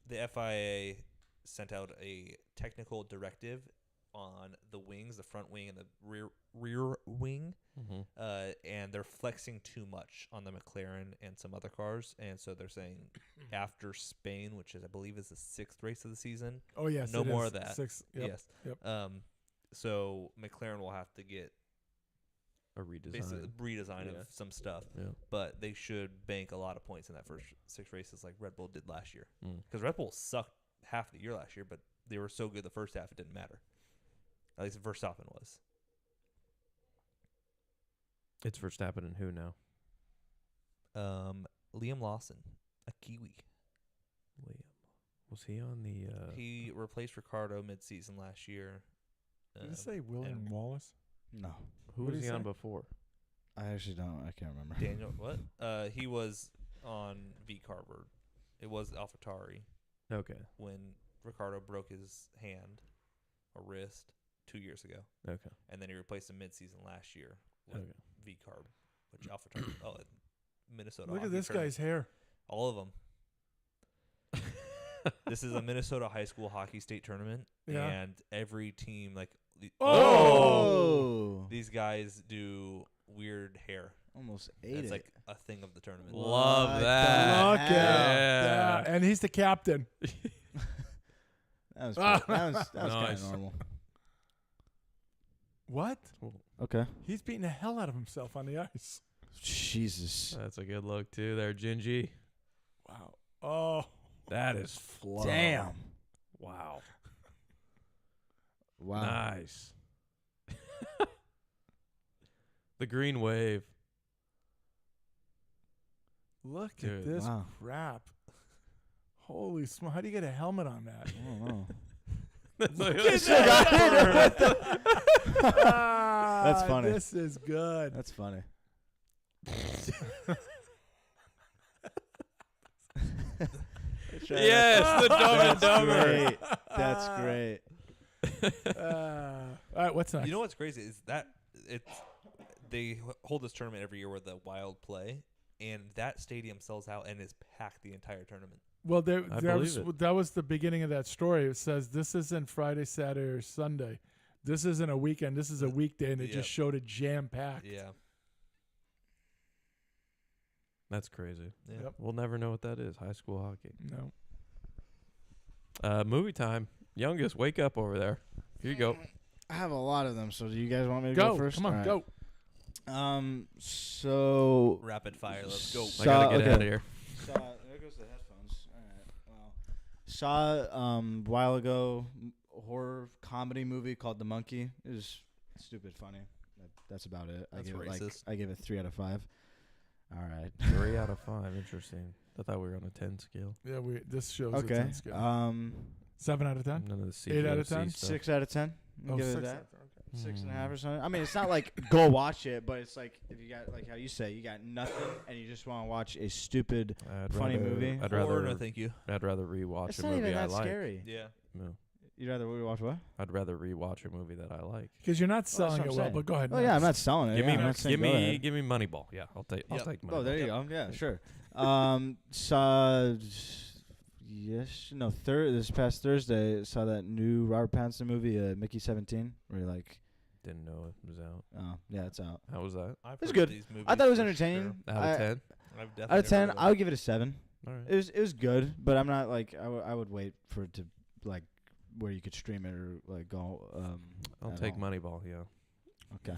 the FIA sent out a technical directive on the wings, the front wing and the rear wing, Mm-hmm. and they're flexing too much on the McLaren and some other cars, and so they're saying after Spain, which is I believe is the 6th race of the season, Oh yes, no it more is. of that. 6. Yep. Yes. Yep. So McLaren will have to get A redesign. basically a redesign Yeah. of some stuff, Yeah. but they should bank a lot of points in that first 6 races like Red Bull did last year. Mm. Because Red Bull sucked half the year last year, but they were so good the first half it didn't matter. At least Verstappen was. It's Verstappen and who now? Liam Lawson, a Kiwi. Liam. Was he on the? He replaced Ricardo mid-season last year. Did it say William and Wallace? No. Who what was did he he on say? before? I actually don't. I can't remember. Daniel, what? He was on V Carver. It was AlphaTauri Okay. when Ricardo broke his hand or wrist 2 years ago. Okay. And then he replaced him mid-season last year with Okay. V-Carb, which AlphaTauri, Minnesota. Look at hockey this tournament. guy's hair. All of them. This is a Minnesota high school hockey state tournament, Yeah. and every team Oh! these guys do weird hair. Almost ate It's it. like a thing of the tournament. Love What that. Look the at Yeah. that. And he's the captain. That was Ah. kind of Nice. normal. What? Okay. He's beating the hell out of himself on the ice. Jesus. That's a good look too. There, Gingy. Wow. Oh. That is flow. Damn. Wow. Wow. Nice. The green wave. Look at Dude, this wow. crap. Holy smoke. How do you get a helmet on that? I don't know. That's funny. This is good. That's funny. Yes, the Dumb and That's Dumber. great. That's great. All right, what's next? You know what's crazy is that they hold this tournament every year where the Wild play, and that stadium sells out and is packed the entire tournament. Well, I believe it. that was the beginning of that story. It says this isn't Friday, Saturday, or Sunday. This isn't a weekend. This is a weekday, and they just showed it jam-packed. Yeah. That's crazy. Yeah. Yep. We'll never know what that is. High school hockey. No. Movie time. Youngest, wake up over there. Here you go. I have a lot of them, so do you guys want me to go first? Come on, All right. go. So Rapid fire. Let's go. I gotta get okay. out of here. There goes the headphones. All right. Well, saw a while ago horror comedy movie called The Monkey. It was stupid funny. That's about it. That's I gave it 3 out of 5. All right. 3 out of 5. Interesting. I thought we were on a 10 scale. Yeah, this shows a Okay. 10 scale. 7 out of 10? None of the 8 out of CPOC 10? stuff. 6 out of 10. Oh, Give it 6 that. out of 10. Okay. 6.5 or something. I mean, it's not like go watch it, but it's like if you got like how you say you got nothing and you just want to watch a stupid funny movie. I'd Horror, rather. no, thank you. I'd rather rewatch It's a not movie even I that like. scary. Yeah. No. You'd rather watch what? I'd rather rewatch a movie that I like. Because you're not Well, selling that's it what I'm well, saying. but go ahead. Oh yeah, I'm not next. selling it. Give Yeah, me, I'm not saying go ahead. give me Moneyball. Yeah, I'll take Moneyball. Oh, there you go. Yeah, sure. This past Thursday, saw that new Robert Pattinson movie, Mickey 17, where you're like, Didn't know it was out. oh, yeah, it's out. How was that? I've It's heard good. these movies I thought it was for entertaining. sure. Out of 10? I've definitely Out of 10, never heard I would give it a 7. All right. It was good, but I'm not like, I would wait for it to, like, where you could stream it or, like, go. I'll at take all. Moneyball, yeah. Okay.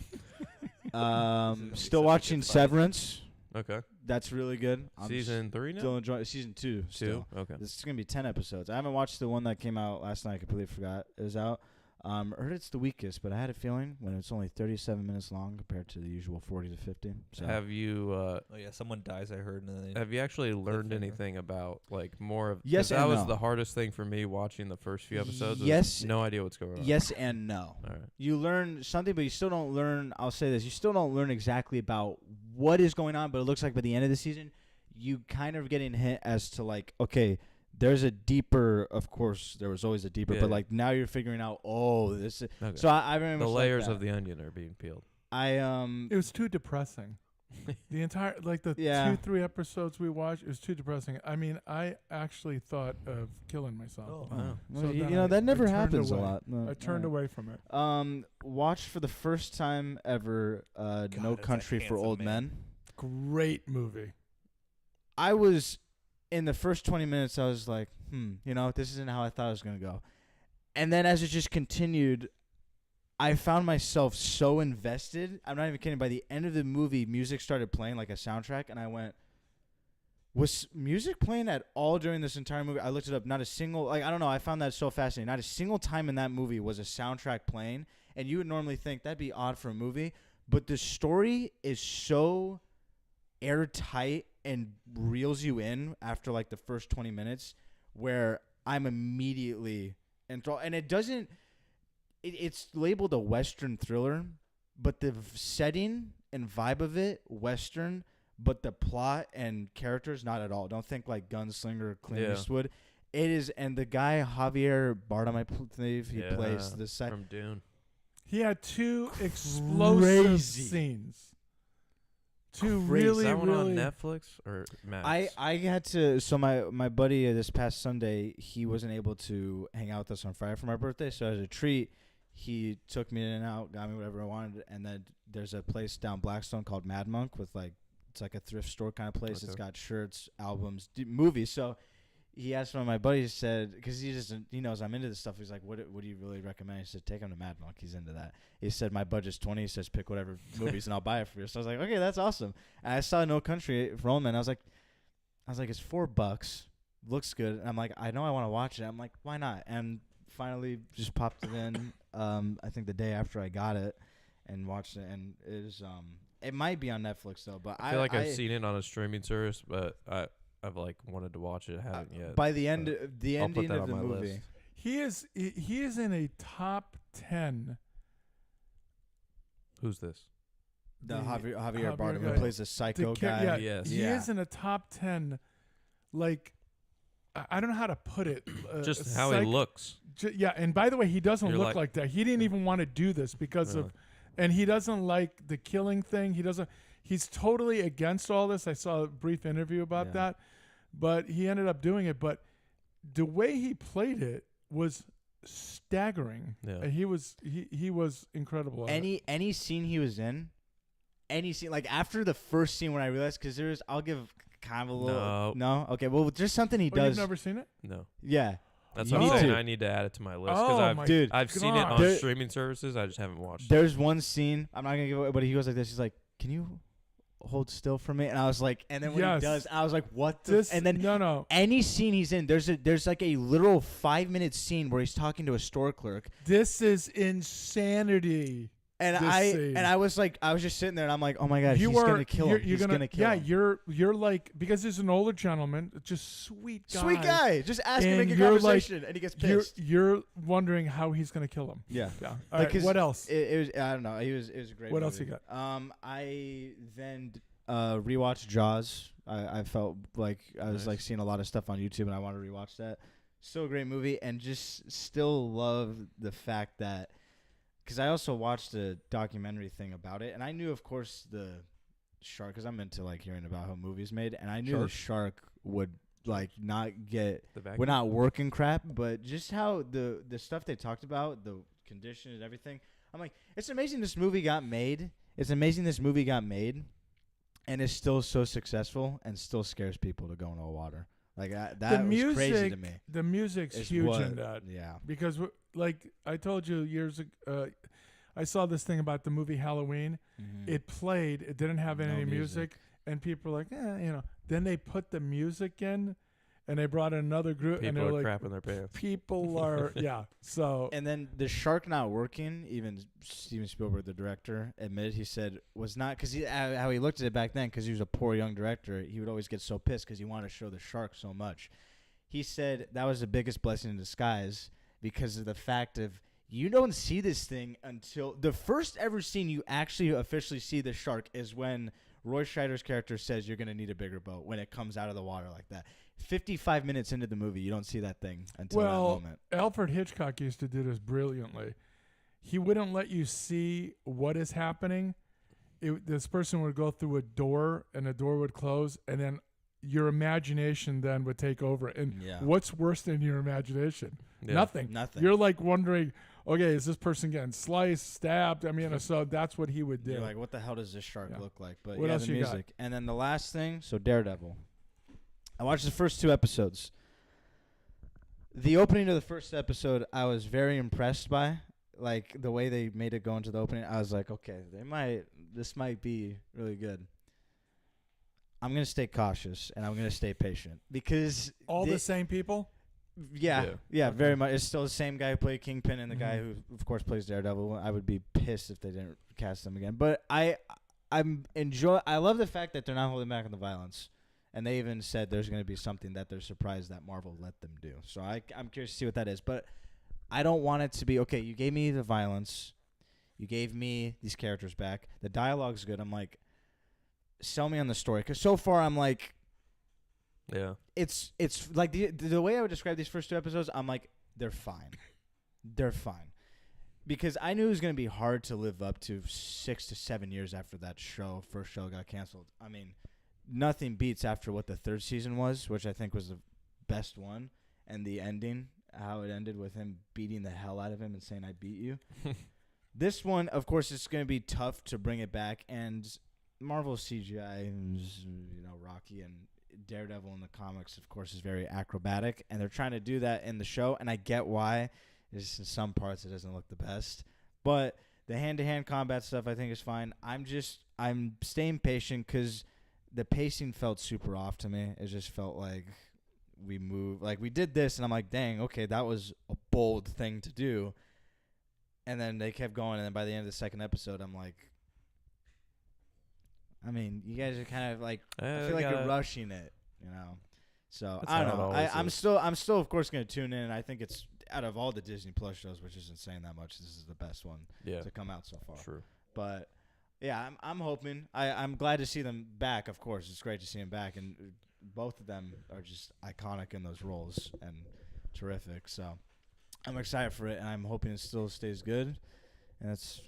gonna be Still such a watching good fight. Severance. Okay. That's really good. I'm Season 3 now? still enjoying season 2. 2? Still. Okay. This is gonna be 10 episodes. I haven't watched the one that came out last night. I completely forgot it was out. I heard it's the weakest, but I had a feeling when it's only 37 minutes long compared to the usual 40 to 50. So Have you Oh yeah, someone dies. I heard. And then have you actually learned Cliffhanger. anything about like more of? 'cause Yes that and was no. the hardest thing for me watching the first few episodes. was Yes. no idea what's going on. yes and no. All right. You learn something, but you still don't learn. I'll say this: you still don't learn exactly about what is going on. But it looks like by the end of the season, you kind of getting a hint as to like, okay, there's a deeper. Of course, there was always a deeper, Yeah. but like now you're figuring out. Oh, this. Is, Okay. so I very much The like layers that. of the onion are being peeled. I It was too depressing. The entire, like the Yeah. 2-3 episodes we watched, it was too depressing. I mean, I actually thought of killing myself. Oh. Wow. Well, So you then know I that never turned happens away. a lot. No, I turned alright. away from it. Watched for the first time ever No that's a Country for handsome Old man. Men. Great movie. I was in the first 20 minutes I was like, this isn't how I thought it was going to go. And then as it just continued, I found myself so invested. I'm not even kidding. By the end of the movie, music started playing like a soundtrack and I went, was music playing at all during this entire movie? I looked it up. Not a single, like, I don't know. I found that so fascinating. Not a single time in that movie was a soundtrack playing. And you would normally think that'd be odd for a movie. But the story is so airtight and reels you in after, like, the first 20 minutes where I'm immediately enthralled. And it doesn't, it's labeled a Western thriller, but the setting and vibe of it, Western, but the plot and characters, not at all. Don't think like Gunslinger or Clint Yeah. Eastwood. It is, and the guy Javier Bardem, I believe he Yeah, plays the second. from Dune. He had 2 explosive Crazy. scenes. 2 Crazy. really, Is that one really. on Netflix or Max? I had to. So my buddy this past Sunday, he wasn't able to hang out with us on Friday for my birthday. So as a treat, he took me in and out, got me whatever I wanted, and then there's a place down Blackstone called Mad Monk with like it's like a thrift store kind of place. It's Okay. got shirts, albums, movies. So he asked one of my buddies, said, because he knows I'm into this stuff. He's like, what do you really recommend? He said, take him to Mad Monk. He's into that. He said, my budget's 20. He says, pick whatever movies and I'll buy it for you. So I was like, okay, that's awesome. And I saw No Country for Old Men. I was like, it's $4. Looks good. And I'm like, I know I want to watch it. I'm like, why not? And finally just popped it in. I think the day after I got it and watched it. And it is, it might be on Netflix though, but I feel like I've seen it on a streaming service, but I've like wanted to watch it. I haven't yet. by the end, but the I'll put ending that of on the my movie. list. He is in a top 10. Who's this? The The Javier Javier Bardem guy. who plays the psycho guy. Yeah, Yes. he Yeah. is in a top 10. Like, I don't know how to put it. Just how he looks. Yeah, and by the way, he doesn't You're look like- like that. He didn't even want to do this because of, and he doesn't like the killing thing. He doesn't. He's totally against all this. I saw a brief interview about that, but he ended up doing it. But the way he played it was staggering. Yeah. And he was incredible. at it. Any scene he was in, any scene, like after the first scene when I realized, because I'll give kind of a little. No. Okay. Well, just something he Oh, does. you've never seen it? No. Yeah. That's You what I'm need saying. to. I need to add it to my list Oh, because my Dude, I've seen it God. on There- streaming services. I just haven't watched it. There's one scene. I'm not gonna give it away, but he goes like this. He's like, "Can you hold still for me?" And I was like, and then when Yes. he does, I was like, "What?" The This and then no. any scene he's in, there's like a literal 5-minute scene where he's talking to a store clerk, This is insanity. and This scene. I was just sitting there, and I'm like, "Oh my god, You he's are gonna kill him. You're He's gonna kill yeah, him." you're like, because he's an older gentleman, just sweet guy. Sweet guy, just ask him to And make a you're like- conversation, and he gets pissed. You're wondering how he's gonna kill him. Yeah. Yeah. All Like, right, 'cause what else? It was I don't know. It was a great. What else movie. you got? I then rewatched Jaws. I felt like I was Nice. like seeing a lot of stuff on YouTube, and I wanted to rewatch that. Still a great movie, and just still love the fact that because I also watched a documentary thing about it, and I knew, of course, the shark because I'm into like hearing about how movies made, and I knew the shark would like not get The vacuum? we're not working crap, but just how the stuff they talked about, the condition and everything. I'm like, it's amazing this movie got made. It's amazing this movie got made, and is still so successful and still scares people to go into the water. Like that the was music, crazy to me. The music's Is huge what- in that. Yeah. Because like I told you years ago, I saw this thing about the movie Halloween. It played. It didn't have No any music. music, and people were like, Then they put the music in, and they brought in another group, and People they're are like, crapping their pants. people are So And then the shark not working, even Steven Spielberg, the director, admitted, he said, was not because how he looked at it back then, because he was a poor young director, he would always get so pissed because he wanted to show the shark so much. He said that was the biggest blessing in disguise because of the fact of you don't see this thing until the first ever scene you actually officially see the shark is when Roy Scheider's character says you're going to need a bigger boat when it comes out of the water like that. 55 minutes into the movie, you don't see that thing until that moment. Alfred Hitchcock used to do this brilliantly. He wouldn't let you see what is happening. This person would go through a door, and the door would close, and then your imagination then would take over. And Yeah. what's worse than your imagination? Yeah. Nothing. Nothing. You're like wondering, okay, is this person getting sliced, stabbed? I mean, so that's what he would do. You're like, what the hell does this shark Yeah. look like? But What yeah, else the you got? music. And then the last thing, so Daredevil. I watched the first 2 episodes. The opening of the first episode, I was very impressed by. Like, the way they made it go into the opening, I was like, okay, this might be really good. I'm going to stay cautious, and I'm going to stay patient. Because All the same people? yeah, Yeah. very much. It's still the same guy who played Kingpin and the guy Mhm. who, of course, plays Daredevil. I would be pissed if they didn't cast him again. But I love the fact that they're not holding back on the violence, and they even said there's going to be something that they're surprised that Marvel let them do. So I'm curious to see what that is. But I don't want it to be okay. You gave me the violence, you gave me these characters back. The dialogue's good. I'm like, sell me on the story, because so far I'm like. Yeah. It's like the way I would describe these first 2 episodes, I'm like, they're fine. They're fine. Because I knew it was going to be hard to live up to 6 to 7 years after that first show got canceled. I mean, nothing beats after what the 3rd season was, which I think was the best one, and the ending, how it ended with him beating the hell out of him and saying, I beat you. This one, of course, it's going to be tough to bring it back, and Marvel's CGI is, rocky, and Daredevil in the comics, of course, is very acrobatic, and they're trying to do that in the show, and I get why. It's in some parts it doesn't look the best, but the hand-to-hand combat stuff I think is fine. I'm staying patient because the pacing felt super off to me. It just felt like we did this, and I'm like, dang, okay, that was a bold thing to do, and then they kept going, and then by the end of the 2nd episode, I'm like, I mean, you guys are kind of like, I feel like you're rushing it, So That's I don't how it know. always I'm is. still, of course, going to tune in. I think it's out of all the Disney Plus shows, which isn't saying that much, this is the best one Yeah. to come out so far. True. But yeah, I'm hoping. I'm glad to see them back. Of course, it's great to see them back, and both of them are just iconic in those roles and terrific. So I'm excited for it, and I'm hoping it still stays good. And that's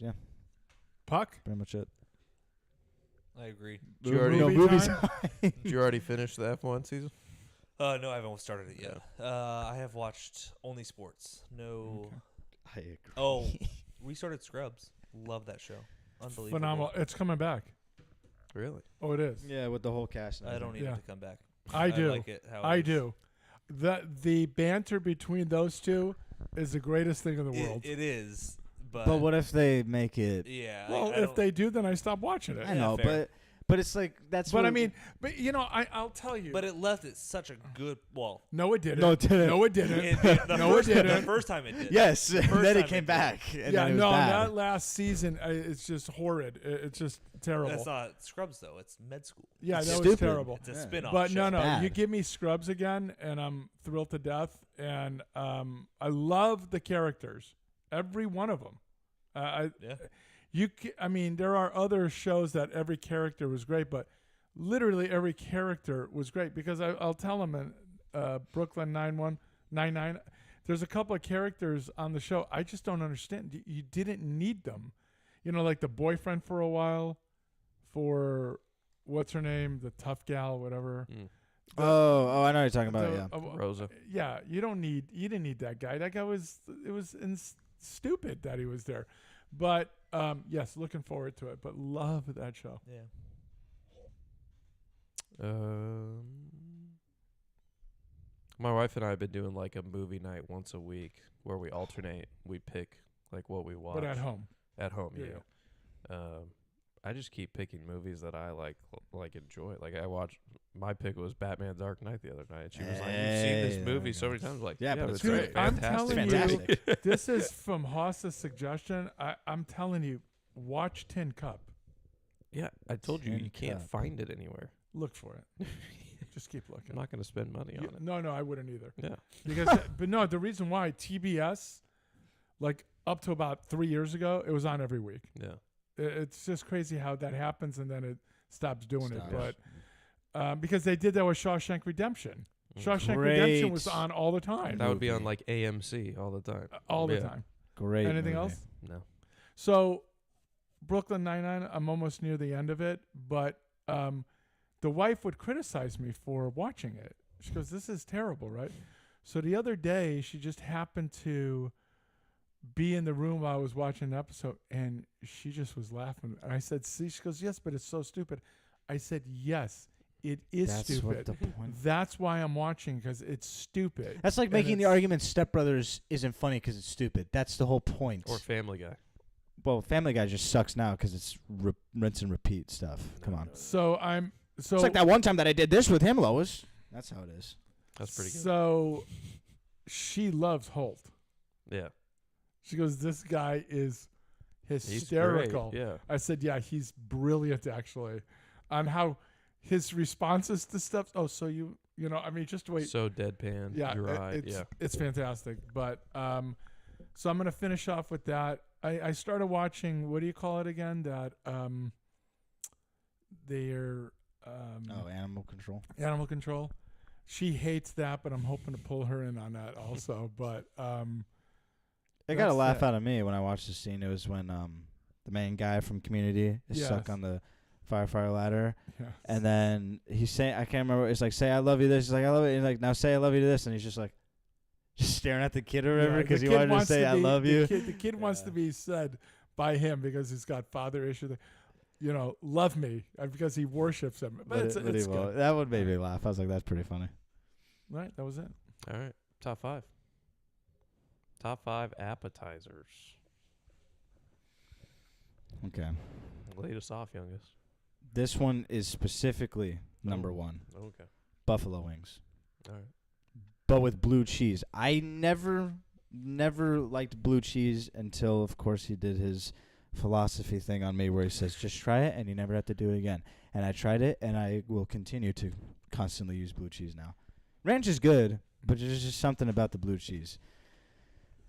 Puck? pretty much it. I agree. Did you already, Movie movies. time? did you already finish the F1 season? No, I haven't started it yet. I have watched only sports. No. I agree. Oh, we started Scrubs. Love that show. Unbelievable. Phenomenal. It's coming back. Really? Oh, it is. Yeah, with the whole cast. And I don't need Yeah. it to come back. I do. like it how it I is. do. The banter between those two is the greatest thing in the world. It is, but But what if they make it? yeah. well, I if don't- they do, then I stop watching it. I know, fair. but it's like that's. But what I mean, but you know, I'll tell you. But it left it such a good. Well, no, it didn't. No, it didn't. No, it didn't. the No, first, it didn't. The first time it did. yes, and first then time it came it did. back. And Yeah, then it was no, bad. that last season, it's just horrid. It's just terrible. That's not Scrubs though. It's med school. Yeah, It's that was stupid. terrible. It's a Yeah. spin-off. But show. no, Bad. you give me Scrubs again, and I'm thrilled to death. And I love the characters, every one of them. Yeah. I mean, there are other shows that every character was great, but literally every character was great because I'll tell them in Brooklyn 99, there's a couple of characters on the show I just don't understand. You didn't need them, you know, like the boyfriend for a while, for what's her name, the tough gal, whatever. Oh, I know what you're talking about. The- Yeah. Rosa. Yeah, you didn't need that guy. That guy was stupid that he was there. But yes, looking forward to it. But love that show. Yeah. My wife and I have been doing like a movie night once a week where we alternate. We pick like what we watch. But at home. At home, Yeah. yeah. I just keep picking movies that I like enjoy. Like I watched. My pick was Batman: Dark Knight the other night. And she was like, "You've seen Hey, this there movie we so go. many times." Like, Yeah, but but it's it's great. I'm fantastic. telling Fantastic. you, this is from Haas's suggestion. I'm telling you, watch Tin Cup. Yeah, I told you Tin you can't Cup. find it anywhere. Look for it. Just keep looking. I'm not going to spend money on it. No, I wouldn't either. Yeah. Because, but no, the reason why TBS, like up to about 3 years ago, it was on every week. Yeah. It's just crazy how that happens and then it stops doing Stops. it. But because they did that with Shawshank Redemption. Shawshank Great. Redemption was on all the time. That would be on movie. like AMC all the time. all the Yeah. time. Great. Anything movie. else? No. So, Brooklyn Nine-Nine, I'm almost near the end of it, but the wife would criticize me for watching it. She goes, "This is terrible, right?" So the other day, she just happened to be in the room while I was watching an episode, and she just was laughing. And I said, "See?" She goes, "Yes, but it's so stupid." I said, "Yes, it is That's stupid. what the point. That's why I'm watching, because it's stupid." That's like And making the it's- argument Step Brothers isn't funny because it's stupid. That's the whole point. Or Family Guy. Well, Family Guy just sucks now because it's rinse and repeat stuff. Come on. So It's like that one time that I did this with him, Lois. That's how it is. That's pretty good. So she loves Holt. Yeah. She goes, "This guy is He's hysterical." great. Yeah. I said, "Yeah, he's brilliant, actually," on how his responses to stuff. Oh, so you know, I mean, just wait. So deadpan, Yeah, dry. Yeah. it's fantastic. But so I'm gonna finish off with that. I started watching. What do you call it again? That they're Animal Control. Animal Control. She hates that, but I'm hoping to pull her in on that also. But It got a That's laugh it. out of me when I watched the scene. It was when the main guy from Community is stuck Yes. on the firefighter ladder, yeah. and then he's saying, I can't remember. It's like, say I love you this. He's like, I love it. And like, now say I love you to this, and he's just like, just staring at the kid or whatever Yeah, because the he kid wanted to wants say I be- love the you. The kid wants to be said by him because he's got father issue. You know, love me because he worships him. But it's he good. won't. That one made me laugh. I was like, that's pretty funny. Right, that was it. All right. Top 5. Top 5 appetizers. Okay. Lead us off, youngest. This one is specifically number 1, Okay. buffalo wings, All right. but with blue cheese. I never liked blue cheese until, of course, he did his philosophy thing on me where he says, just try it and you never have to do it again. And I tried it, and I will continue to constantly use blue cheese now. Ranch is good, but there's just something about the blue cheese.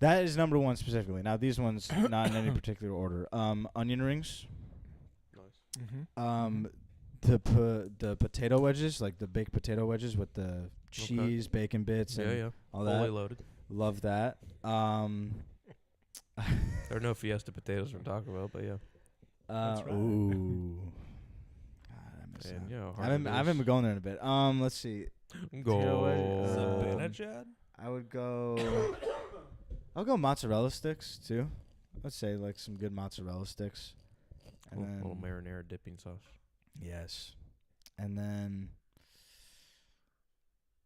That is number one specifically. Now these ones not in any particular order. Onion rings. Mm-hmm. The potato wedges, like the baked potato wedges with the cheese, bacon bits, and all Fully that. loaded. Love that. There are no Fiesta potatoes from Taco Bell, but yeah. That's right. Ooh. God, I miss And, that. you know, I haven't been going there in a bit. Let's see. Potato wedges, Zibanejad? I would go. I'll go mozzarella sticks too. Let's say like some good mozzarella sticks. And little then marinara dipping sauce. yes, and then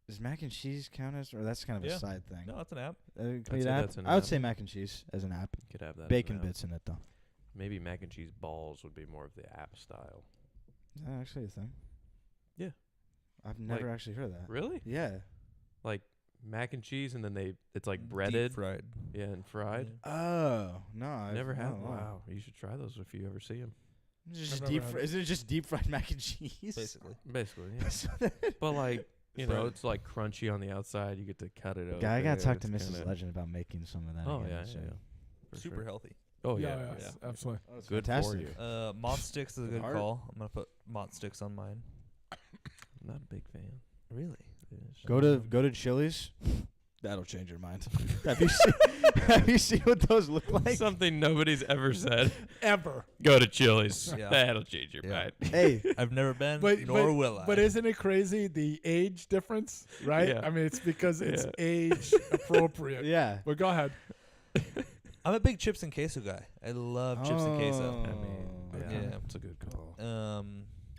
does mac and cheese count as, or that's kind of Yeah. a side thing? No, it's an app. Can I'd be say an app? that's an I would app. say mac and cheese as an app. Could have that. as Bacon an app. bits in it though. Maybe mac and cheese balls would be more of the app style. Is that actually a thing? Yeah. I've never Like- actually heard of that. Really? Yeah. Like mac and cheese, and then it's like breaded, Deep fried. yeah, and fried. Oh no, I've Never had. oh, Wow, you should try those if you ever see them. Just I've deep. never had Isn't it just deep fried mac and cheese? Basically. Basically, yeah. But like, you know, it's like crunchy on the outside. You get to cut it open. I gotta talk to It's Mrs. kinda- Legend about making some of that. Oh again, yeah, so. yeah, for Super sure. healthy. Oh yeah, yeah, yeah, absolutely. Oh, it's Good fantastic. for you. Mott sticks is a good Heart. call. I'm gonna put Mott sticks on mine. I'm not a big fan. Really? Go to Chili's. That'll change your mind. have you seen what those look like? Something nobody's ever said. Ever. Go to Chili's. Yeah. That'll change your Yeah. mind. Hey, I've never been, But nor will I. But isn't it crazy the age difference, right? Yeah. I mean, it's because it's Yeah. age appropriate. yeah. But go ahead. I'm a big chips and queso guy. I love chips and queso. I mean, Oh, yeah, Yeah. it's a good call.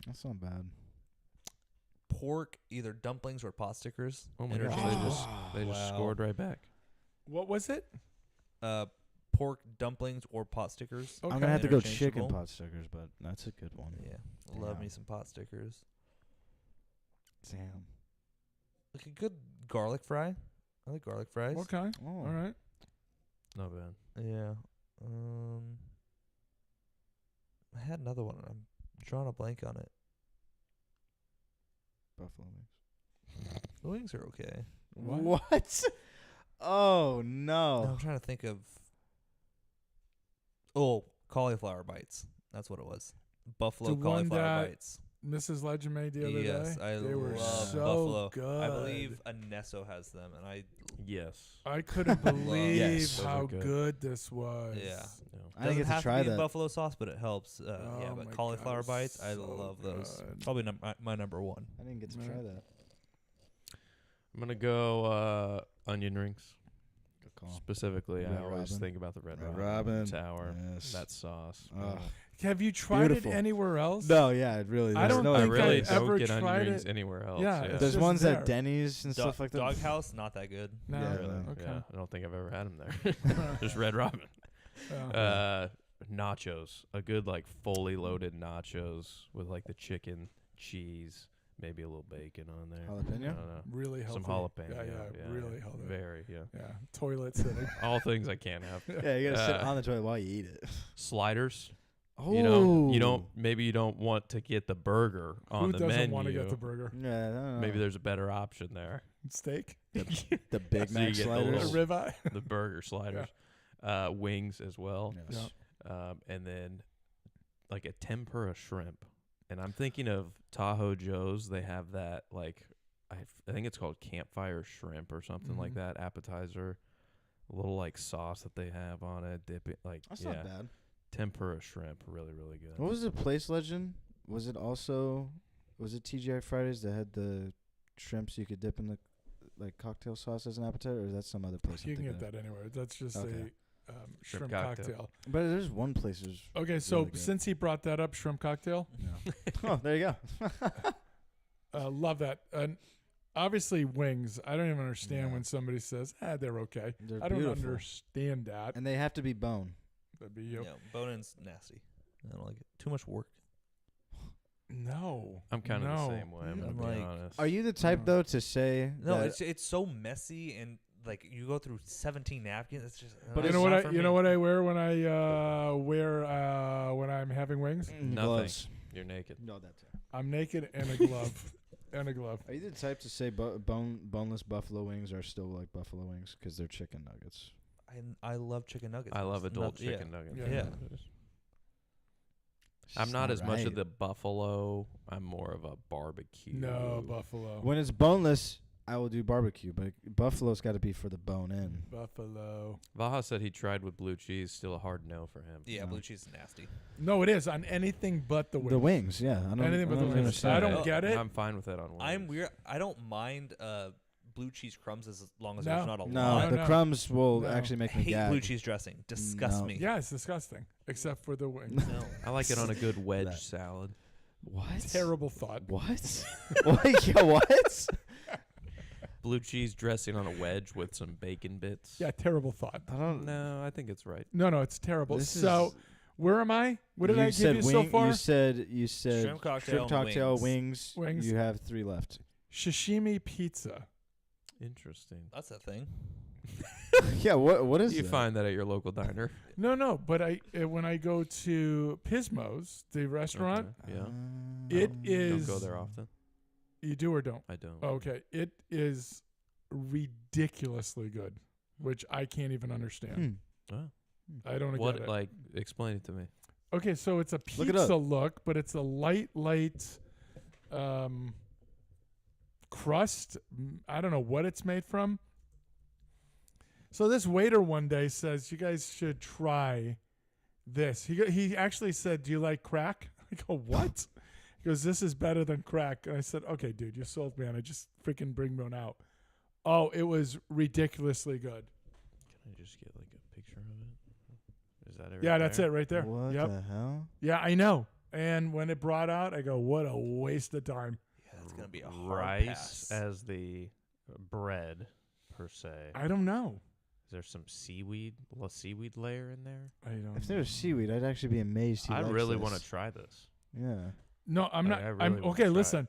That's not bad. Pork, either dumplings or pot stickers. Oh my gosh, interchangeable. they just Wow. scored right back. What was it? Pork dumplings or pot stickers. Okay. I'm gonna have to go chicken Interchangeable. pot stickers, but that's a good one. Yeah, love Yeah. me some pot stickers. Damn. Like a good garlic fry. I like garlic fries. Okay. Oh. All right. Not bad. Yeah. I had another one. I'm drawing a blank on it. Buffalo wings. The wings are okay. What? Oh No, no. I'm trying to think of. Oh, cauliflower bites. That's what it was. Buffalo The one cauliflower that bites. Mrs. Legend made the other Yes, day. I They were love so buffalo. good. I believe Anesso has them, and I Yes. I couldn't believe Yes. Those how are good. good this was. yeah. No. I Doesn't didn't get to have try to be in that. buffalo sauce, but it helps. Yeah, Oh but my cauliflower God, bites, I so love those. good. Probably my number one. I didn't get to Right. try that. I'm gonna go onion rings. Good call. Specifically, I Red always Robin. think about the Red, Red Robin Robin. tower. Yes. That sauce. Ugh. Have you tried Beautiful. it anywhere else? No, yeah, it really. I there's don't no I think really I've don't ever get onion tried rings it. anywhere else. Yeah, Yeah, it's There's just ones there. at Denny's and stuff like that. Doghouse, not that good. No. Yeah, really. Okay. Yeah, I don't think I've ever had them there. Just Red Robin. Yeah. Nachos, a good like fully loaded nachos with like the chicken, cheese, maybe a little bacon on there. Jalapeno? I don't know. Really healthy. Some jalapeno. Yeah, really healthy. Very, yeah. Yeah. Toilet sitting. All things I can't have. Yeah, you gotta sit Uh, on the toilet while you eat it. Sliders. Oh, You don't. Maybe you don't want to get the burger on Who the doesn't menu. want to get the burger? Yeah, no. Maybe there's a better option there. Steak? the Big So you Mac get the A sliders. little- ribeye? The burger sliders, wings as well, Yes. and then like a tempura shrimp. And I'm thinking of Tahoe Joe's. They have that like I think it's called campfire shrimp or something like Mhm. that appetizer. A little like sauce that they have on it. Dip it like That's yeah. not bad. Tempura shrimp, really really good. What was the place legend? Was it TGI Fridays that had the shrimps you could dip in the like cocktail sauce as an appetizer, or is that some other place? You I'm can get thinking that anywhere. That's just Okay. a Shrimp shrimp cocktail. cocktail. of? But there's one place. There's Okay, so Really good. since he brought that up, shrimp cocktail, oh, there you go. love that. And obviously, wings. I don't even understand Yeah. when somebody says, they're okay. They're I don't beautiful. understand that. And they have to be bone. That'd be you. Yeah, bone-in's nasty. I don't like it. Too much work. No. I'm kind of no. the same way. I'm Yeah. gonna be Like, honest. Are you the type No. though to say No, that it's so messy and like you go through 17 napkins. It's just. But You it's know what not I? for You me. know what I wear when I when I'm having wings? Nothing. gloves? You're naked. No, that too. I'm naked and a glove, and a glove. Are you the type to say boneless buffalo wings are still like buffalo wings because they're chicken nuggets? I love chicken nuggets. I love It's adult not- chicken nuggets. Yeah. Yeah. I'm not as much of right. the buffalo. I'm more of a barbecue. No, buffalo. When it's boneless, I will do barbecue, but buffalo's got to be for the bone in. Buffalo. Vaha said he tried with blue cheese. Still a hard no for him. Yeah, No. blue cheese is nasty. No, it is on anything but the wings. The wings, yeah. I don't, Anything but the wings. understand I don't that. get it. I'm fine with that on wings. I'm weird. I don't mind blue cheese crumbs as long as No. there's not a No, lot. the no. crumbs will No. actually I make me hate gag. blue cheese dressing. Disgusts No. me. Yeah, it's disgusting. Except for the wings. No. I like it on a good wedge That. salad. What? Terrible thought. What? What? Yeah, what? Blue cheese dressing on a wedge with some bacon bits. Yeah, terrible thought. I don't No, I think it's right. No, it's terrible. This So, is- where am I? What did I give said you so far? You said Shrimp cocktail and wings. Wings. You have 3 left. Sashimi pizza. Interesting. That's a thing. Yeah, what is You that? find that at your local diner. No, but when I go to Pismo's, the restaurant, Okay, Yeah. it Don't is. go there often. You do or don't? I don't. Okay, it is ridiculously good, which I can't even understand. Hmm. Oh. I don't What? get it. Like, explain it to me. Okay, so it's a Look it pizza up. look, but it's a light crust. I don't know what it's made from. So this waiter one day says, "You guys should try this." He actually said, "Do you like crack?" I go, "What?" He goes, "This is better than crack." And I said, "Okay, dude, you sold me on it. Just freaking bring one out." Oh, it was ridiculously good. Can I just get like a picture of it? Is that it? Yeah, right that's there? it right there. What Yep. the hell? Yeah, I know. And when it brought out, I go, "What a waste of time." Yeah, it's gonna be a hard rice pass. as the bread per se. I don't know. Is there some seaweed layer in there? I don't. If there was seaweed, I'd actually be amazed. He I likes really this. want to try this. Yeah. No, I'm not. I really I'm wanna okay. try Listen.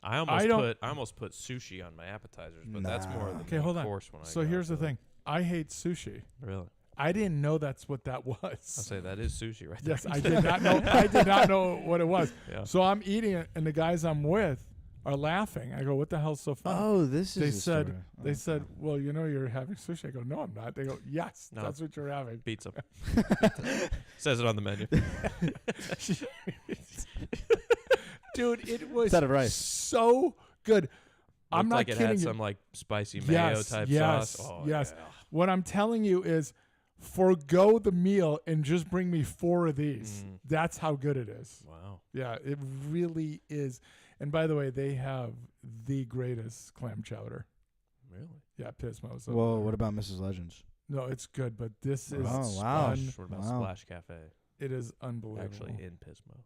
I almost put sushi on my appetizers, but that's more of Nah. the Okay, main hold on. course when I So go, here's I the feel thing. I hate sushi. like. Really? I didn't know that's what that was. I'll say that is sushi right there. Yes, I did not know. I did not know what it was. Yeah. So I'm eating it, and the guys I'm with are laughing. I go, "What the hell's so funny?" Oh, this is. They the said. story. They Okay. said, "Well, you know, you're having sushi." I go, "No, I'm not." They go, "Yes, No. that's what you're having." Pizza. Says it on the menu. Dude, it was Instead of rice. so good. I'm Looked not like it kidding had you. some like spicy mayo Yes, type yes, sauce. Oh, yes. yeah. What I'm telling you is, forgo the meal and just bring me 4 of these. Mm. That's how good it is. Wow. Yeah, it really is. And by the way, they have the greatest clam chowder. Really? Yeah, Pismo's. Whoa, what about Mrs. Legends? No, it's good, but this is Oh, wow. What about Wow. Splash Cafe? it is unbelievable. Actually, in Pismo.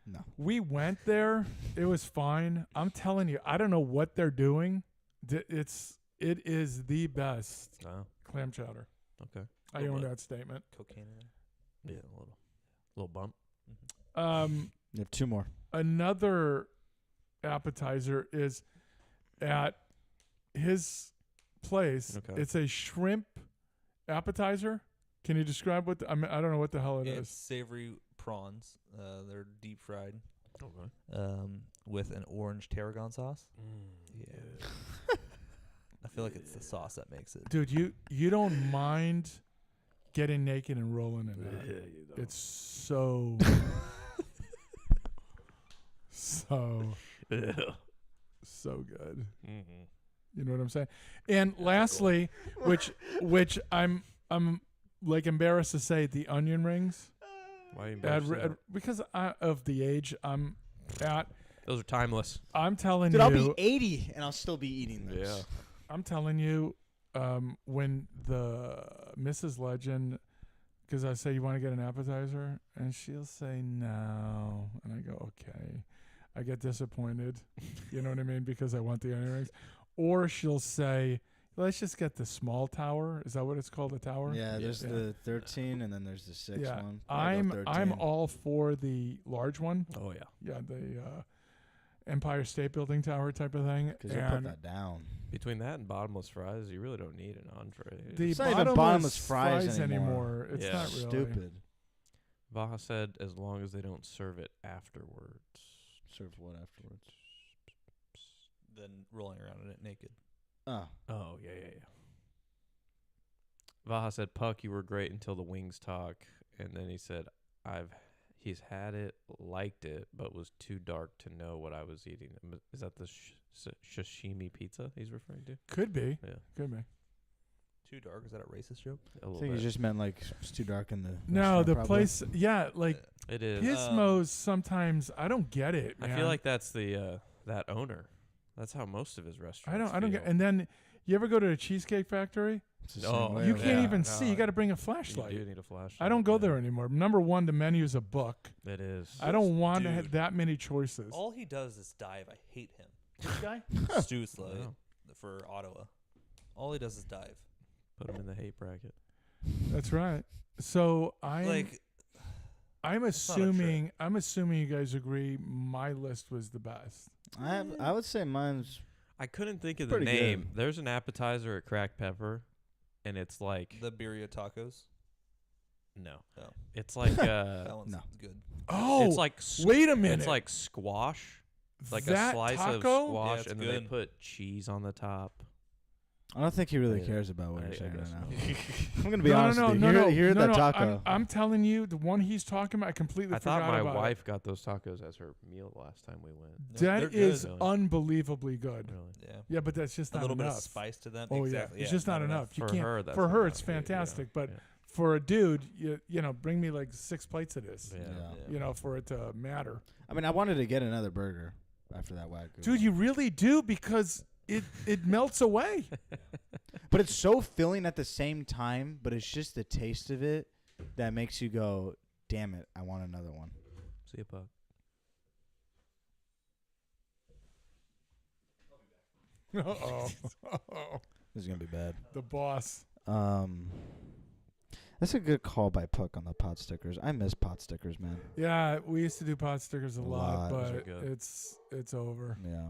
No. We went there. It was fine. I'm telling you, I don't know what they're doing. It is the best Oh, clam chowder. okay. I Little own bit. that statement. Cocaine in there. Yeah, a little bump. You have 2 more. Another appetizer is at his place. Okay. It's a shrimp appetizer. Can you describe what? I don't know what the hell it It's is. savory prawns. They're deep fried Okay. with an orange tarragon sauce. Mm. Yeah. I feel like it's the sauce that makes it. Dude, you don't mind getting naked and rolling in that. It's so so good. Mm-hmm. You know what I'm saying? And lastly, which I'm like embarrassed to say, the onion rings. Why are you embarrassed of that? Because of the age I'm at. Those are timeless. I'm telling Dude, you. I'll be 80 and I'll still be eating this. Yeah. I'm telling you, when the Mrs. Legend, because I say, "You want to get an appetizer?" and she'll say no, and I go, "Okay." I get disappointed, you know what I mean, because I want the onion rings. Or she'll say, "Let's just get the small tower." Is that what it's called, the tower? Yeah, there's Yeah. the 13 and then there's the 6 Yeah, one. I'll go I'm 13. all for the large one. Oh yeah. Yeah, the Empire State Building tower type of thing. Because you'll put And that down. Between that and bottomless fries, you really don't need an entree. the It's not even bottomless fries fries anymore. It's Yeah. not really. Stupid. Vaha said as long as they don't serve it afterwards. Serve what afterwards? Then rolling around in it naked. Oh. Oh yeah. Vaha said, "Puck, you were great until the wings talk," and then he said, he's had it, liked it, but was too dark to know what I was eating." Is that the sashimi pizza he's referring to? Could be. Yeah, Could be. Too dark? Is that a racist joke? a I little think he bit. just meant like it's too dark in the. No, restaurant, the probably. place. Yeah, like It is. Gizmos. Sometimes I don't get it. I Man. feel like that's the that owner. That's how most of his restaurants. I don't get. feel. And then you ever go to a Cheesecake Factory? It's the No, same way You over can't there. even no, see. You got to bring a You flashlight. do need a flashlight. I don't go yeah. there anymore. Number one, the menu's a book. It is. I don't want to Dude. have that many choices. All he does is dive. I hate him. This guy? Stu Slade Wow. for Ottawa. All he does is dive. Put him in the hate bracket. That's right. So I'm Like, I'm not a assuming you guys agree my list was the best. I would say mine's. I couldn't think of the Pretty name. good. There's an appetizer at Cracked Pepper, and it's like the birria tacos. no, No. it's like That one's no. good. Oh, it's like wait a minute. It's like squash, like that a slice of taco? squash, Yeah, it's and then they good. put cheese on the top. I don't think he really Yeah. cares about what I- you're I saying right guess now. not. I'm gonna be honest with you. Here no, that taco. I'm telling you, the one he's talking about, I completely I forgot thought my about it. wife got those tacos as her meal last time we went. They're That good. is Really? unbelievably good. Really? Yeah. Yeah, but that's just A not little bit enough. of spice to them. Oh exactly. yeah, it's just not enough. You For can't. her, that's for her, enough. it's Yeah, fantastic, but yeah. for a dude, you know, bring me like 6 plates of this. Yeah. Yeah. You know, for it to matter. I mean, I wanted to get another burger after that wagyu. Dude, you really do because it melts away. But it's so filling at the same time. But it's just the taste of it that makes you go, "Damn it, I want another one." See you, Puck. Uh-oh. This is gonna be bad. The boss. That's a good call by Puck on the pot stickers. I miss pot stickers, man. Yeah, we used to do pot stickers a lot, lot. Those are but good. it's over. Yeah.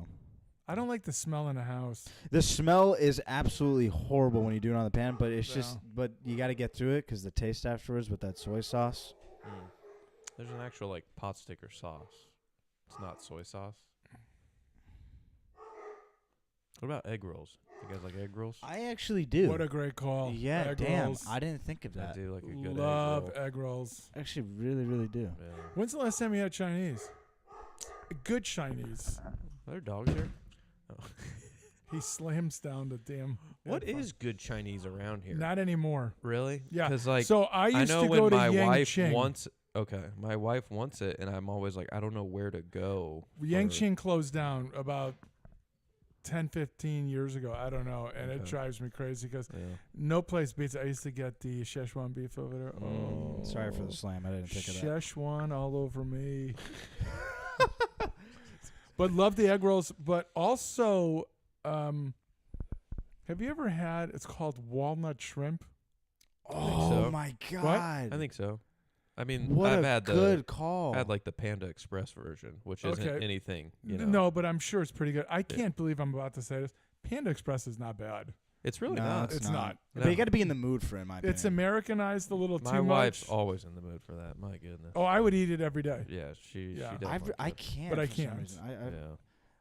I don't like the smell in the house. The smell is absolutely horrible when you do it on the pan, but it's just, Yeah. but you got to get through it because the taste afterwards with that soy sauce. There's an actual like pot sticker sauce. It's not soy sauce. What about egg rolls? You guys like egg rolls? I actually do. What a great call. Yeah, Egg damn. rolls. I didn't think of I that. do like a good Love egg roll. egg rolls. Actually, really, really do. Yeah. When's the last time you had Chinese? Good Chinese. Are there dogs here? Oh. He slams down the damn. What headphone. is good Chinese around here? Not anymore. Really? Yeah. Because like So I used know to when go to my Yang wife Ching. wants. Okay, my wife wants it, and I'm always like, I don't know where to go. Yang for- Ching closed down about 10, 15 years ago. I don't know. And it Okay. drives me crazy because Yeah. no place beats it. I used to get the Szechuan beef over there. Oh. Sorry for the slam. I didn't think of that. Szechuan all over me. But love the egg rolls. But also, have you ever had, it's called walnut shrimp? Oh, so. my God. I think so. I mean, What I've a had good the call. had like the Panda Express version, which isn't Okay. anything. You know, No, but I'm sure it's pretty good. I can't believe I'm about to say this. Panda Express is not bad. it's really No, not. It's not. But No. you got to be in the mood for it, in my It's opinion. Americanized a little My too wife's much. always in the mood for that. My goodness. Oh, I would eat it every day. Yeah, she Yeah. definitely I could. can't. But I for some can't. reason. Yeah.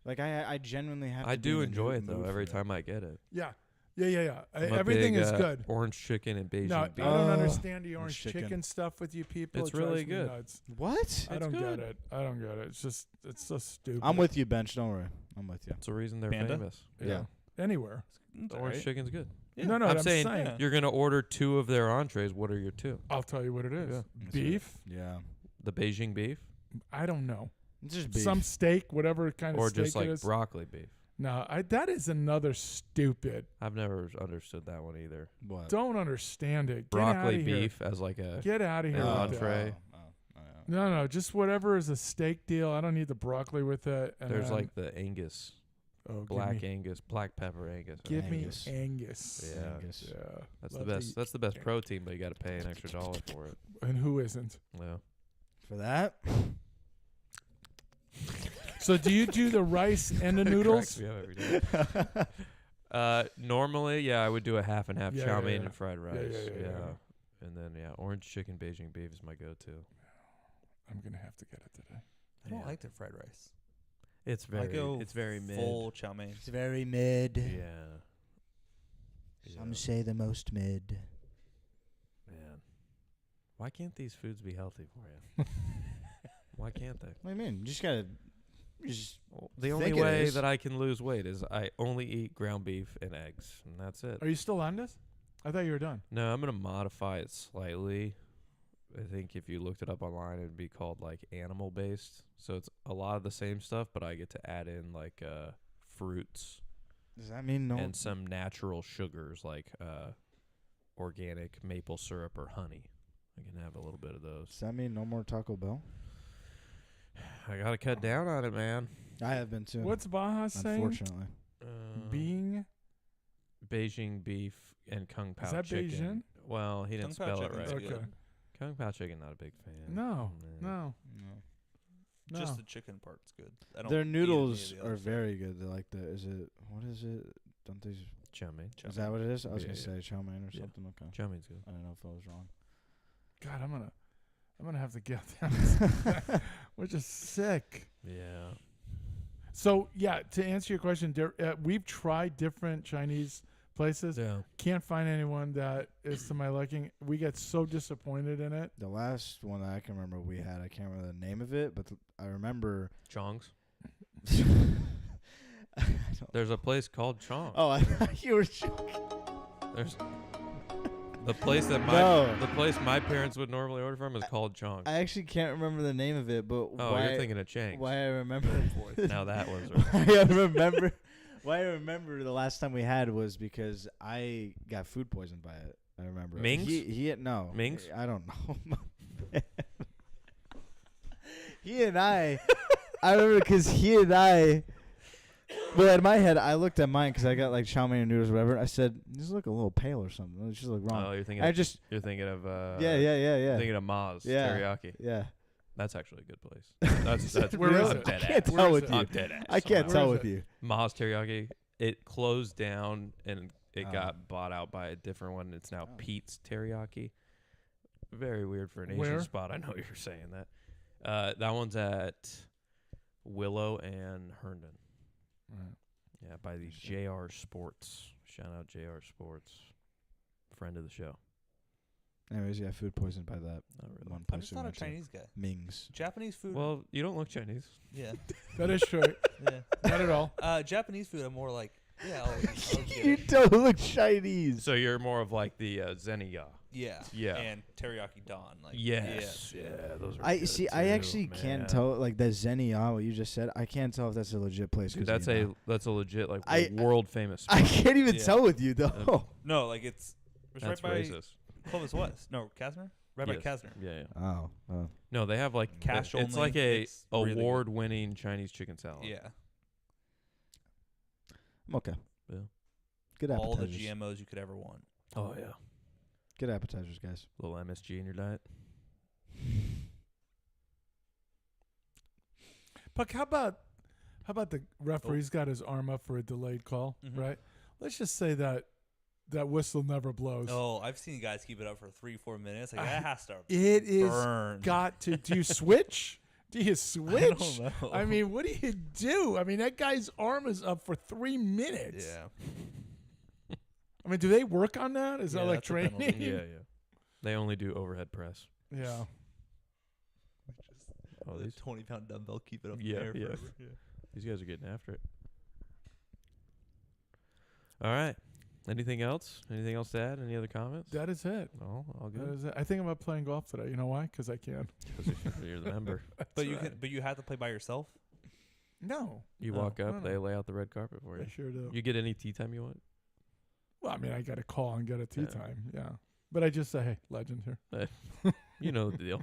Like, I genuinely have to I be do in the enjoy it mood though for every it. time I get it. Yeah. I'm a Everything big, is good. Orange chicken and Beijing No, I beef. don't Oh, understand the orange chicken. chicken stuff with you people. It's It drives really me good. nuts. What? I It's don't good. get it. I don't get it. It's just, it's so stupid. I'm with you, Bench. Don't worry. I'm with you. It's the reason they're Panda? famous. Yeah. Anywhere. The orange chicken's good. No, I'm I'm saying saying. you're gonna order 2 of their entrees. What are your 2? I'll tell you what it is. Yeah. That's Beef. Yeah. The Beijing beef, I don't know. It's just beef. Some steak, whatever kind of or steak just it like is. broccoli beef? No, that is another stupid. I've never understood that one either. What? Don't understand it. Get Broccoli outta here. beef as like a Get out of here. an with that. entree. No, no, just whatever is a steak deal. I don't need the broccoli with it. And There's then- like the Angus, oh, black Angus, black pepper Angus. Give me Angus. Angus. Yeah. Angus. Yeah. That's Love the best. to That's the best Ang- protein, but you got to pay an extra $1 for it. And who isn't? Yeah. For that? So do you do the rice and the It noodles? cracks me up every day. Normally, yeah, I would do a half and half Yeah, chow yeah, mein yeah. and fried rice. yeah. And then orange chicken Beijing beef is my go-to. I'm gonna have to get it today. I don't Yeah. like their fried rice. It's I go very mid. full chow mein. It's very mid. Yeah. Some say the most mid. Why can't these foods be healthy for you? Why can't they? What do you mean? You just gotta. You just The think only it way is. that I can lose weight is I only eat ground beef and eggs, and that's it. Are you still on this? I thought you were done. No, I'm gonna modify it slightly. I think if you looked it up online, it'd be called like animal based. So it's a lot of the same stuff, but I get to add in like fruits Does that mean no? and some natural sugars like organic maple syrup or honey. I can have a little bit of those. Does that mean no more Taco Bell? I gotta cut down on it, man. I have been too. What's Baja saying? Unfortunately. Being Beijing beef and Kung Pao Is that chicken. Beijing? Well, he didn't Kung Pao spell it chicken's right. good. Okay. Kung Pao chicken, not a big fan. No, Nah. no. Just No. the chicken part's good. I don't Their eat any noodles of the are other stuff. very good. They're like the. Is it? What is it? Don't they? Chow mein. Chow Is that what it is? I was Yeah, gonna yeah. say chow mein or Yeah. something. Okay. Chow mein's good. I don't know if I was wrong. God, I'm gonna have to get down. We're just sick. Yeah. So yeah, to answer your question, we've tried different Chinese places. Yeah. Can't find anyone that is to my liking. We get so disappointed in it. The last one that I can remember we had, I can't remember the name of it, but I remember. Chong's. I don't- There's a place called Chong. Oh, I thought you were joking. There's the place that the place my parents would normally order from is called Chong. I actually can't remember the name of it, but Oh, why, you're thinking of Chang's. why I remember. Now that was Why I remember the last time we had was because I got food poisoned by it. I remember. Ming's? He no. Ming's? I don't know. He and I remember because he and I. Well, in my head, I looked at mine because I got like chow mein and noodles or whatever. I said, "These look a little pale or something. These just look wrong." Oh, you're thinking. I just You're thinking of. yeah. Thinking of Ma's Yeah. teriyaki. Yeah. That's actually a good place. That's Where is I'm it? dead I can't ass. tell Where with is you. I'm dead ass. I can't Where tell is with it? you. Ma's teriyaki. It closed down and it Oh. got bought out by a different one. It's now Oh. Pete's teriyaki. Very weird for an Asian Where? spot. I know you're saying that. That one's at Willow and Herndon. Yeah, by the JR Sports. Shout out JR Sports. Friend of the show. Anyways, yeah, food poisoned by that Not really. one I'm place. just we not a went to. Chinese guy. Ming's. Japanese food. Well, you don't look Chinese. yeah, That is true. yeah. Not at all. Japanese food, I'm more like, yeah, I'll get You it. don't look Chinese. So you're more of like the Zeniya. Yeah, Yeah. and teriyaki don. Like, Yes. yeah. Yeah, those are I good see. I too, actually can't man. tell. Like that Zenia, what you just said. I can't tell if that's a legit place. Dude, 'cause, that's you know. that's a legit like I- world famous. I can't even Yeah. tell with you though. No, like it's That's right by racist. Clovis West. No, Casner. Right Yes. by Casner. Yeah, yeah. Oh. No, they have like Cash it's only. like a It's really good. award-winning Chinese chicken salad. Yeah, I'm okay. Yeah. Good all the appetizers. GMOs you could ever want. Oh yeah. Good appetizers, guys. Little MSG in your diet. Puck, how about the referee's got his arm up for a delayed call, Mhm. right? Let's just say that whistle never blows. Oh, I've seen guys keep it up for 3-4 minutes. Like that has to It is burn. got to. Do you switch? Do you switch? I don't know. I mean, what do you do? I mean, that guy's arm is up for 3 minutes. yeah. I mean, do they work on that? Is Yeah, that like that's a penalty. training? Yeah, yeah. They only do overhead press. Yeah. Oh, The these 20-pound dumbbell, keep it up Yeah, in the air yeah. forever. Yeah. these guys are getting after it. All right. Anything else? Anything else to add? Any other comments? That is it. No, all That good. is it. I think about playing golf today. You know why? Because I can. 'Cause you're the member. But you right. can. But you have to play by yourself. No, You Oh, walk up, no, they no. lay out the red carpet for I you. sure do. You get any tea time you want? Well, I mean, I got to call and get a tea Yeah. time. Yeah. But I just say, hey, legend here. You know the deal.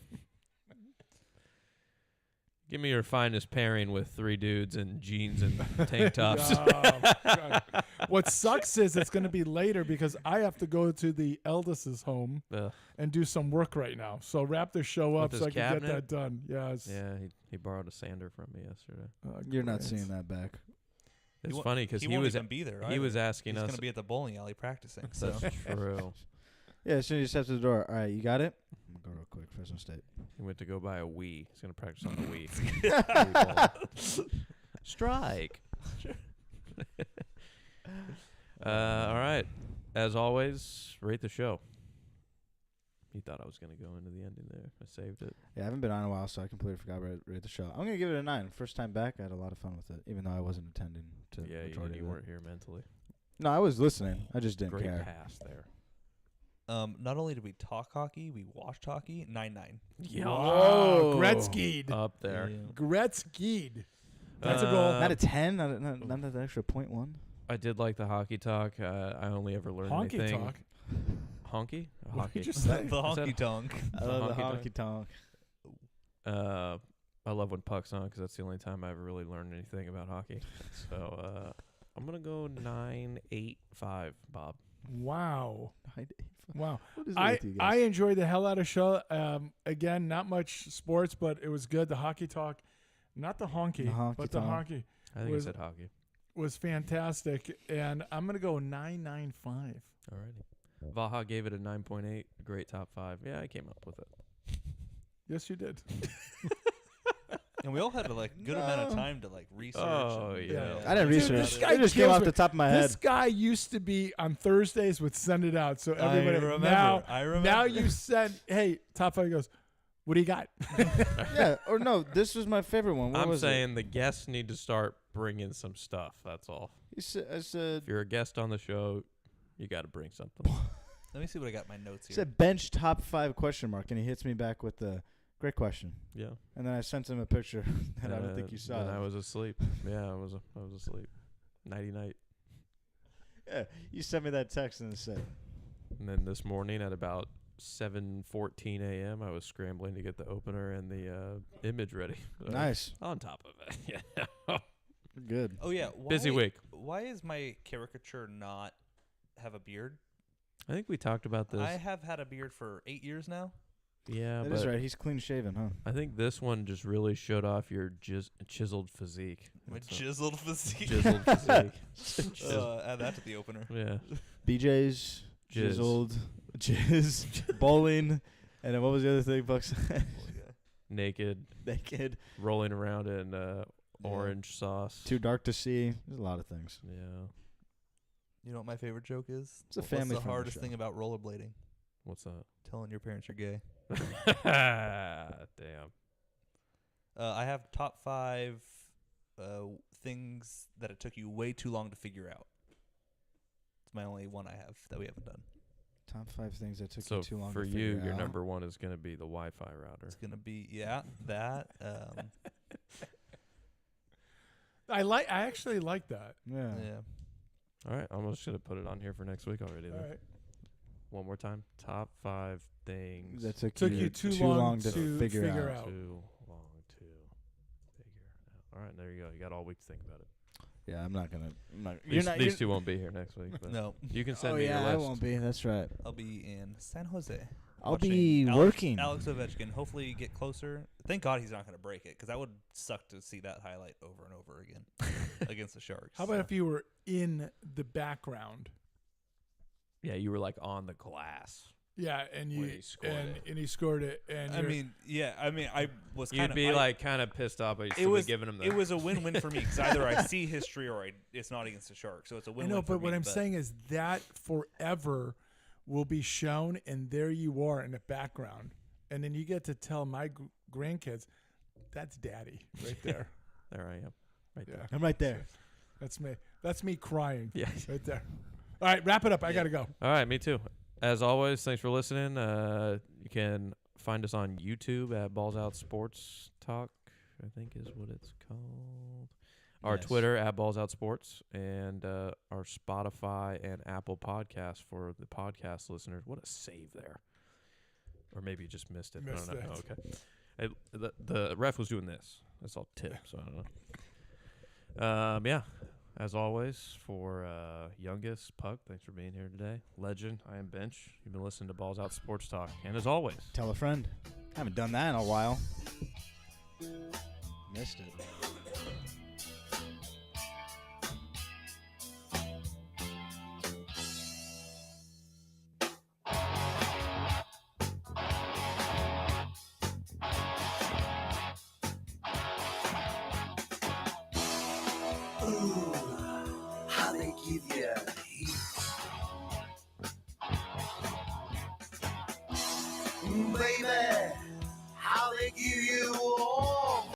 Give me your finest pairing with 3 dudes in jeans and tank tops. Oh, God. What sucks is it's going to be later because I have to go to the eldest's home Ugh. and do some work right now. So Raptors show up With so I his can cabinet? get that done. Yes. Yeah, he borrowed a sander from me yesterday. You're not great. seeing that back. It's won't- funny because he won't was even be there. he was asking He's us. gonna be at the bowling alley practicing. So That's true. Yeah, as soon as you step to the door. All right, you got it. I'm gonna go real quick. Fresno State. He went to go buy a Wii. He's gonna practice on the Wii. Wii ball. Strike. All right. As always, rate the show. He thought I was going to go into the ending there. I saved it. Yeah, I haven't been on in a while, so I completely forgot to rate the show. I'm gonna give it a 9. First time back, I had a lot of fun with it, even though I wasn't attending to the Yeah, majority you of it. weren't here mentally. No, I was listening. I just didn't Great care. pass there. Not only did we talk hockey, we watched hockey. 9-9. Yeah. Whoa, Gretzky'd. Up there. Gretzky'd. That's a goal. Not a 10. Not an extra 0.1. I did like the hockey talk. I only ever learned Honky anything. talk. Honky? What Hockey. did you say? The Is that- honky tonk. I love the honky honky tonk. I love when puck's on because that's the only time I ever really learned anything about hockey. So I'm going to go 9.85, Bob. Wow. Wow. What is it I with you guys? enjoyed the hell out of show. Again, not much sports, but it was good. The hockey talk, not the honky, The honky but the talk. honky I think Was- I said hockey. was fantastic. And I'm going to go 9.95. Alrighty. Vaha gave it a 9.8. Great top 5. Yeah, I came up with it. Yes, you did. And we all had a good amount of time to research. Oh, and, yeah. I didn't Dude, research. this guy It just came kills off me. the top of my This head. guy used to be on Thursdays with Send It Out. So everybody remember. now, I remember. now you send, hey, top 5 goes, what do you got? Yeah, or no, this was my favorite one. What I'm was saying the guests need to start bringing some stuff. That's all. it? I said, If you're a guest on the show, you got to bring something. Let me see what I got in my notes he here. said bench top 5 question mark, and he hits me back with the great question. Yeah. And then I sent him a picture that I don't think you saw. And I was asleep. Yeah, I was asleep. Nighty night. Yeah, you sent me that text and it said, And then this morning at about 7:14 a.m., I was scrambling to get the opener and the image ready. So nice, On top of it. Yeah. good. Oh yeah, Busy week. Why is my caricature not have a beard? I think we talked about this. I have had a beard for 8 years now. Yeah, That but is right. He's clean shaven, huh? I think this one just really showed off your chiseled physique. My It's a chiseled physique. chiseled physique. Add that to the opener. Yeah. BJ's, Jizz. Jizzled, Jizz, bowling, and then what was the other thing Buck said? Naked, Naked, rolling around in orange sauce. too dark to see. There's a lot of things. Yeah. You know what my favorite joke is? It's a What's family the friendly hardest show. thing about rollerblading? What's that? Telling your parents you're gay. Damn. I have top 5 things that it took you way too long to figure out. It's my only one I have that we haven't done. Top 5 things that took So you too long for to you, figure your out. number 1 is going to be the Wi-Fi router. It's gonna be that. I actually like that. Yeah. Yeah. All right, I'm just going to put it on here for next week already. All Then. right. One more time. Top 5 things. That took Took you you too long long to to figure figure out. out. Too long to figure out. All right, there you go. You got all week to think about it. Yeah, I'm not gonna. I'm not. These two won't be here next week. But No, You can send Oh me yeah, your I list. won't be. That's right. I'll be in San Jose. I'll watching be working. Alex Ovechkin. Hopefully, get closer. Thank God he's not going to break it because that would suck to see that highlight over and over again against the Sharks. How about if you were in the background? Yeah, you were like on the glass. Yeah, and When you he scored and, it. and he scored it. And I mean, I was kind You'd of be like kind of pissed off, but you'd it still was be giving him the. it was a win-win for me because either I see history or it's not against the Sharks, so it's a I win-win. know, for but what me, I'm saying is that forever will be shown, and there you are in the background, and then you get to tell my grandkids, "That's Daddy right there." There I am, right Yeah, there. I'm right there. that's me. That's me crying. Yeah. Right there. All right, wrap it up. I gotta go. All right, me too. As always, thanks for listening. You can find us on YouTube at Balls Out Sports Talk, I think is what it's called. Our Yes. Twitter at Balls Out Sports, and our Spotify and Apple Podcasts for the podcast listeners. What a save there. Or maybe you just missed it. Missed I don't know. it. Oh, okay. The ref was doing this. That's all tip, so I don't know. Yeah. As always, for Youngest, Puck, thanks for being here today. Legend, I am Bench. You've been listening to Balls Out Sports Talk. And as always, Tell a friend. Haven't done that in a while. Missed it. How they give you heat. Baby, how they give you